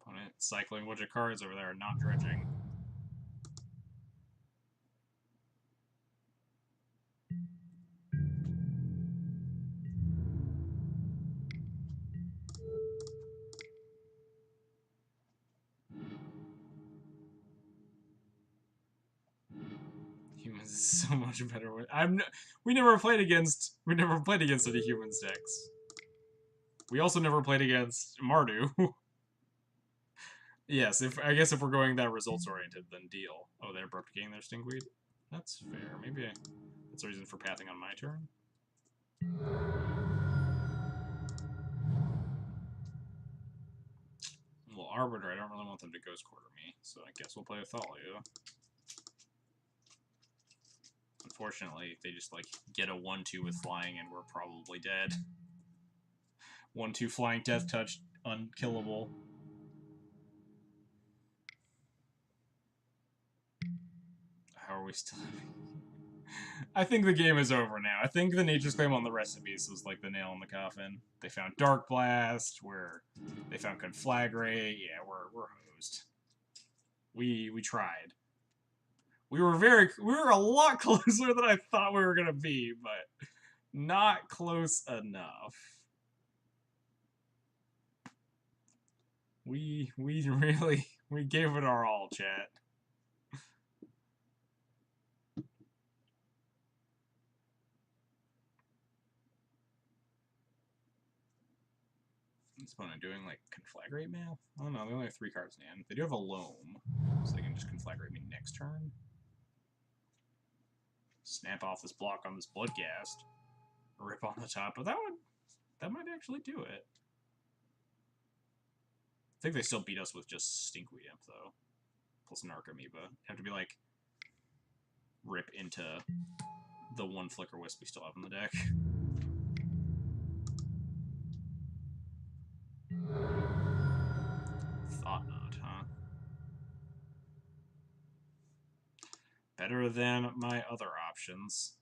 Opponent cycling a bunch of cards over there, not dredging. Humans is so much better with. We never played against any humans decks. We also never played against Mardu. Yes, I guess if we're going that results oriented, then deal. Oh, they're propagating their Stinkweed. That's fair. Maybe that's a reason for pathing on my turn. Well, Arbiter, I don't really want them to Ghost Quarter me, so I guess we'll play Athalia. Unfortunately, they just, like, get a 1/2 with flying and we're probably dead. 1/2 flying death touch, unkillable. How are we still having... I think the game is over now. I think the Nature's Claim on the recipes was like the nail in the coffin. They found Dark Blast, they found Conflagrate. Yeah, we're hosed. We tried. We were a lot closer than I thought we were gonna be, but not close enough. We gave it our all, chat. This opponent doing like Conflagrate math? Oh no, they only have 3 cards in hand. They do have a Loam, so they can just Conflagrate me next turn. Snap off this block on this Bloodcast. Rip on the top, but that might actually do it. I think they still beat us with just Stinkweed Imp, though. Plus an Archamoeba. Have to be, like, rip into the 1 Flicker Wisp we still have in the deck. Better than my other options.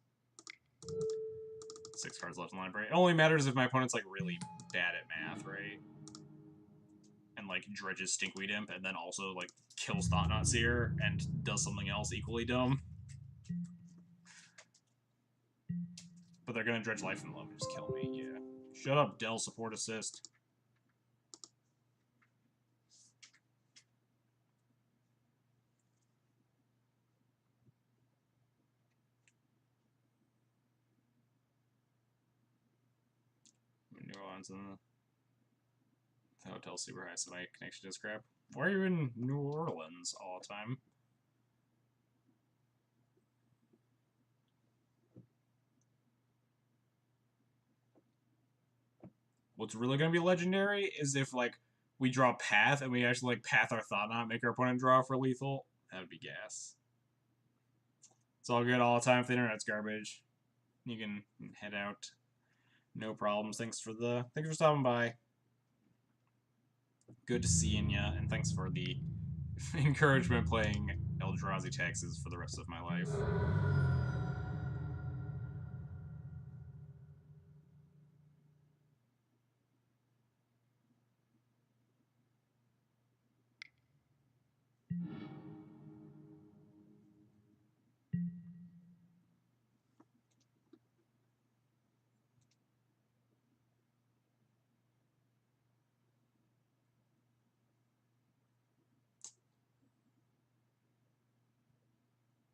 6 cards left in the library. It only matters if my opponent's, like, really bad at math, right? And, like, dredges Stinkweed Imp, and then also, like, kills Thought-Knot Seer, and does something else equally dumb. But they're gonna dredge Life and Love and just kill me, yeah. Shut up, Dell Support Assist. New Orleans in the hotel super high, so my connection is crap. Why are you in New Orleans all the time? What's really gonna be legendary is if, like, we draw Path and we actually, like, Path our Thought-Knot, make our opponent draw for lethal. That would be gas. It's all good all the time if the internet's garbage. You can head out. No problems. Thanks for stopping by. Good to seeing ya, and thanks for the encouragement playing Eldrazi Taxes for the rest of my life.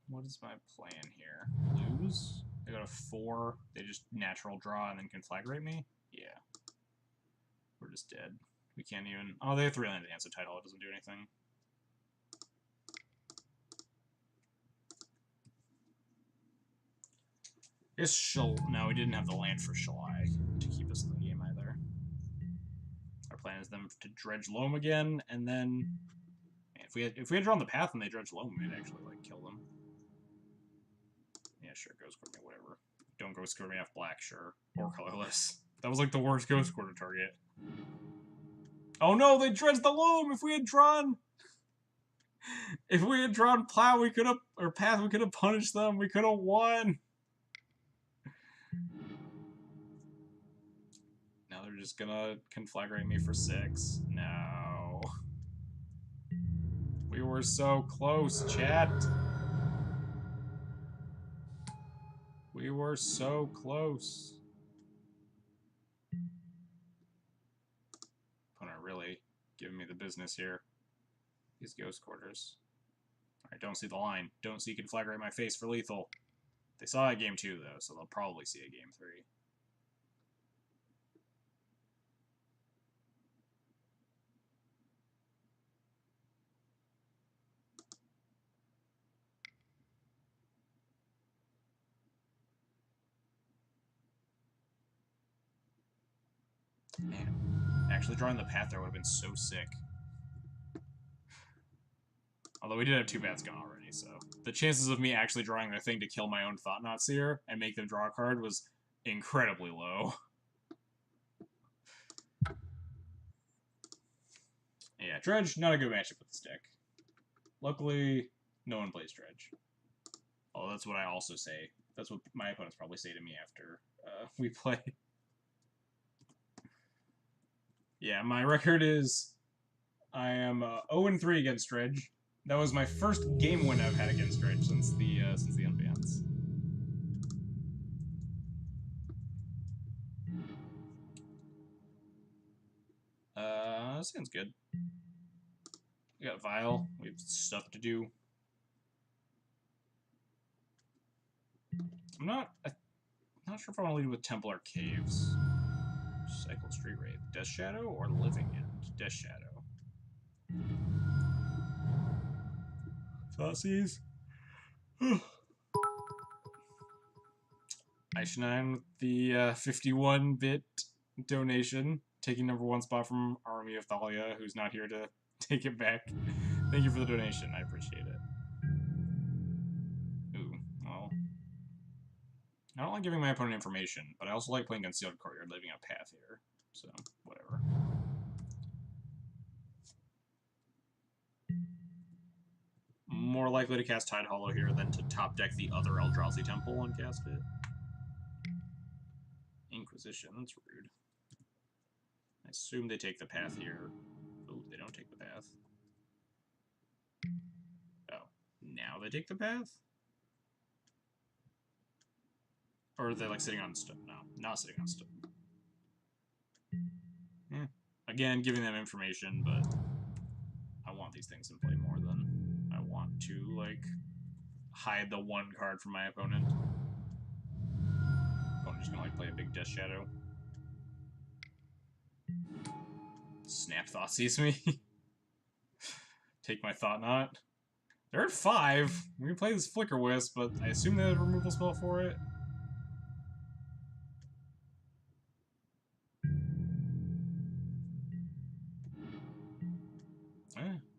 What is my plan here? Lose? They go to 4, they just natural draw and then can flag rate me? Yeah. We're just dead. We can't even... Oh, they have 3 land to answer title, it doesn't do anything. I guess no, we didn't have the land for Shalai to keep us in the game either. Our plan is them to dredge Loam again, and then... Man, if we had drawn the Path and they dredge Loam, we'd actually, like, kill them. Yeah, sure, Ghost Quarter me, whatever. Don't Ghost Quarter me off black, sure. Or colorless. That was, like, the worst Ghost Quarter target. Oh no, they dredged the Loam! If we had drawn... If we had drawn Plow, we could have... Or Path, we could have punished them. We could have won! Now they're just gonna conflagrate me for 6. No. We were so close, chat. We were so close. Opponent really giving me the business here. These Ghost Quarters. Alright, don't see the line. Don't see conflagrate my face for lethal. They saw it game 2, though, so they'll probably see it game 3. Man, actually drawing the Path there would have been so sick. Although we did have 2 paths gone already, so... The chances of me actually drawing the thing to kill my own Thought-Knot Seer and make them draw a card was incredibly low. Yeah, Dredge, not a good matchup with this deck. Luckily, no one plays Dredge. Oh, that's what I also say. That's what my opponents probably say to me after we play. Yeah, my record is... I am 0-3 against Dredge. That was my first game win I've had against Dredge since the unbans. Sounds good. We got Vial. We have stuff to do. I'm not sure if I want to lead with Templar Caves. Cycle Street Wraith. Death Shadow or Living End? Death Shadow. Saucies. Aishinine with the 51-bit donation, taking #1 spot from Army of Thalia, who's not here to take it back. Thank you for the donation, I appreciate it. Ooh, well... I don't like giving my opponent information, but I also like playing Concealed Courtyard, leaving a path here, so whatever. more likely to cast Tide Hollow here than to top deck the other Eldrazi Temple and cast it. Inquisition, that's rude. I assume they take the path here. Oh, they don't take the path. Oh, now they take the path? Or are they like sitting on stone? No, not sitting on stone. Again, giving them information, but I want these things in play more than I want to, like, hide the one card from my opponent. I'm just gonna, like, play a big Death Shadow. Snap Thoughtseize me. Take my Thought Knot. They're at 5. We can play this Flicker Wisp, but I assume they have a removal spell for it.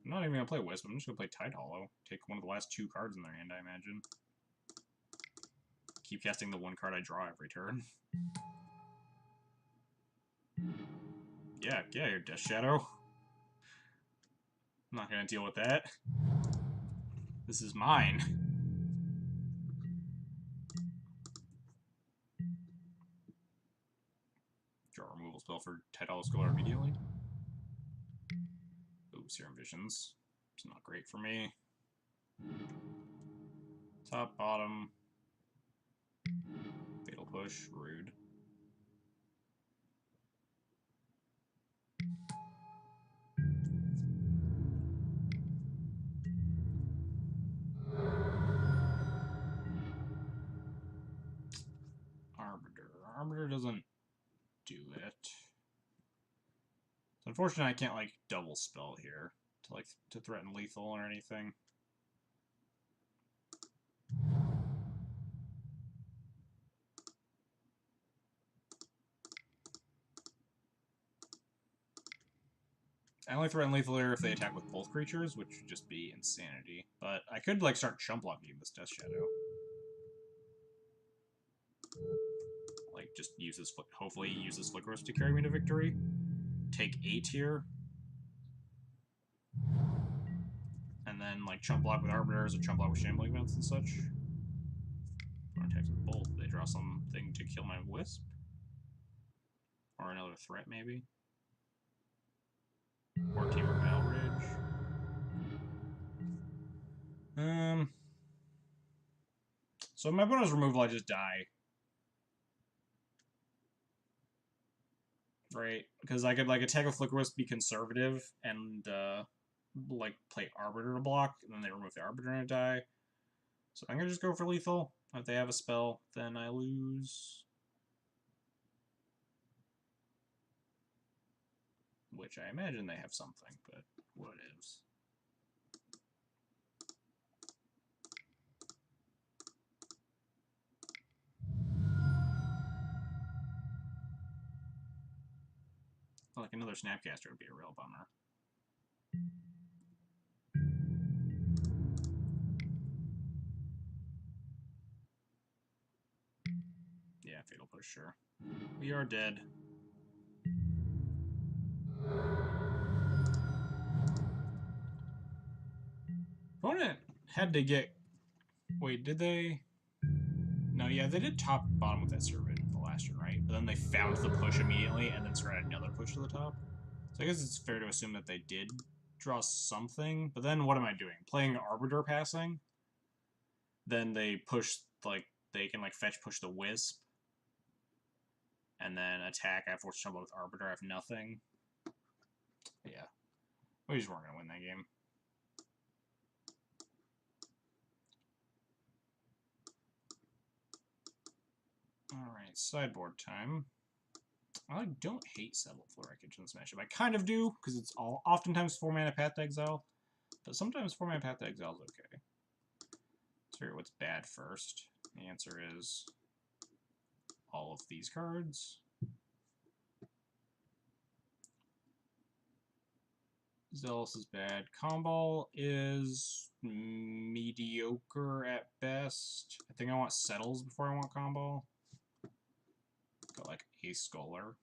I'm not even gonna play Wisp, I'm just gonna play Tide Hollow. Take one of the last 2 cards in their hand, I imagine. Keep casting the 1 card I draw every turn. Yeah, your Death Shadow. I'm not gonna deal with that. This is mine. Draw a removal spell for Tide Hollow Scholar immediately. Ooh, Serum Visions. It's not great for me. Top, bottom. Fatal Push, rude. Arbiter. Arbiter doesn't do it. It's unfortunate I can't, like, double spell here to threaten lethal or anything. I only threaten lethal here if they attack with both creatures, which would just be insanity. But I could, like, start chump blocking this Death Shadow. Like, just use this, hopefully use this Flicker Wisp to carry me to victory. Take 8 here. And then, like, chump block with Arbiters or chump block with Shambling Events and such. Or attacks with both. They draw something to kill my Wisp. Or another threat, maybe. Or Tamer Valridge. So my bonus removal, I just die. Right? Because I could, like, attack with Flicker Wisp, be conservative, and, like, play Arbiter to block, and then they remove the Arbiter and I die. So I'm gonna just go for lethal. If they have a spell, then I lose. Which I imagine they have something, but what ifs. Like, another Snapcaster would be a real bummer. Yeah, Fatal Push, sure. We are dead. Opponent had to get... Wait, did they... No, yeah, they did top bottom with that Servant in the last turn, right? But then they found the push immediately and then started another push to the top. So I guess it's fair to assume that they did draw something. But then what am I doing? Playing Arbiter passing? Then they push, like, they can, like, fetch push the Wisp. And then attack. I have force jump with Arbiter. I have nothing. Yeah. We just weren't going to win that game. Alright, sideboard time. I don't hate Settled Wreckage in this matchup. I kind of do, because it's oftentimes 4-mana Path to Exile, but sometimes 4-mana Path to Exile is okay. Let's figure out what's bad first. The answer is all of these cards. Zealous is bad. Comball is mediocre at best. I think I want Settles before I want Comball. Got like Ace Scholar.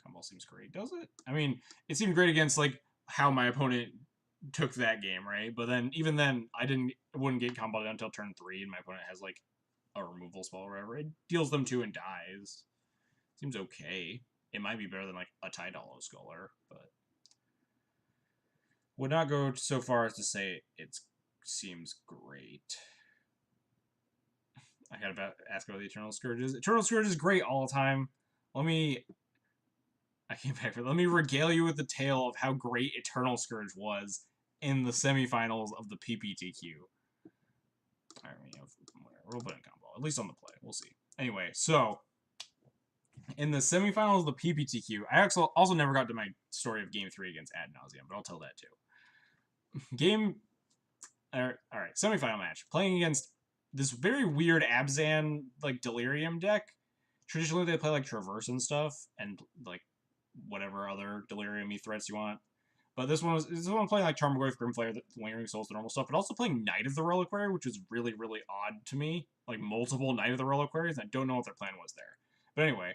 Comball seems great, does it? I mean, it seemed great against like how my opponent took that game, right? But then, even then, wouldn't get comboed until turn 3, and my opponent has, like, a removal spell or whatever. It deals them 2 and dies. Seems okay. It might be better than, like, a Tide Hollow Sculler, but would not go so far as to say it seems great. I gotta ask about the Eternal Scourges. Eternal Scourge is great all the time. Let me regale you with the tale of how great Eternal Scourge was in the semifinals of the PPTQ. Alright, we'll put it in combo. At least on the play. We'll see. Anyway, so in the semifinals of the PPTQ, I also never got to my story of Game 3 against Ad Nauseam, but I'll tell that too. Alright, semifinal match. Playing against this very weird Abzan, like, Delirium deck. Traditionally, they play, like, Traverse and stuff, and, like, whatever other Delirium-y threats you want. But this one playing, like, Tarmogoyf, Grimflayer, Lingering Souls, the normal stuff, but also playing Knight of the Reliquary, which is really, really odd to me. Like, multiple Knight of the Reliquaries, I don't know what their plan was there. But anyway,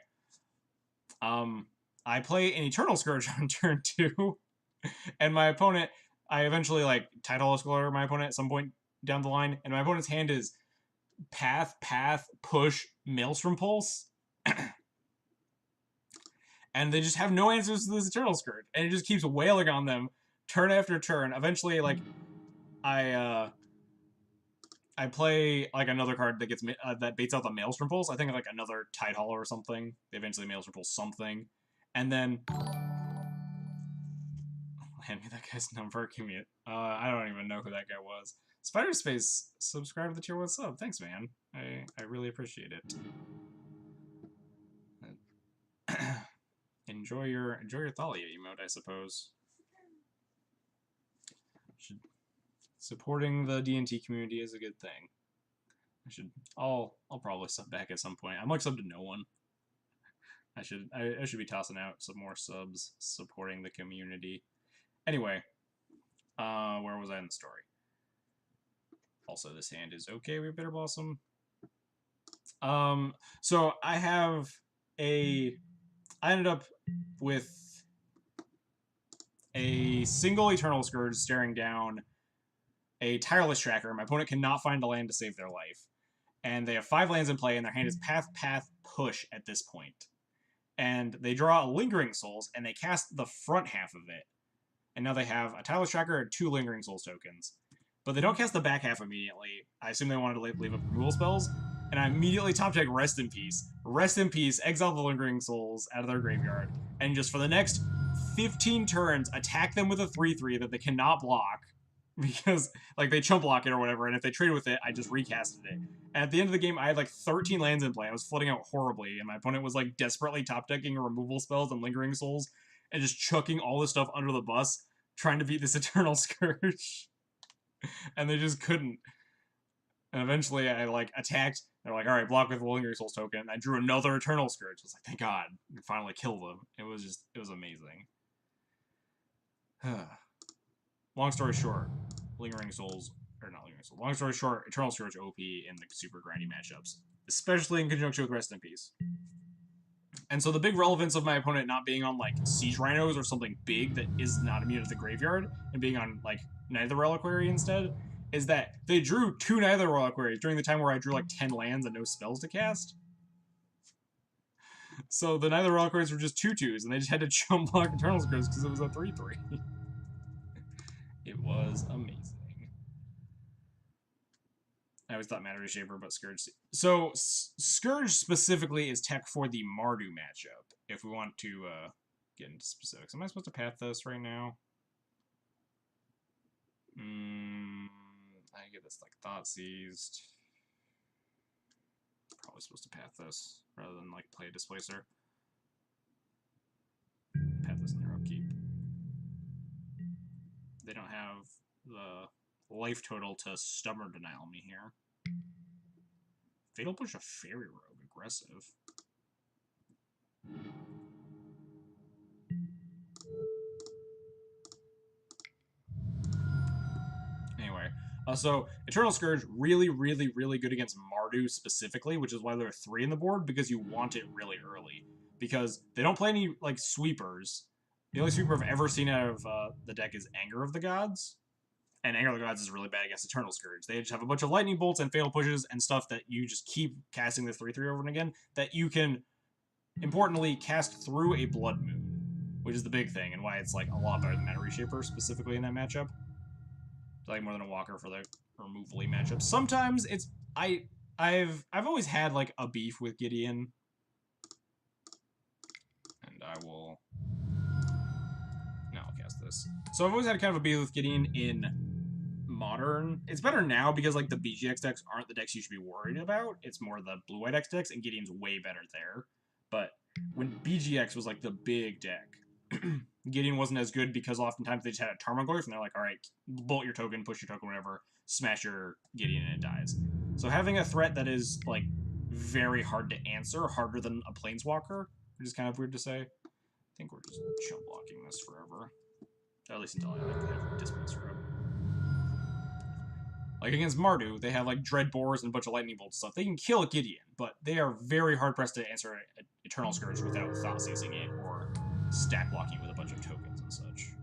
I play an Eternal Scourge on turn 2, and my opponent, I eventually, like, Tide Hollow Sculler my opponent at some point down the line, and my opponent's hand is Path, Push, Maelstrom Pulse. And they just have no answers to this Eternal Scourge. And it just keeps wailing on them turn after turn. Eventually, like, I play, like, another card that gets that baits out the Maelstrom Pulse. I think, like, another Tide Hollow or something. They eventually Maelstrom Pulse something. And then... hand me that guy's number. Give me it. I don't even know who that guy was. Spider Space, subscribe to the tier 1 sub. Thanks, man. I really appreciate it. Enjoy your Thalia emote, I suppose. Supporting the D&T community is a good thing. I'll probably sub back at some point. I'm like sub to no one. I should be tossing out some more subs supporting the community. Anyway, where was I in the story? Also, this hand is okay. We have Bitter Blossom. So I ended up with a single Eternal Scourge staring down a Tireless Tracker. My opponent cannot find a land to save their life. And they have 5 lands in play, and their hand is Path, Push at this point. And they draw a Lingering Souls, and they cast the front half of it. And now they have a Tireless Tracker and 2 Lingering Souls tokens. But they don't cast the back half immediately. I assume they wanted to leave up removal spells. And I immediately top deck Rest in Peace. Rest in Peace, exile the Lingering Souls out of their graveyard. And just for the next 15 turns, attack them with a 3/3 that they cannot block. Because, like, they chump block it or whatever, and if they trade with it, I just recasted it. And at the end of the game, I had, like, 13 lands in play. I was flooding out horribly, and my opponent was, like, desperately top-decking removal spells and Lingering Souls, and just chucking all this stuff under the bus, trying to beat this Eternal Scourge. And they just couldn't. And eventually, I, like, attacked. They're like, alright, block with the Lingering Souls token. And I drew another Eternal Scourge. I was like, thank God. We finally killed them. It was amazing. Long story short, Lingering Souls, or not Lingering Souls, long story short, Eternal Scourge OP in the super grindy matchups, especially in conjunction with Rest in Peace. And so the big relevance of my opponent not being on, like, Siege Rhinos or something big that is not immune to the graveyard, and being on, like, Knight of the Reliquary instead, is that they drew 2 Knight of the Reliquaries during the time where I drew, like, 10 lands and no spells to cast. So the Knight of the Reliquaries were just 2/2s, and they just had to chump block Eternal Scourge because it was a 3/3. It was amazing. I always thought Matter Shaper, but Scourge... So, Scourge specifically is tech for the Mardu matchup, if we want to get into specifics. Am I supposed to path this right now? I get this, like, Thought Seized. Probably supposed to path this, rather than, like, play a Displacer. Path this in their upkeep. They don't have the life total to Stubborn Denial me here. Fatal Push a Fairy Rogue, aggressive. Anyway, so Eternal Scourge, really, really, really good against Mardu specifically, which is why there are 3 in the board, because you want it really early. Because they don't play any, like, sweepers. The only sweeper I've ever seen out of the deck is Anger of the Gods. And Anger of the Gods is really bad against Eternal Scourge. They just have a bunch of lightning bolts and fatal pushes and stuff that you just keep casting the 3/3 over and again that you can, importantly, cast through a Blood Moon, which is the big thing and why it's like a lot better than Mana Reshaper, specifically in that matchup. I like more than a Walker for the removal-y matchup. Sometimes it's I've always had like a beef with Gideon, and I will now I'll cast this. So I've always had kind of a beef with Gideon in Modern. It's better now because like the BGX decks aren't the decks you should be worried about. It's more the blue-white X decks, and Gideon's way better there. But when BGX was like the big deck, Gideon wasn't as good because oftentimes they just had a Tarmogoyf, and they're like, all right, bolt your token, push your token, whatever, smash your Gideon, and it dies. So having a threat that is like very hard to answer, harder than a Planeswalker, which is kind of weird to say. I think we're just chill blocking this forever. At least until I like have Displacer up. Like against Mardu, they have like Dreadbores and a bunch of Lightning Bolt stuff. They can kill Gideon, but they are very hard pressed to answer Eternal Scourge without thought seizing it or stack blocking with a bunch of tokens and such.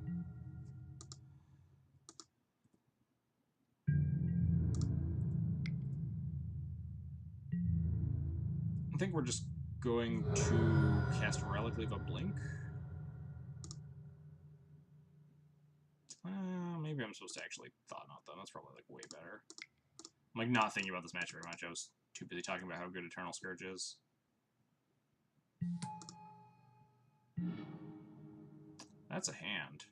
I think we're just going to cast Relic, leave a blink. Maybe I'm supposed to actually Thought Knot though. That's probably like way better. I'm like not thinking about this match very much. I was too busy talking about how good Eternal Scourge is. That's a hand.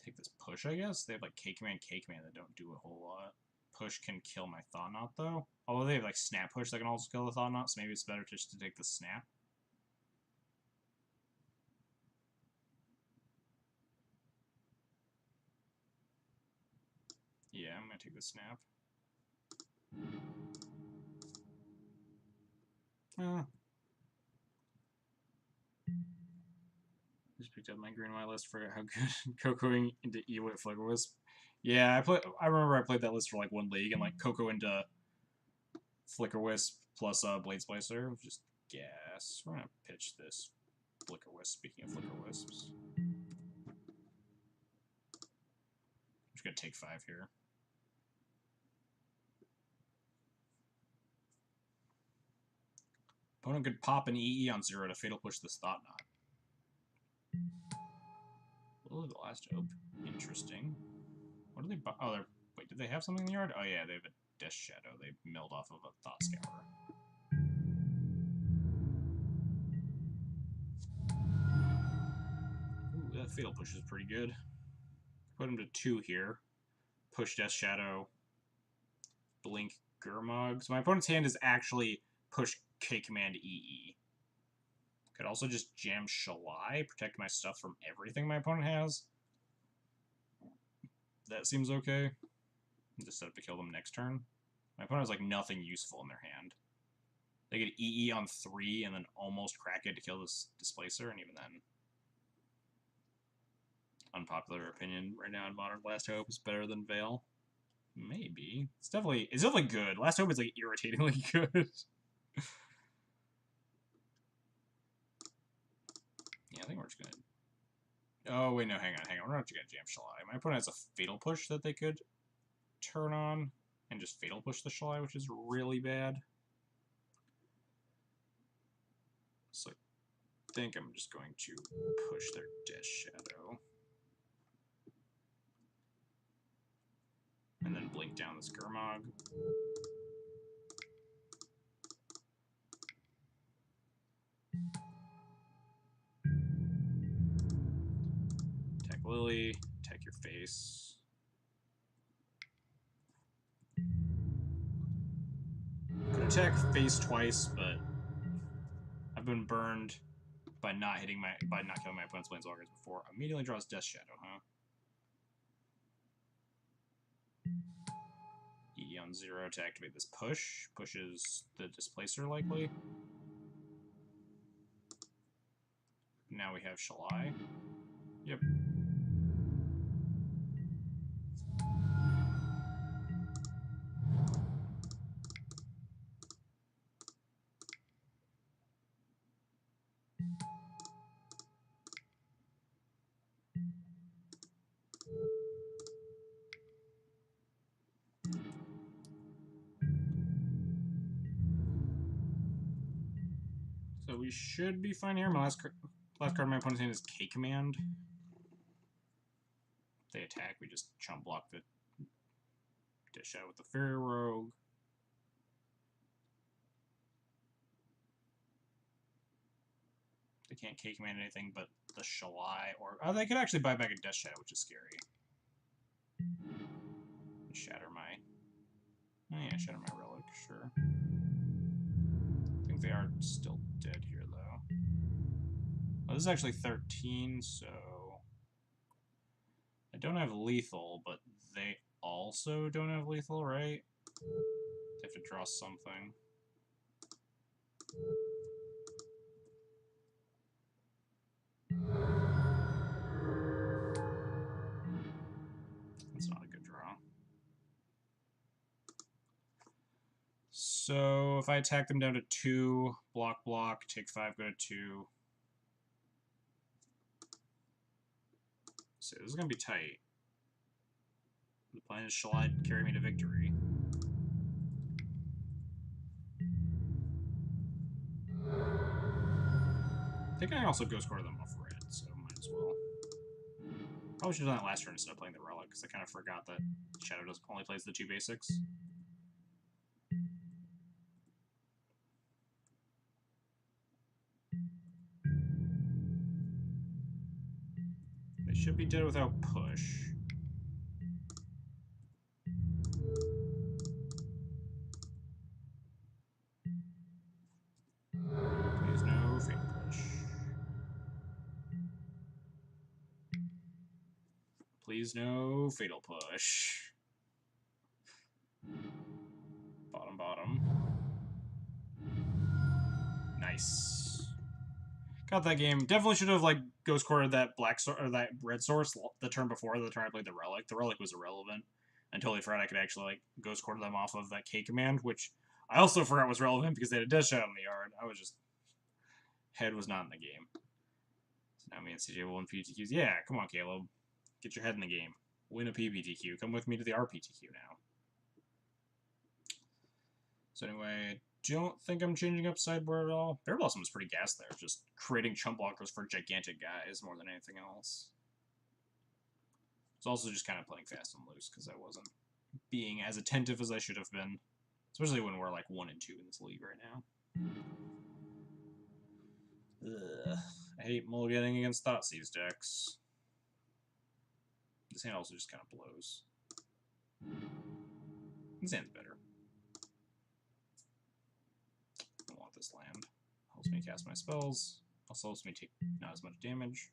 Take this push, I guess. They have like Cake Man that don't do a whole lot. Push can kill my Thought Knot though. Although they have like Snap Push that can also kill the Thought Knot, so maybe it's better just to take the Snap. Yeah, I'm gonna take the Snap. Just picked up my green white list for how good Cocoing into E-Wit Flicker Wisp. Yeah, I remember I played that list for like one league and like Coco into Flicker Wisp plus Blade Splicer. Just gas. We're gonna pitch this Flicker Wisp. Speaking of Flicker Wisps, I'm just gonna take 5 here. Opponent could pop an EE on 0 to Fatal Push this Thought Knot. Oh, the last hope. Interesting. What do they... Oh, they're... Wait, did they have something in the yard? Oh, yeah, they have a Death Shadow. They milled off of a Thought Scour. Ooh, that Fatal Push is pretty good. Put him to 2 here. Push Death Shadow. Blink Gurmag. So my opponent's hand is actually push K-Command EE. Could also just jam Shalai, protect my stuff from everything my opponent has. That seems okay. Just set up to kill them next turn. My opponent has like nothing useful in their hand. They get EE on 3 and then almost crack it to kill this Displacer, and even then. Unpopular opinion right now in Modern. Last Hope is better than Veil. Maybe. It's definitely good. Last Hope is like irritatingly good. Yeah, I think we're just gonna... Oh, wait, no, hang on. We're not just gonna jam Shalai. My opponent has a Fatal Push that they could turn on and just Fatal Push the Shalai, which is really bad. So I think I'm just going to push their Death Shadow. And then blink down this Gurmag. Attack Lily, attack your face. Could attack face twice, but I've been burned by not killing my opponent's Planeswalkers before. Immediately draws Death Shadow, huh? E on 0 to activate this push. Pushes the Displacer likely. Now we have Shalai. Yep. So we should be fine here. My last card of my opponent's hand is K Command. If they attack, we just chump block the dish out with the Fairy Rogue. They can't K Command anything but the Shalai, or they could actually buy back a Death Shadow, which is scary. Shatter my... Oh yeah, shatter my Relic, sure. I think they are still dead here, though. Oh, this is actually 13, so... I don't have lethal, but they also don't have lethal, right? They have to draw something. That's not a good draw. So if I attack them down to 2, block, take 5, go to 2. So this is going to be tight. The plan is, shall I carry me to victory? I think I also Ghost Quarter them off red, so might as well. Probably should have done that last turn instead of playing the Relic, because I kind of forgot that Shadow does only plays the 2 basics. They should be dead without push. Please no fatal push. Please no fatal push. Bottom. Nice. Got that game. Definitely should have like Ghost Quartered that or that red source the turn before. The turn I played the Relic. The Relic was irrelevant. I totally forgot I could actually like Ghost Quarter them off of that K command, which I also forgot was relevant because they had a Death Shadow in the yard. I was just head was not in the game. So now me and CJ will win PTQs. Yeah, come on, Caleb. Get your head in the game. Win a PPTQ. Come with me to the RPTQ now. So anyway, don't think I'm changing up sideboard at all. Bear Blossom was pretty gas there, just creating chump blockers for gigantic guys more than anything else. It's also just kind of playing fast and loose because I wasn't being as attentive as I should have been. Especially when we're like 1 and 2 in this league right now. Ugh. I hate mulliganing against Thoughtseize decks. This hand also just kind of blows. This hand's better. I want this land. Helps me cast my spells. Also helps me take not as much damage.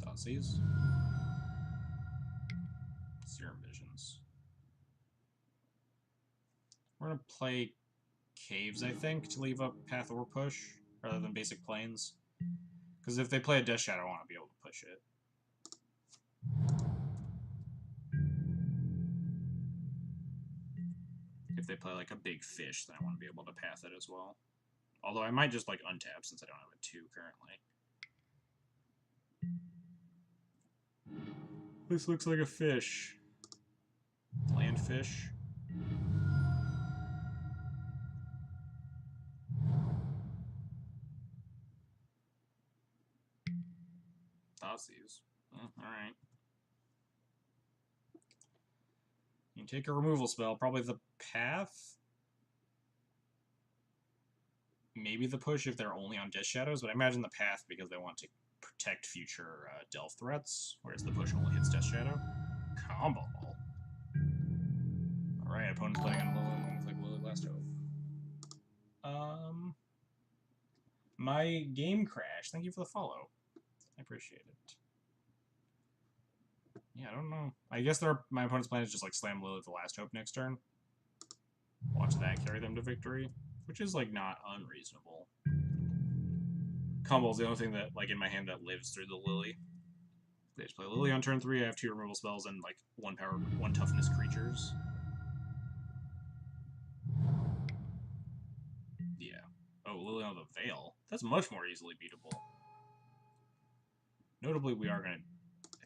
Thoughtseize. Serum Visions. We're going to play Caves, I think, to leave up Path or Push, rather than basic Plains. Because if they play a Death Shadow, I want to be able to push it. If they play like a big fish, then I want to be able to path it as well. Although I might just like untap since I don't have a 2 currently. This looks like a fish. Land fish. Thoughtseize. Alright. You can take a removal spell, probably the Path. Maybe the Push if they're only on Death Shadows, but I imagine the Path because they want to protect future Delve threats, whereas the Push only hits Death Shadow. Combo. Alright, opponent's playing on Lily. Looks like Lily Last Hope. My game crashed. Thank you for the follow. I appreciate it. Yeah, I don't know. I guess my opponent's plan is just like slam Lily the Last Hope next turn. Watch that carry them to victory, which is like not unreasonable. Combo's the only thing that like in my hand that lives through the Lily. They just play Lily on turn 3. I have 2 removal spells and like 1 power, 1 toughness creatures. Oh, Lily on the Veil. That's much more easily beatable. Notably, we are going to... I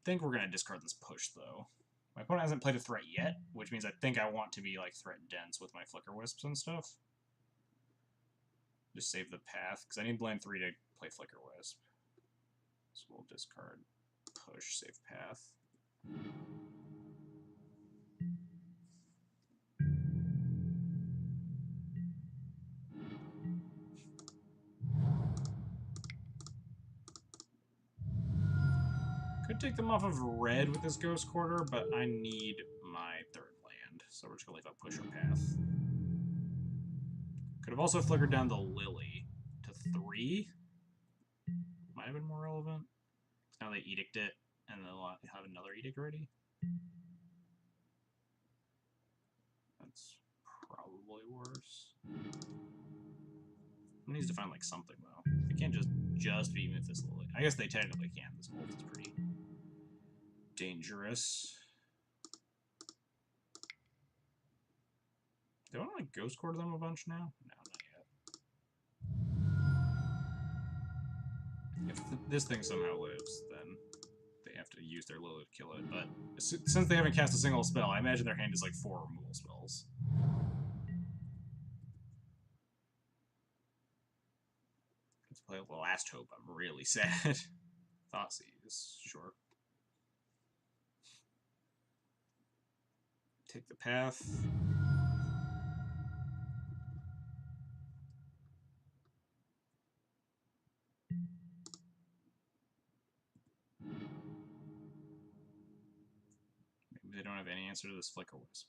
think we're going to discard this push, though. My opponent hasn't played a threat yet, which means I think I want to be, like, threat dense with my Flicker Wisps and stuff. Just save the path, because I need land 3 to play Flicker Wisp. So we'll discard push, save path. Could take them off of red with this Ghost Quarter, but I need my third land, so we're just going to leave a push or path. Could have also flickered down the Lily to 3. Might have been more relevant. Now they edict it, and they'll have another edict ready. That's probably worse. It needs to find like something though. They can't just beat with this Lily. I guess they technically can. This Wolf is pretty dangerous. Do I want to like Ghost Quarter them a bunch now? No, not yet. If this thing somehow lives, then they have to use their Lily to kill it. But since they haven't cast a single spell, I imagine their hand is like 4 removal spells. Let's play the Last Hope. I'm really sad. Thoughtseize, sure. Take the path. Maybe they don't have any answer to this Flicker Wisp.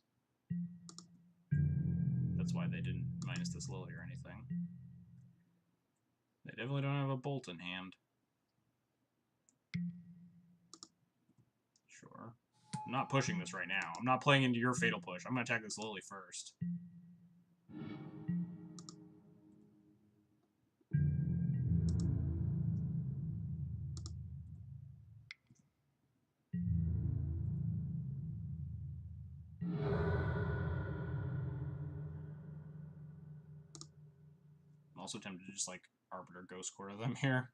That's why they didn't minus this Lily or anything. They definitely don't have a Bolt in hand. Sure. I'm not pushing this right now. I'm not playing into your Fatal Push. I'm going to attack this Lily first. I'm also tempted to just, like, Arbiter Ghost Quarter them here.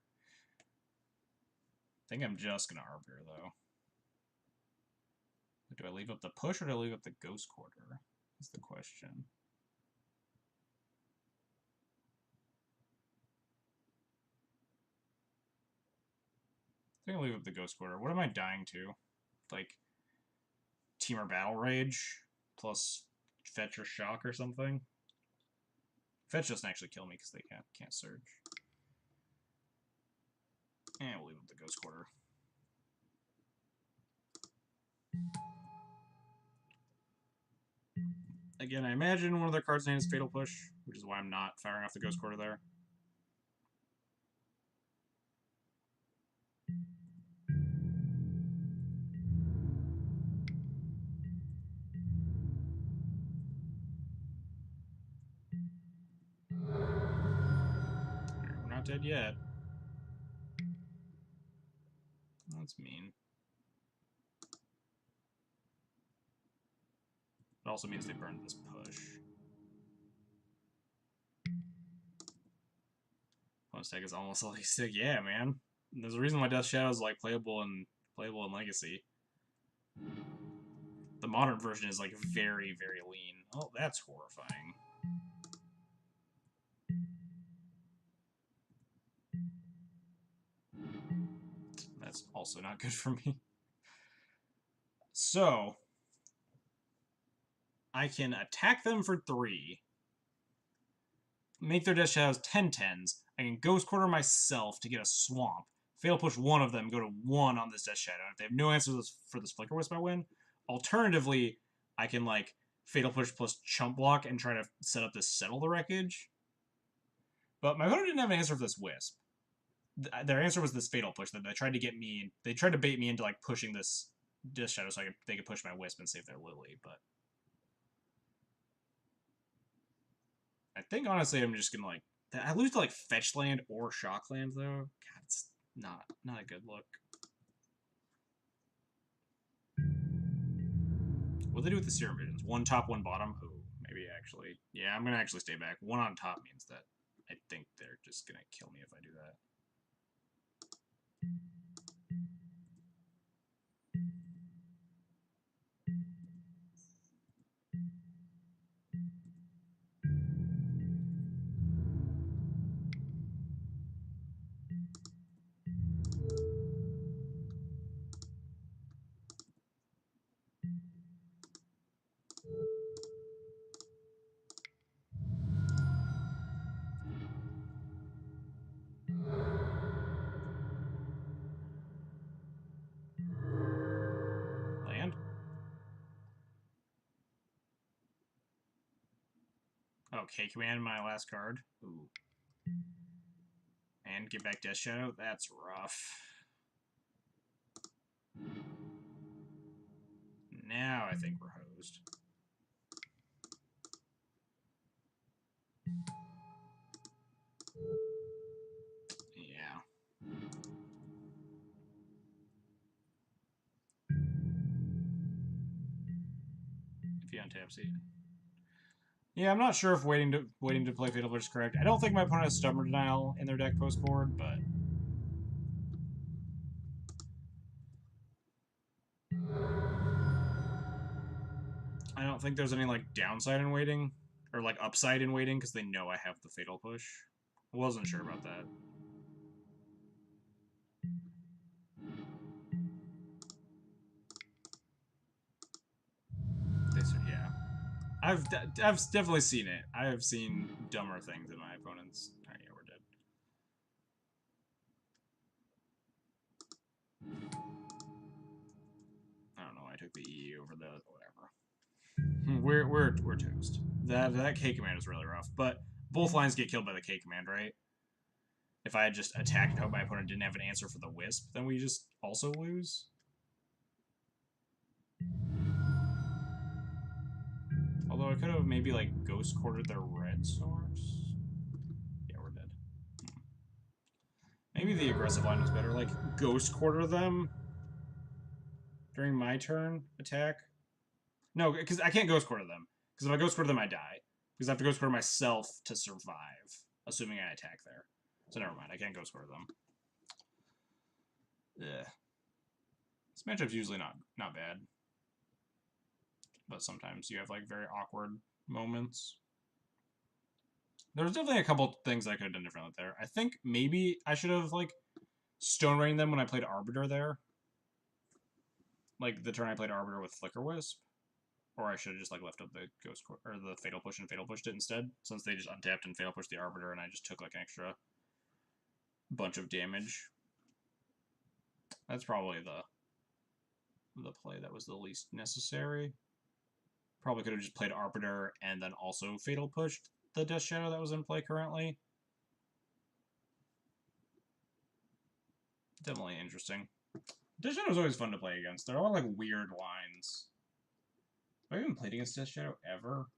I think I'm just going to Arbiter, though. Do I leave up the push or do I leave up the Ghost Quarter? That's the question. I think I'll leave up the Ghost Quarter. What am I dying to? Like, Temur Battle Rage plus Fetch or Shock or something? Fetch doesn't actually kill me because they can't surge. And we'll leave up the Ghost Quarter. Again, I imagine one of their cards' name is Fatal Push, which is why I'm not firing off the Ghost Quarter there. We're not dead yet. That's mean. It also means they burned this push. Opponent's deck is almost like sick. Yeah, man. There's a reason why Death Shadow is like playable in Legacy. The modern version is like very, very lean. Oh, that's horrifying. That's also not good for me. So, I can attack them for 3. Make their Death Shadows 10/10s. I can Ghost Quarter myself to get a Swamp. Fatal Push one of them, go to 1 on this Death Shadow. If they have no answers for this Flicker Wisp, I win. Alternatively, I can, like, Fatal Push plus Chump Block and try to set up this Settle the Wreckage. But my opponent didn't have an answer for this Wisp. Their answer was this Fatal Push that they tried to get me. They tried to bait me into, like, pushing this Death Shadow so they could push my Wisp and save their Lily, but I think, honestly, I'm just gonna, like... I lose to, like, Fetch Land or Shock Land, though. God, it's not a good look. What do they do with the Serum Visions? 1 top, 1 bottom? Oh, maybe I actually. Yeah, I'm gonna actually stay back. One on top means that I think they're just gonna kill me if I do that. Land? Okay, command my last card. Ooh. And get back Death Shadow? That's rough. Now I think we're hosed. Yeah. If you untap, see. Yeah, I'm not sure if waiting to play Fatal Push is correct. I don't think my opponent has Stubborn Denial in their deck post board, but I don't think there's any like downside in waiting or like upside in waiting because they know I have the Fatal Push. I wasn't sure about that. Yeah, I've definitely seen it. I have seen dumber things in my opponents. Oh, yeah, we're dead. I don't know. I took the E over the whatever. We're toast. That K command is really rough, but both lines get killed by the K command, right? If I had just attacked and hope my opponent didn't have an answer for the Wisp, then we just also lose. Although I could have maybe like Ghost Quartered their red source. Yeah, we're dead. Maybe the aggressive line was better. Like Ghost Quarter them during my turn attack. No, because I can't Ghost Quarter them. Because if I Ghost Quarter them, I die. Because I have to Ghost Quarter myself to survive, assuming I attack there. So never mind, I can't Ghost Quarter them. Yeah. This matchup's usually not bad. But sometimes you have like very awkward moments. There was definitely a couple things I could have done differently there. I think maybe I should have like Stone Rained them when I played Arbiter there. Like the turn I played Arbiter with Flicker Wisp. Or I should have just like left up the Ghost or the Fatal Push and Fatal Pushed it instead, since they just untapped and Fatal Pushed the Arbiter, and I just took like an extra bunch of damage. That's probably the play that was the least necessary. Probably could have just played Arbiter and then also Fatal Pushed the Death Shadow that was in play currently. Definitely interesting. Death Shadow is always fun to play against. They're all like weird lines. Have I even played against Death Shadow ever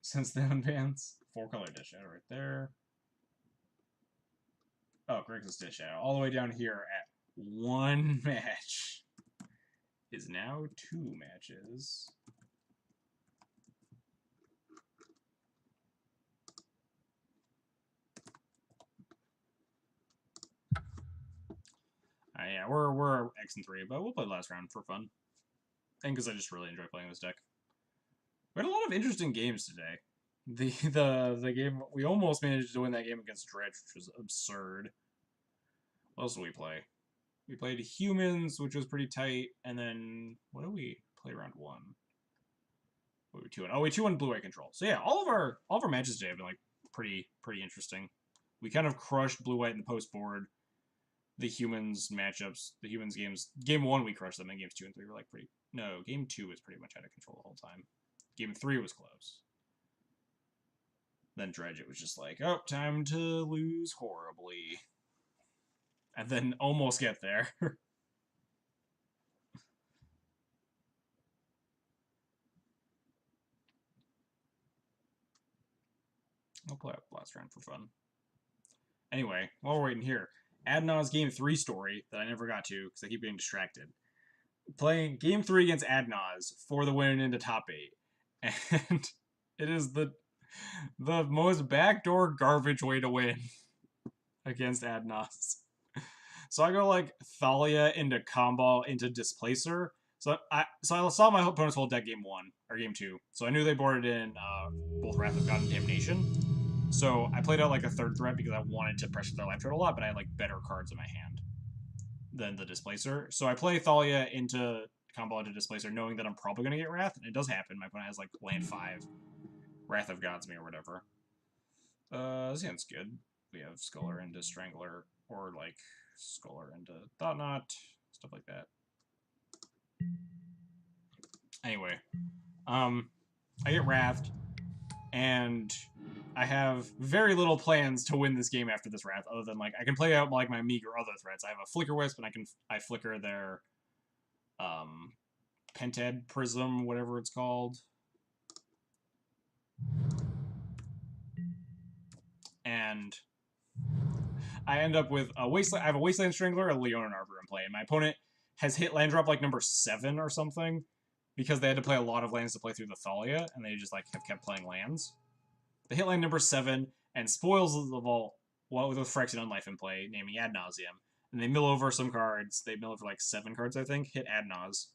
since the unbans? 4-color Death Shadow right there. Oh, Grixis Death Shadow. All the way down here at 1 match. Is now 2 matches. Yeah, we're X and 3, but we'll play the last round for fun. And because I just really enjoy playing this deck. We had a lot of interesting games today. The game we almost managed to win that game against Dredge, which was absurd. What else did we play? We played Humans, which was pretty tight, and then what did we play round 1? What were we 2-1? Oh, we 2-1 Blue-White Control. So yeah, all of our matches today have been like pretty interesting. We kind of crushed Blue-White in the post board. The Humans matchups, the Humans games. Game 1 we crushed them, and games 2 and 3 were like pretty. No, game 2 was pretty much out of control the whole time. Game 3 was close. Then Dredge, it was just like, oh, time to lose horribly. And then almost get there. I'll play up last round for fun. Anyway, while we're waiting here, Adnaw's Game 3 story that I never got to because I keep getting distracted. Playing Game 3 against Adnaw's for the win into top 8. And it is the The most backdoor garbage way to win against Adnos. So I go like Thalia into Combo into Displacer. So I saw my opponent's whole deck game 1 or game 2. So I knew they boarded in both Wrath of God and Damnation. So I played out like a third threat because I wanted to pressure their life total a lot, but I had like better cards in my hand than the Displacer. So I play Thalia into Combo into Displacer, knowing that I'm probably gonna get Wrath, and it does happen. My opponent has like land 5, Wrath of Gods me or whatever. This hand's good. We have Sculler into Strangler, or like Sculler into Thought Knot, stuff like that. Anyway, I get Wrathed, and I have very little plans to win this game after this Wrath, other than like I can play out like my meager other threats. I have a Flicker Wisp, and I flicker their Pentad Prism, whatever it's called. And I end up with a Wasteland. I have a Wasteland Strangler, a Leonin Arbor in play, and my opponent has hit land drop like number 7 or something because they had to play a lot of lands to play through the Thalia, and they just like have kept playing lands. They hit land number 7 and spoils the vault with Phyrexian Unlife in play, naming Ad Nauseam. And they mill over some cards. They mill over like 7 cards, I think. Hit Ad Naus.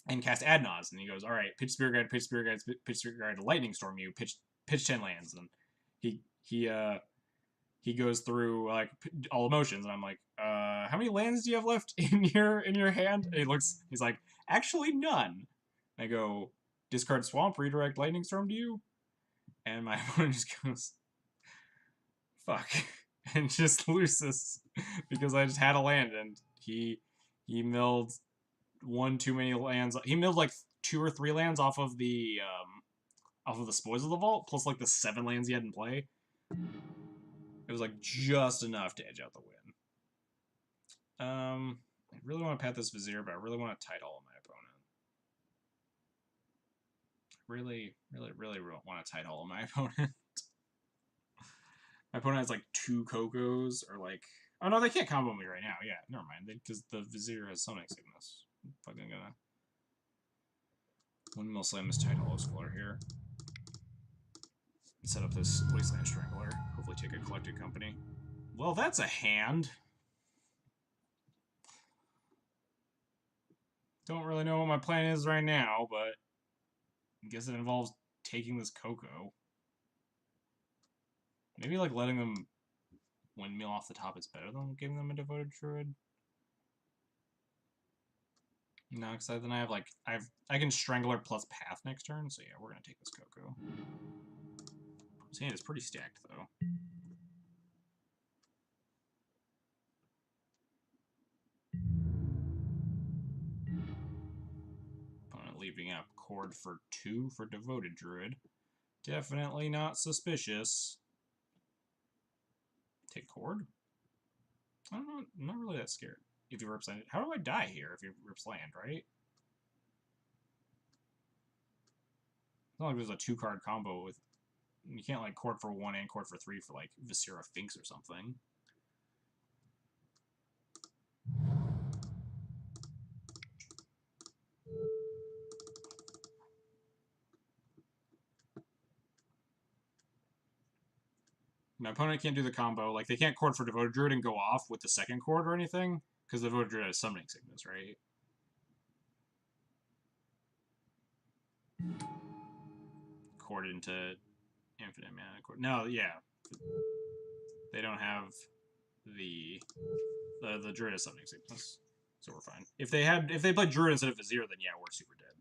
And cast Ad Naus. And he goes, alright, pitch Spirit Guide, pitch Spirit Guide, pitch Spirit Guide to Lightning Storm you, pitch 10 lands. And he goes through like all emotions, and I'm like, how many lands do you have left in your hand? And he's like, actually none. And I go, discard Swamp, redirect Lightning Storm to you, and my opponent just goes, fuck, and just loses because I just had a land, and he milled one too many lands. He milled like 2 or 3 lands off of the spoils of the vault, plus like the 7 lands he had in play. It was like just enough to edge out the win. I really want to pat this Vizier, but I really want to tight all of my opponent. Really want to tight all of my opponent. My opponent has like 2 Cocos, or like... Oh no, they can't combo me right now. Yeah, never mind. Because the Vizier has Summoning Sickness. I'm fucking gonna... Windmill Slam this tight hollow Sculler here. Set up this Wasteland Strangler. Hopefully take a Collected Company. Well, that's a hand. Don't really know what my plan is right now, but I guess it involves taking this Coco. Maybe like letting them windmill off the top is better than giving them a Devoted Druid. No, because then I have like I can Strangler plus Path next turn, so yeah, we're gonna take this Coco. His hand is pretty stacked though. Opponent leaving out Cord for 2 for Devoted Druid. Definitely not suspicious. Take Cord? I don't know, I'm not really that scared. If you rips land, how do I die here if he rips land, right? It's not like there's a 2-card combo with... You can't like Cord for 1 and Cord for 3 for like Viscera Finks or something. My opponent can't do the combo. Like, they can't Cord for Devoted Druid and go off with the second Cord or anything, because the Devoted Druid has Summoning Sickness, right? Cord into Infinite Mana. No, yeah. They don't have the Druid has Summoning Sickness, so we're fine. If they played Druid instead of Vizier, then yeah, we're super dead.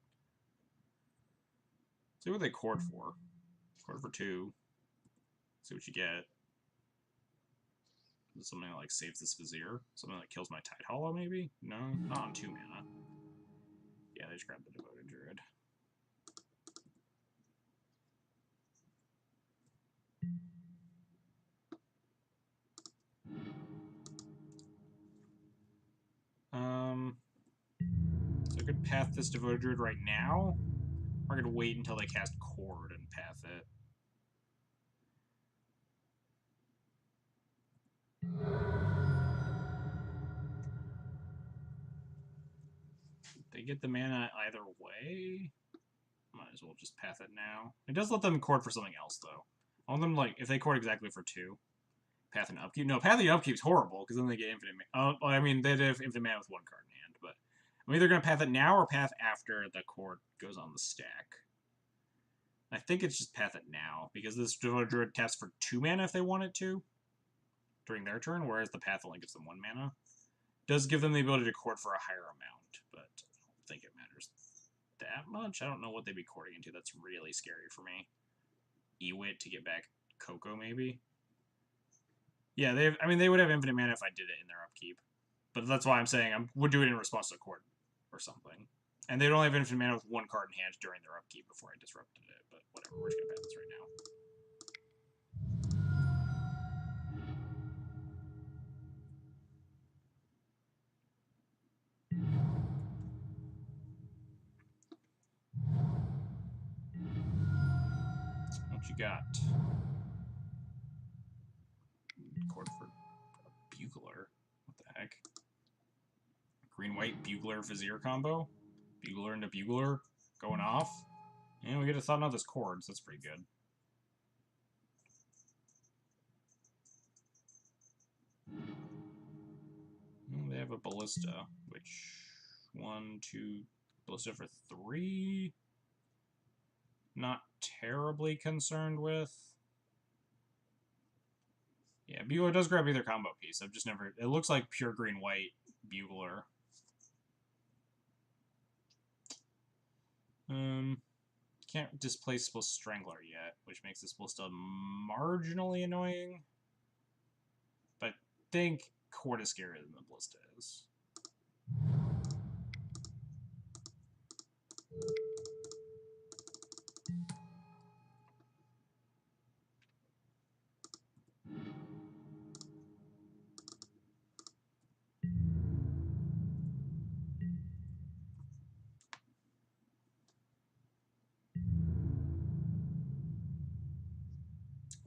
See what they Cord for. Cord for 2. See what you get. Something that like saves this Vizier. Something that kills my Tide Hollow, maybe? No, not on 2 mana. Yeah, they just grabbed the Devoted Druid. So I could path this Devoted Druid right now, or I could wait until they cast Cord and path it. They get the mana either way. Might as as well just path it now. It does let them court for something else, though. I want them, like, if they court exactly for 2, path and upkeep. No, path and upkeep's horrible, because then they get infinite mana. Oh, I mean, they'd have infinite mana with 1 card in hand, but I'm either going to path it now or path after the court goes on the stack. I think it's just path it now, because this Druid taps for 2 mana if they want it to during their turn, whereas the path only gives them 1 mana. Does give them the ability to court for a higher amount, but I don't think it matters that much. I don't know what they'd be courting into. That's really scary for me. Ewit to get back Coco, maybe? Yeah, they would have infinite mana if I did it in their upkeep. But that's why I'm saying I would do it in response to court or something. And they'd only have infinite mana with 1 card in hand during their upkeep before I disrupted it. But whatever, we're just going to pass this right now. What you got? Court for Bugler. What the heck? Green-white Bugler Vizier combo? Bugler into Bugler going off? And we get a Thought Out this chords. That's pretty good. They have a Ballista, which 1, 2, Ballista for 3. Not terribly concerned with. Yeah, Bugler does grab either combo piece. I've just never. It looks like pure green-white Bugler. Can't displace Strangler yet, which makes this Ballista marginally annoying. But I think Court is scarier than the Ballista is.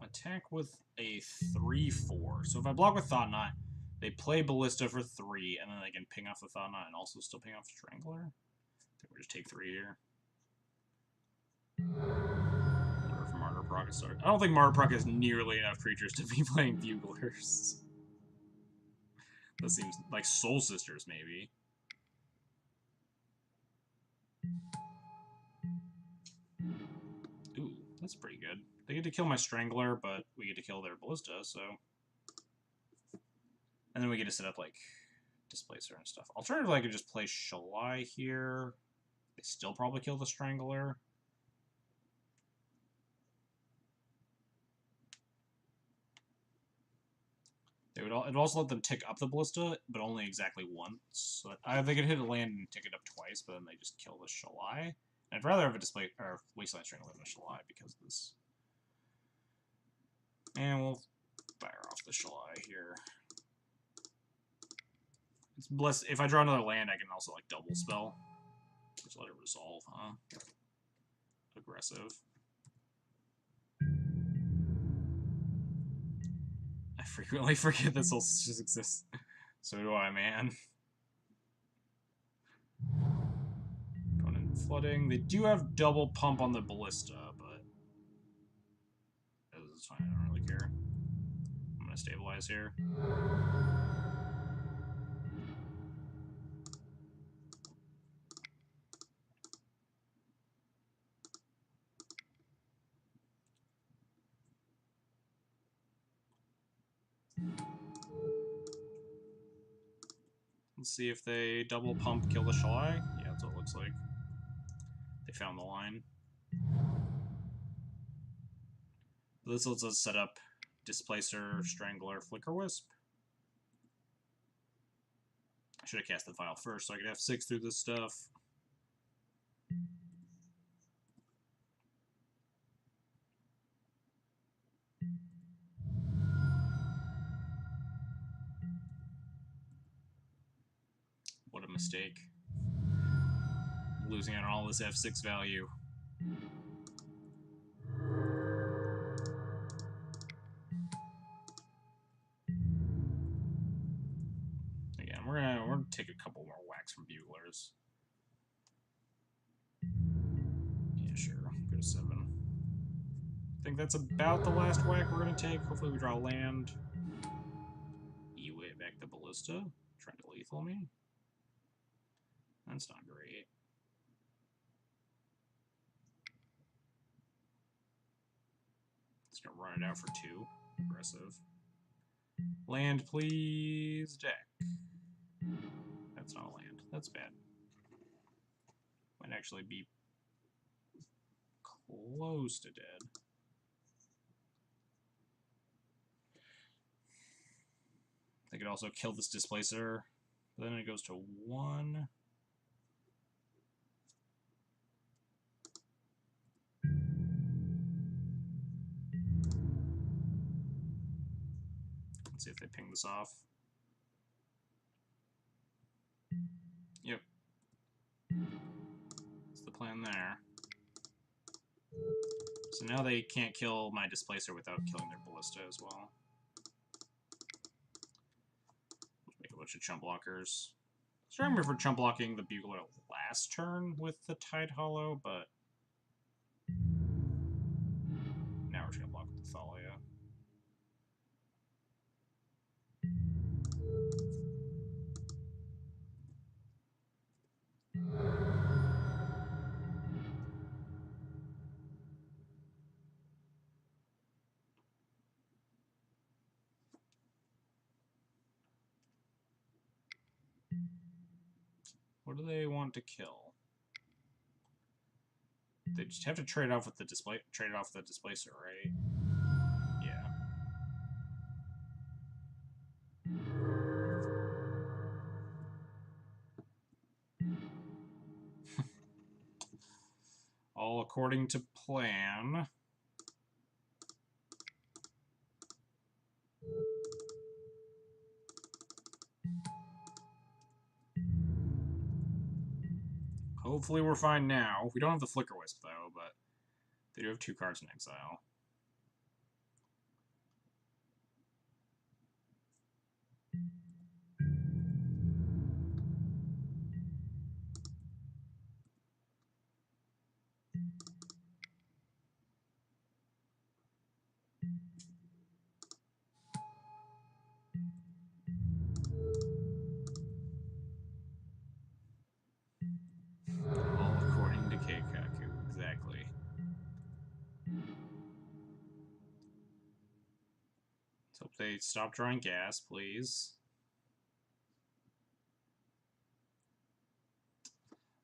Attack with a 3/4. So if I block with Thought Knot, they play Ballista for 3, and then they can ping off the Thought Knot and also still ping off Strangler. I think we'll just take 3 here. Wonder if Martyr Proc is started. I don't think Martyr Proc has nearly enough creatures to be playing Buglers. That seems like Soul Sisters, maybe. Ooh, that's pretty good. They get to kill my Strangler, but we get to kill their Ballista, so... And then we get to set up, like, Displacer and stuff. Alternatively, I could just play Shalai here. They still probably kill the Strangler. It'd also let them tick up the Ballista, but only exactly once. So they could hit a land and tick it up twice, but then they just kill the Shalai. I'd rather have a display or Wasteland Strangler than a Shalai because of this. And we'll fire off the Shalai here. It's blessed. If I draw another land, I can also like double spell. Just let it resolve, huh? Aggressive. I frequently forget that Solstice exists. So do I, man. Opponent flooding. They do have double pump on the Ballista, but it's fine. I don't really care. I'm gonna stabilize here. Let's see if they double pump kill the Shalai. Yeah, that's what it looks like. They found the line. This lets us set up Displacer, Strangler, Flicker Wisp. I should have cast the file first so I could have 6 through this stuff. What a mistake. Losing out on all this F6 value. Again, we're gonna take a couple more whacks from Buglers. Yeah, sure. think that's about the last whack we're going to take. Hopefully we draw land. E-Wit back the Ballista. Trying to lethal me. That's not great. Just going to run it out for 2. Aggressive. Land, please. Deck. That's not a land. That's bad. Might actually be close to dead. They could also kill this Displacer. But then it goes to 1. Let's see if they ping this off. Yep. That's the plan there. So now they can't kill my Displacer without killing their Ballista as well. Let's make a bunch of chump blockers. I remember for chump blocking the Bugler last turn with the Tide Hollow, but now we're just gonna block with the Thalia. What do they want to kill? They just have to trade off with the Displacer, right? Yeah. All according to plan. Hopefully we're fine now. We don't have the Flicker Wisp, though, but they do have 2 cards in exile. All according to Keikaku, exactly. Let's hope they stop drawing gas, please.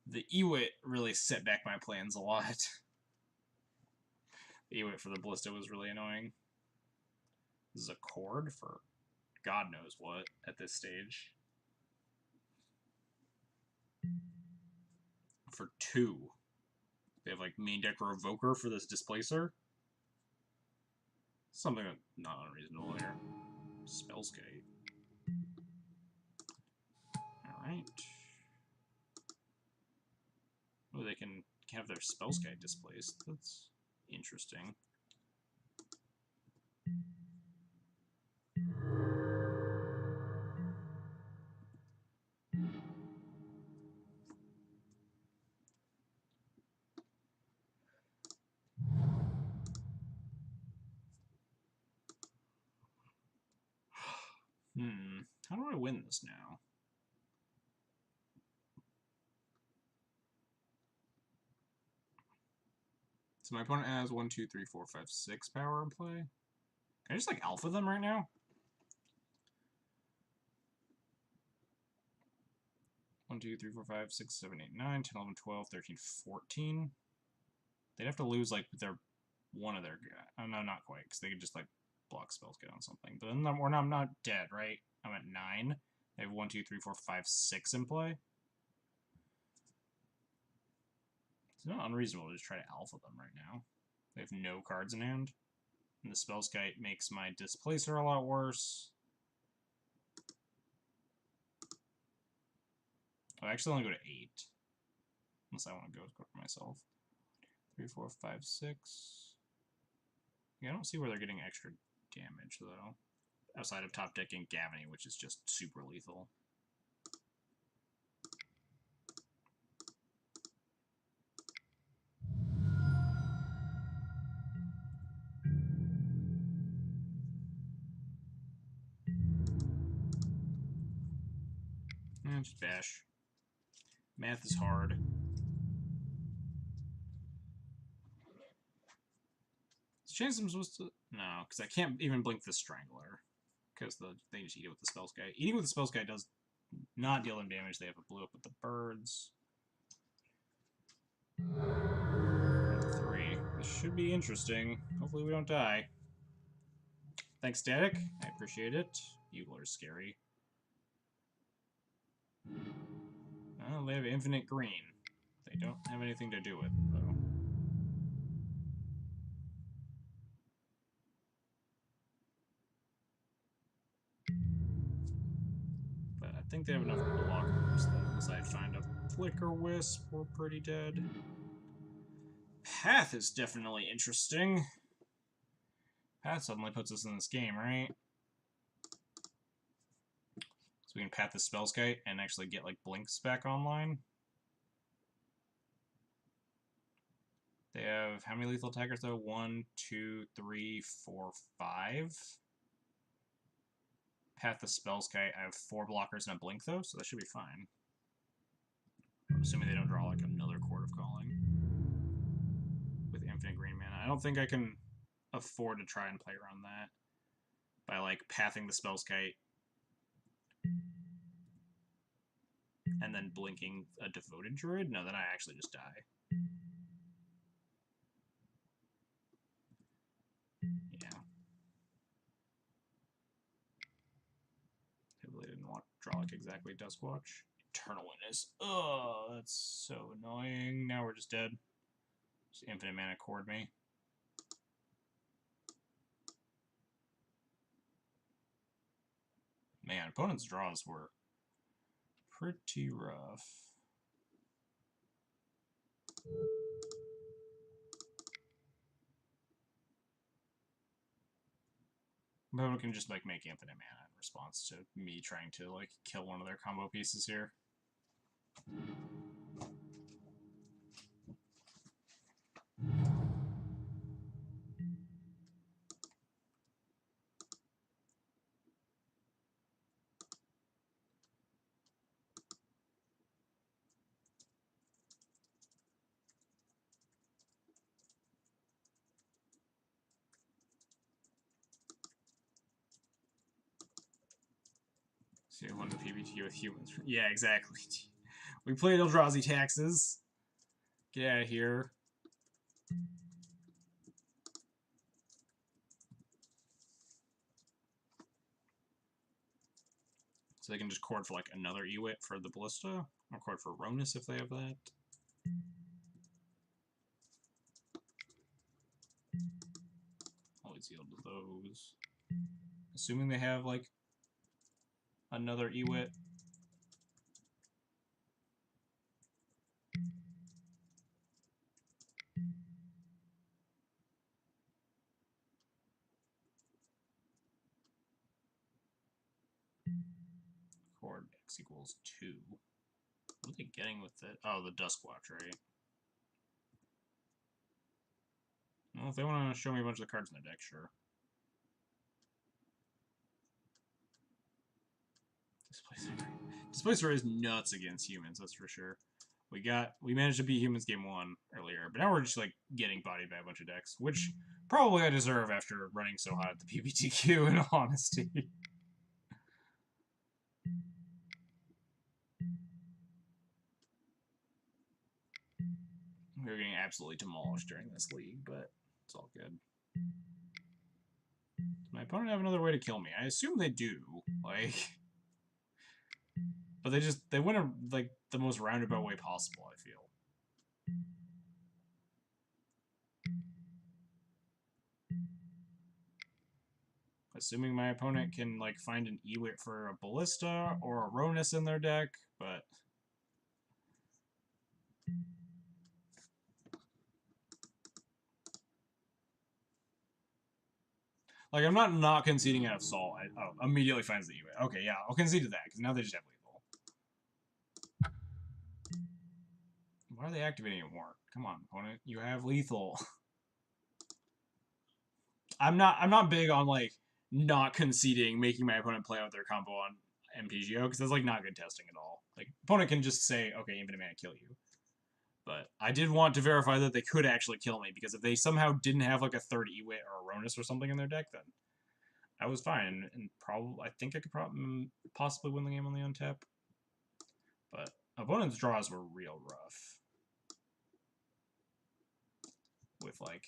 The E-Wit really set back my plans a lot. The E-Wit for the Ballista was really annoying. This is a cord for God knows what at this stage. For 2. They have like main deck Revoker for this Displacer. Something not unreasonable here. Spellskite. Alright. Oh, they can have their Spellskite displaced. That's interesting. How do I win this now? So my opponent has 1, 2, 3, 4, 5, 6 power in play. Can I just like alpha them right now? 1, 2, 3, 4, 5, 6, 7, 8, 9, 10, 11, 12, 13, 14. They'd have to lose like one of their guys. Oh no, not quite, because they could just like block spells get on something. But then I'm not dead, right? I'm at 9. They have 1, 2, 3, 4, 5, 6 in play. It's not unreasonable to just try to alpha them right now. They have no cards in hand. And the Spellskite makes my Displacer a lot worse. I actually only go to 8. Unless I want to go for myself. 3, 4, 5, 6. Yeah, I don't see where they're getting extra damage, though. Outside of top decking Gavany, which is just super lethal. Just bash. Math is hard. Chance I'm supposed to... No, because I can't even blink the Strangler. Because they just eat it with the Spells Guy. Eating with the Spells Guy does not deal them damage. They have a blue up with the birds. 3. This should be interesting. Hopefully we don't die. Thanks, Static. I appreciate it. Bugler's scary. Well, they have infinite green. They don't have anything to do with it, though. But I think they have enough blockers that unless I find a Flicker Wisp, we're pretty dead. Path is definitely interesting. Path suddenly puts us in this game, right? So we can Path the Spellskite and actually get, like, Blinks back online. They have how many lethal attackers, though? 1, 2, 3, 4, 5. Path the Spellskite. I have 4 blockers and a Blink, though, so that should be fine. I'm assuming they don't draw, like, another Chord of Calling. With infinite green mana. I don't think I can afford to try and play around that. By, like, pathing the Spellskite. And then blinking a Devoted Druid? No, then I actually just die. Yeah. I really didn't want to draw, like, exactly Duskwatch. Eternal Witness. Ugh, that's so annoying. Now we're just dead. Just infinite mana Chord me. Man, opponent's draws were pretty rough. Opponent can just, like, make infinite mana in response to me trying to, like, kill one of their combo pieces here. So you won the PBT with humans. Yeah, exactly. We played Eldrazi Taxes. Get out of here. So they can just Chord for, like, another Ewit for the Ballista, or Chord for Ronus if they have that. Always yield to those. Assuming they have, like, another Ewit. Chord X equals 2. What are they getting with it? Oh, the Duskwatch, right? Well, if they want to show me a bunch of the cards in their deck, sure. Displacer is nuts against humans, that's for sure. We managed to beat humans game 1 earlier, but now we're just, like, getting bodied by a bunch of decks, which probably I deserve after running so hot at the PBTQ, in all honesty. We were getting absolutely demolished during this league, but it's all good. Does my opponent have another way to kill me? I assume they do, like... But they win a, like, the most roundabout way possible, I feel. Assuming my opponent can, like, find an Ewit for a Ballista or a Ronus in their deck, but... Like, I'm not conceding out of Sol. Oh, immediately finds the Ewit. Okay, yeah, I'll concede to that, because now they just have lethal. Why are they activating it more? Come on, opponent. You have lethal. I'm not big on, like, not conceding, making my opponent play out their combo on MTGO, because that's like not good testing at all. Like, opponent can just say, okay, infinite mana, kill you. But I did want to verify that they could actually kill me, because if they somehow didn't have like a third Ewit or a Ronus or something in their deck, then I was fine, and probably I think I could possibly win the game on the untap. But opponent's draws were real rough. With like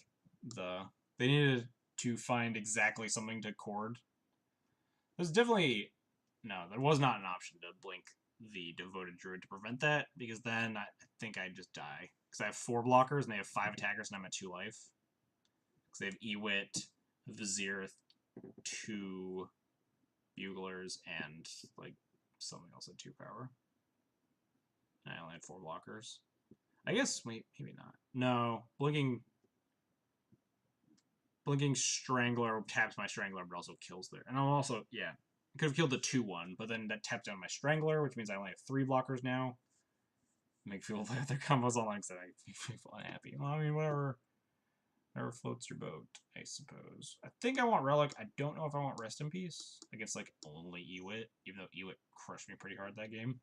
they needed to find exactly something to cord. There's definitely there was not an option to blink the Devoted Druid to prevent that, because then I think I'd just die. Because I have 4 blockers and they have 5 attackers and I'm at 2 life. Because they have Ewit, Vizier, 2 Buglers, and like something else at 2 power. And I only had 4 blockers. I guess maybe not. No, blinking Strangler taps my Strangler, but also kills there. And I'm also, yeah, I could have killed the 2-1, but then that tapped down my Strangler, which means I only have 3 blockers now. Make people play with their combos online because I make people unhappy. Well, I mean, whatever floats your boat, I suppose. I think I want Relic. I don't know if I want Rest in Peace against, like, only Ewit, even though Ewit crushed me pretty hard that game.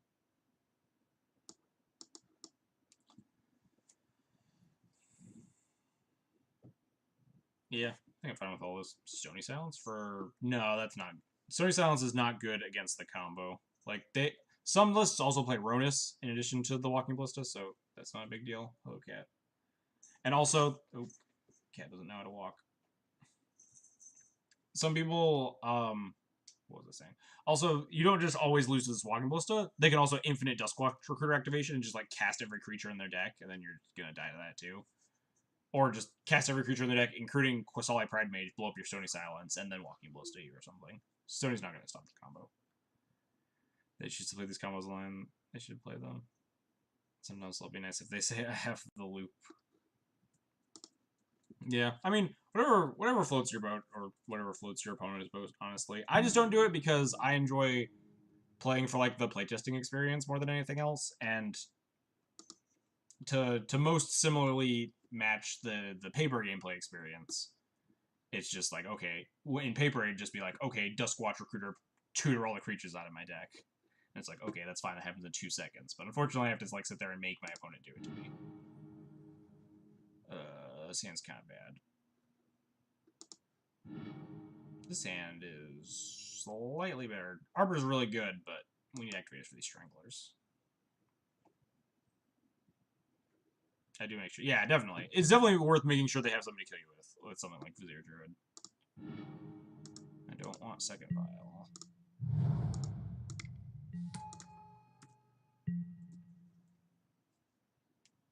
Yeah, I think I'm fine with all this. Stony Silence for... No, that's not... Stony Silence is not good against the combo. Like, some lists also play Ronus in addition to the Walking Ballista, so that's not a big deal. Hello, cat. And also... Oh, cat doesn't know how to walk. Some people... What was I saying? Also, you don't just always lose to this Walking Ballista. They can also infinite Duskwatch Recruiter activation and just, like, cast every creature in their deck, and then you're gonna die to that, too. Or just cast every creature in the deck, including Qasali Pride Mage, blow up your Stony Silence, and then Walking Ballista you or something. Stony's not going to stop the combo. They should play these combos line. They should play them. Sometimes it'll be nice if they say I have the loop. Yeah, I mean, whatever floats your boat, or whatever floats your opponent's boat, honestly. I just don't do it because I enjoy playing for, like, the playtesting experience more than anything else, and to most similarly match the paper gameplay experience. It's just like, okay, in paper it'd just be like, okay, Duskwatch Recruiter, tutor all the creatures out of my deck. And it's like, okay, that's fine, that happens in 2 seconds. But unfortunately I have to like sit there and make my opponent do it to me. This hand's kind of bad. This hand is slightly better. Arbor's really good, but we need activators for these Stranglers. I do make sure. Yeah, definitely. It's definitely worth making sure they have something to kill you with something like Vizier Druid. I don't want second vial.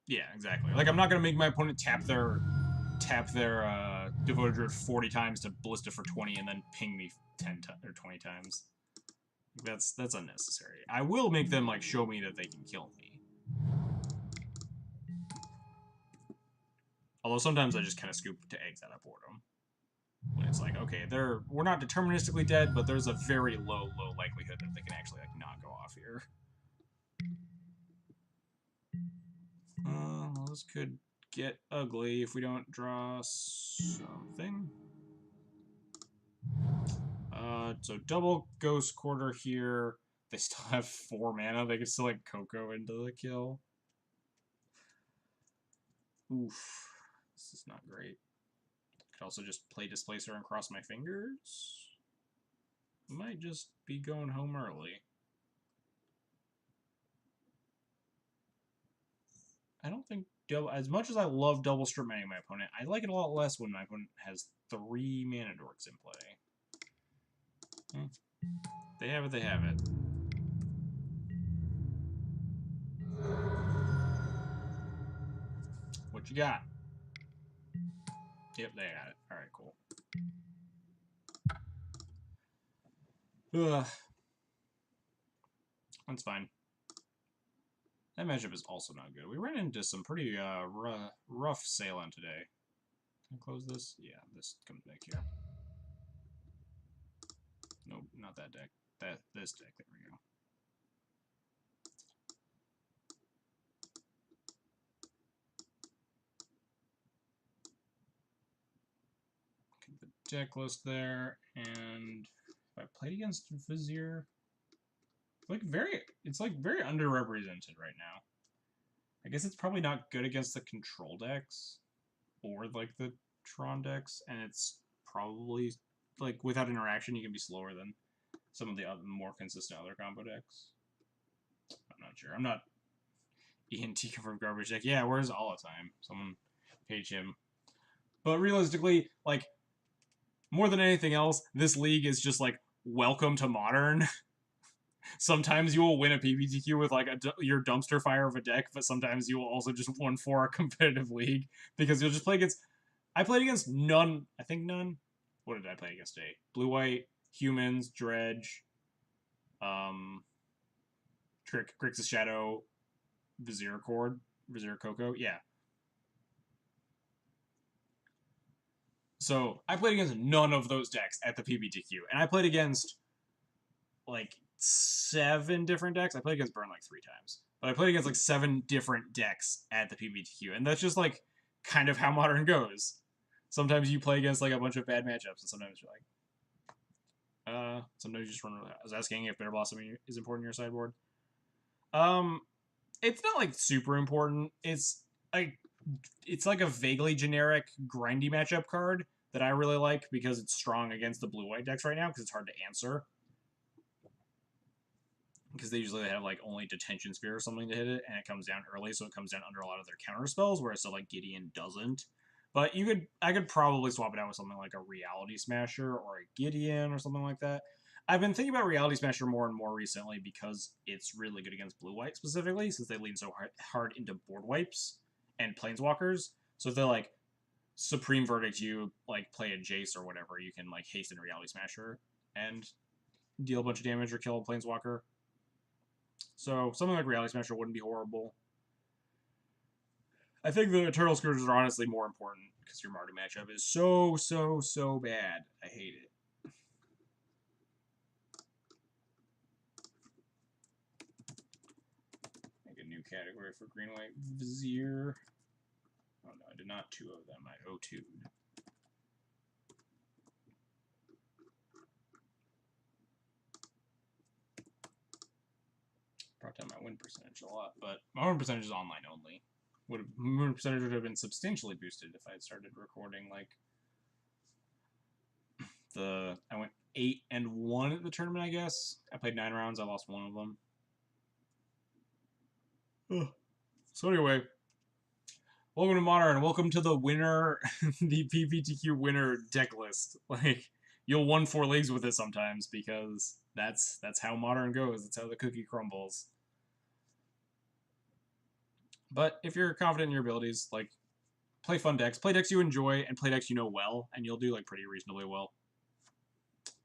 Yeah, exactly. Like, I'm not gonna make my opponent tap their Devoted Druid 40 times to Ballista for 20 and then ping me 10 or 20 times. That's unnecessary. I will make them, like, show me that they can kill me. Although sometimes I just kind of scoop to eggs out of boredom. When it's like, okay, we're not deterministically dead, but there's a very low likelihood that they can actually, like, not go off here. This could get ugly if we don't draw something. So double Ghost Quarter here. They still have 4 mana. They can still, like, Coco into the kill. Oof. This is not great. Could also just play Displacer and cross my fingers. Might just be going home early. I don't think as much as I love double strip mining my opponent, I like it a lot less when my opponent has 3 mana dorks in play. They have it, they have it. What you got? Yep, they got it. Alright, cool. Ugh. That's fine. That matchup is also not good. We ran into some pretty rough sailing today. Can I close this? Yeah, this comes back here. Nope, not that deck. This deck. There we go. Keep the deck list there, and if I played against Vizier, it's like very underrepresented right now. I guess it's probably not good against the control decks or like the Tron decks, and it's probably like without interaction you can be slower than some of the other, more consistent other combo decks. I'm not sure. I'm not E&T confirmed garbage deck. Yeah, where's all the time? Someone page him. But realistically, like more than anything else, this league is just like welcome to modern. Sometimes you will win a PPTQ with like your dumpster fire of a deck, but sometimes you will also just win for a competitive league because you'll just play against. I played against none. I think none. What did I play against today? Blue White, Humans, Dredge, Grixis Shadow, Vizier Cord, Vizier Coco. Yeah. So I played against none of those decks at the PPTQ, and I played against like 7 different decks. I played against Burn like 3 times, but I played against like 7 different decks at the PPTQ, and that's just like kind of how Modern goes. Sometimes you play against like a bunch of bad matchups, and sometimes you're like, sometimes you just run. I was asking if Bitter Blossom is important in your sideboard. It's not like super important. It's like a vaguely generic grindy matchup card that I really like because it's strong against the blue-white decks right now because it's hard to answer. Because they usually have like only Detention Sphere or something to hit it, and it comes down early, so it comes down under a lot of their counter spells, whereas so like Gideon doesn't. But I could probably swap it out with something like a Reality Smasher or a Gideon or something like that. I've been thinking about Reality Smasher more and more recently because it's really good against blue-white specifically, since they lean so hard into board wipes and planeswalkers. So if they like Supreme Verdict you, like play a Jace or whatever, you can like hasten Reality Smasher and deal a bunch of damage or kill a planeswalker. So something like Reality Smasher wouldn't be horrible. I think the Eternal Scourges are honestly more important because your Mardu matchup is so bad. I hate it. Make a new category for Green White Vizier. Oh no, I did not 2 of them. I O2'd. Brought down my win percentage a lot, but my win percentage is online only. Win percentage would have been substantially boosted if I had started recording like I went 8-1 at the tournament, I guess. I played 9 rounds, I lost 1 of them. Ugh. So anyway, welcome to Modern. Welcome to the winner, the PPTQ winner deck list. Like, you'll win 4 leagues with it sometimes because that's how Modern goes. That's how the cookie crumbles. But if you're confident in your abilities, like, play fun decks, play decks you enjoy, and play decks you know well, and you'll do like pretty reasonably well.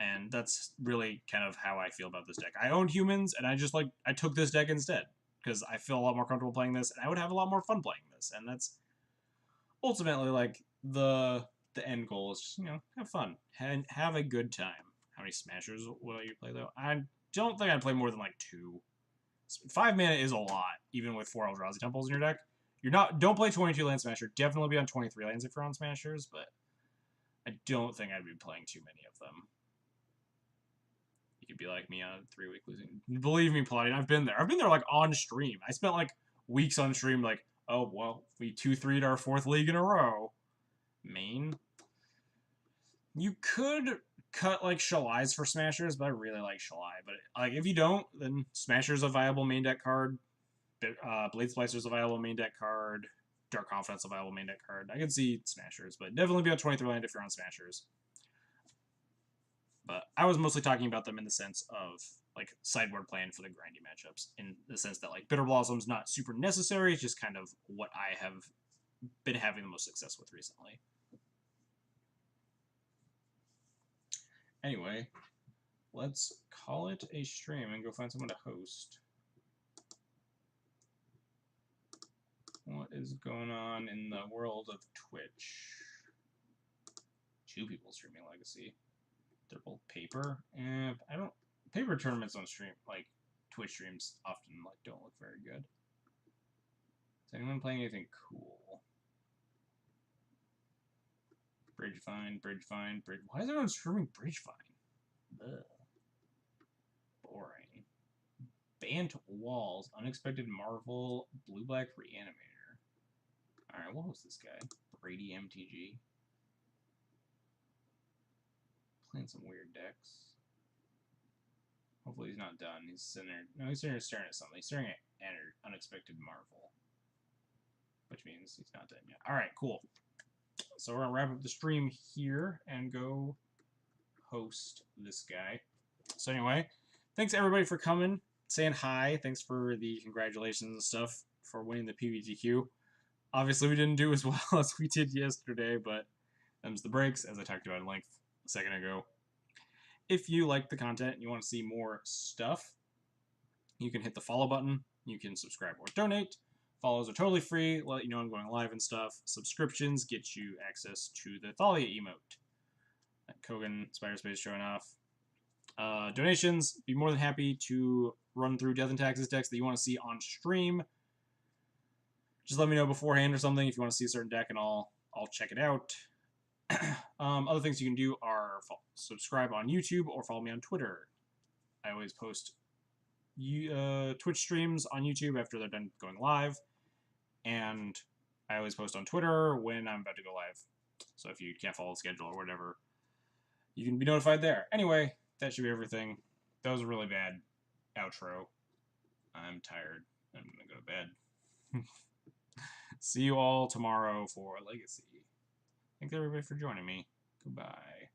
And that's really kind of how I feel about this deck. I owned Humans, and I took this deck instead because I feel a lot more comfortable playing this, and I would have a lot more fun playing this. And that's ultimately like the end goal is just, have fun and have a good time. How many Smashers will you play though? I don't think I'd play more than like 2. 5 mana is a lot, even with 4 Eldrazi Temples in your deck. Don't play 22 land Smasher. Definitely be on 23 lands if you're on Smashers, but I don't think I'd be playing too many of them. You could be like me on a 3-week losing. Believe me, Paladin, I've been there. I've been there like on stream. I spent like weeks on stream like, oh, well, we 2-3'd our 4th league in a row. Main. You could cut like Shalai's for Smashers, but I really like Shalai. But like if you don't, then Smasher's a viable main deck card. Blade Splicer's a viable main deck card. Dark Confidence a viable main deck card. I can see Smashers, but definitely be on 23 land if you're on Smashers. But I was mostly talking about them in the sense of like sideboard plan for the grindy matchups, in the sense that like Bitter Blossom's not super necessary, it's just kind of what I have been having the most success with recently. Anyway, let's call it a stream and go find someone to host. What is going on in the world of Twitch? 2 people streaming Legacy. They're both paper. And I don't. Paper tournaments on stream, like Twitch streams, often like don't look very good. Is anyone playing anything cool? Bridgevine. Why is everyone streaming Bridgevine? Ugh. Boring. Bant Walls, Unexpected Marvel, Blue-Black Reanimator. Alright, what was this guy? Brady MTG. Playing some weird decks. Hopefully he's not done. He's sitting there. No, he's sitting there staring at something. He's staring at Unexpected Marvel. Which means he's not done yet. Alright, cool. So we're going to wrap up the stream here and go host this guy. So anyway, thanks everybody for coming, saying hi. Thanks for the congratulations and stuff for winning the PBTQ. Obviously, we didn't do as well as we did yesterday, but them's the breaks, as I talked about at length a second ago. If you like the content and you want to see more stuff, you can hit the follow button. You can subscribe or donate. Follows are totally free, let you know I'm going live and stuff. Subscriptions get you access to the Thalia emote. Kogan Spider Space showing off. Donations, be more than happy to run through Death and Taxes decks that you want to see on stream. Just let me know beforehand or something if you want to see a certain deck, and I'll check it out. Other things you can do are subscribe on YouTube or follow me on Twitter. I always post Twitch streams on YouTube after they're done going live, and I always post on Twitter when I'm about to go live. So if you can't follow the schedule or whatever, you can be notified there. Anyway, that should be everything. That was a really bad outro. I'm tired. I'm gonna go to bed. See you all tomorrow for Legacy. Thanks everybody for joining me. Goodbye.